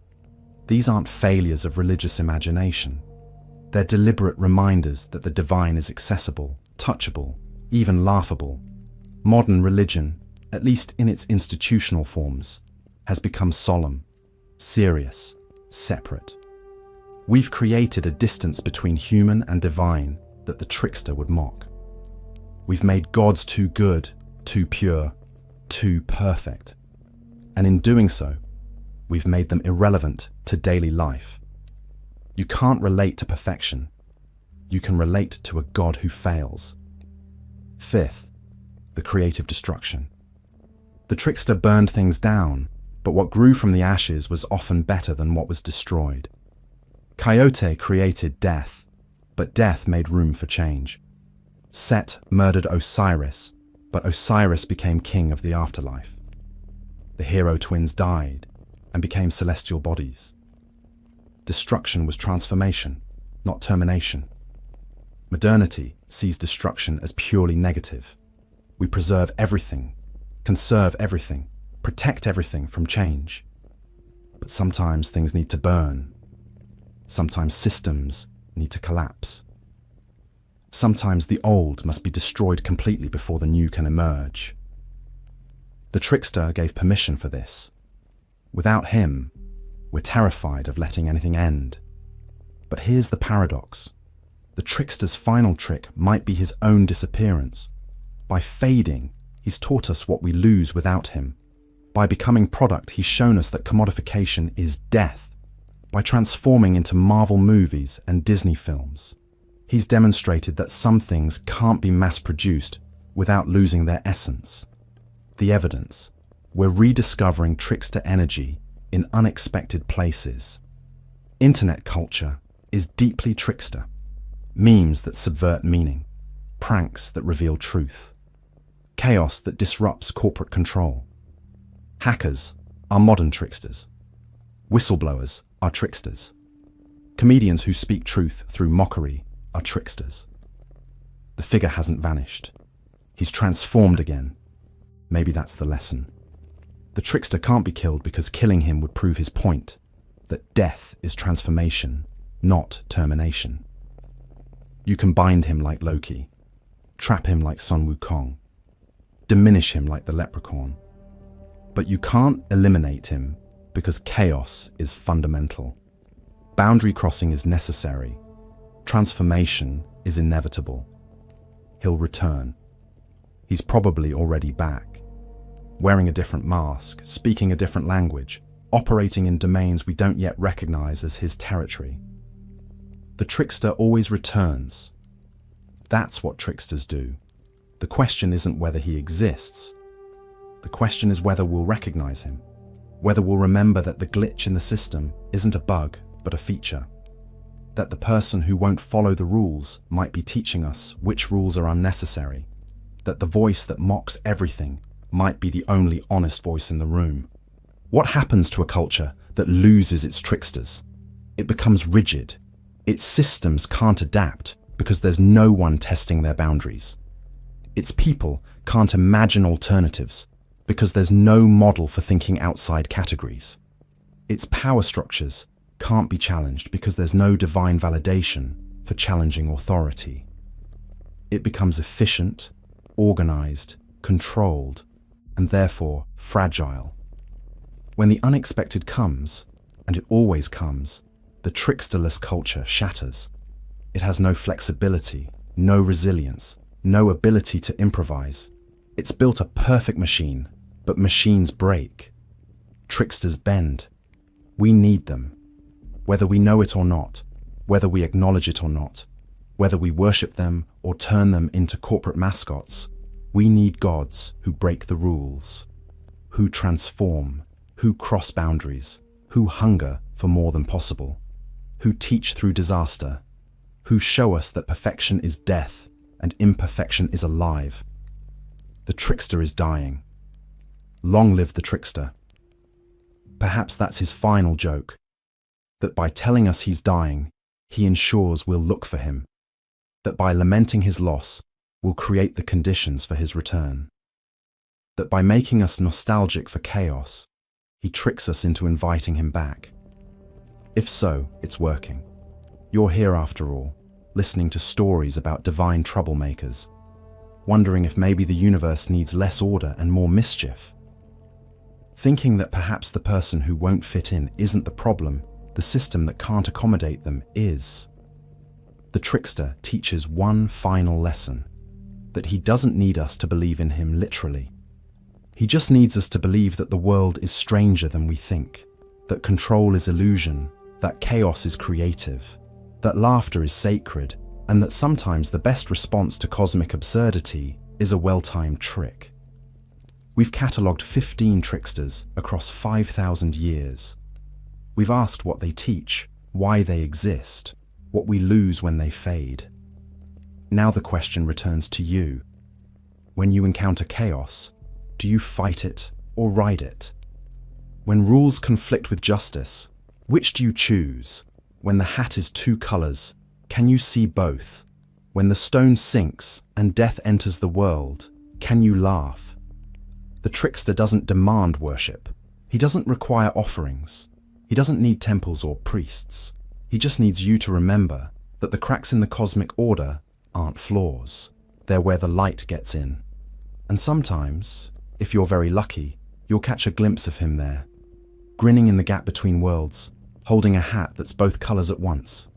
These aren't failures of religious imagination. They're deliberate reminders that the divine is accessible, touchable, even laughable. Modern religion, at least in its institutional forms, has become solemn, serious, separate. We've created a distance between human and divine that the trickster would mock. We've made gods too good, too pure, too perfect. And in doing so, we've made them irrelevant to daily life. You can't relate to perfection. You can relate to a God who fails. Fifth, the creative destruction. The trickster burned things down, but what grew from the ashes was often better than what was destroyed. Coyote created death, but death made room for change. Set murdered Osiris, but Osiris became king of the afterlife. The hero twins died and became celestial bodies. Destruction was transformation, not termination. Modernity sees destruction as purely negative. We preserve everything, conserve everything, protect everything from change. But sometimes things need to burn. Sometimes systems need to collapse. Sometimes the old must be destroyed completely before the new can emerge. The trickster gave permission for this. Without him, we're terrified of letting anything end. But here's the paradox. The trickster's final trick might be his own disappearance. By fading, he's taught us what we lose without him. By becoming product, he's shown us that commodification is death. By transforming into Marvel movies and Disney films, he's demonstrated that some things can't be mass-produced without losing their essence. The evidence: we're rediscovering trickster energy in unexpected places. Internet culture is deeply trickster. Memes that subvert meaning, pranks that reveal truth, chaos that disrupts corporate control. Hackers are modern tricksters. Whistleblowers are tricksters. Comedians who speak truth through mockery are tricksters. The figure hasn't vanished. He's transformed again. Maybe that's the lesson. The trickster can't be killed because killing him would prove his point, that death is transformation, not termination. You can bind him like Loki, trap him like Sun Wukong, diminish him like the leprechaun. But you can't eliminate him because chaos is fundamental. Boundary crossing is necessary. Transformation is inevitable. He'll return. He's probably already back, wearing a different mask, speaking a different language, operating in domains we don't yet recognize as his territory. The trickster always returns. That's what tricksters do. The question isn't whether he exists. The question is whether we'll recognize him, whether we'll remember that the glitch in the system isn't a bug, but a feature. That the person who won't follow the rules might be teaching us which rules are unnecessary. That the voice that mocks everything might be the only honest voice in the room. What happens to a culture that loses its tricksters? It becomes rigid. Its systems can't adapt because there's no one testing their boundaries. Its people can't imagine alternatives because there's no model for thinking outside categories. Its power structures can't be challenged because there's no divine validation for challenging authority. It becomes efficient, organized, controlled, and therefore fragile. When the unexpected comes, and it always comes, the tricksterless culture shatters. It has no flexibility, no resilience, no ability to improvise. It's built a perfect machine, but machines break. Tricksters bend. We need them. Whether we know it or not, whether we acknowledge it or not, whether we worship them or turn them into corporate mascots, we need gods who break the rules, who transform, who cross boundaries, who hunger for more than possible, who teach through disaster, who show us that perfection is death and imperfection is alive. The trickster is dying. Long live the trickster. Perhaps that's his final joke, that by telling us he's dying, he ensures we'll look for him, that by lamenting his loss, we'll create the conditions for his return, that by making us nostalgic for chaos, he tricks us into inviting him back. If so, it's working. You're here after all, listening to stories about divine troublemakers, wondering if maybe the universe needs less order and more mischief. Thinking that perhaps the person who won't fit in isn't the problem, the system that can't accommodate them is. The trickster teaches one final lesson, that he doesn't need us to believe in him literally. He just needs us to believe that the world is stranger than we think, that control is illusion, that chaos is creative, that laughter is sacred, and that sometimes the best response to cosmic absurdity is a well-timed trick. We've catalogued 15 tricksters across 5,000 years. We've asked what they teach, why they exist, what we lose when they fade. Now the question returns to you. When you encounter chaos, do you fight it or ride it? When rules conflict with justice, which do you choose? When the hat is two colors, can you see both? When the stone sinks and death enters the world, can you laugh? The trickster doesn't demand worship. He doesn't require offerings. He doesn't need temples or priests. He just needs you to remember that the cracks in the cosmic order aren't flaws. They're where the light gets in. And sometimes, if you're very lucky, you'll catch a glimpse of him there, grinning in the gap between worlds, holding a hat that's both colors at once.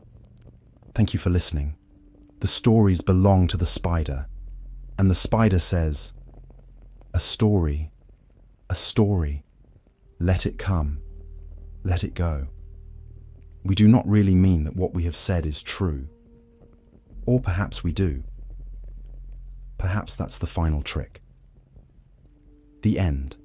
Thank you for listening. The stories belong to the spider, and the spider says, a story, let it come, let it go. We do not really mean that what we have said is true. Or perhaps we do. Perhaps that's the final trick. The end.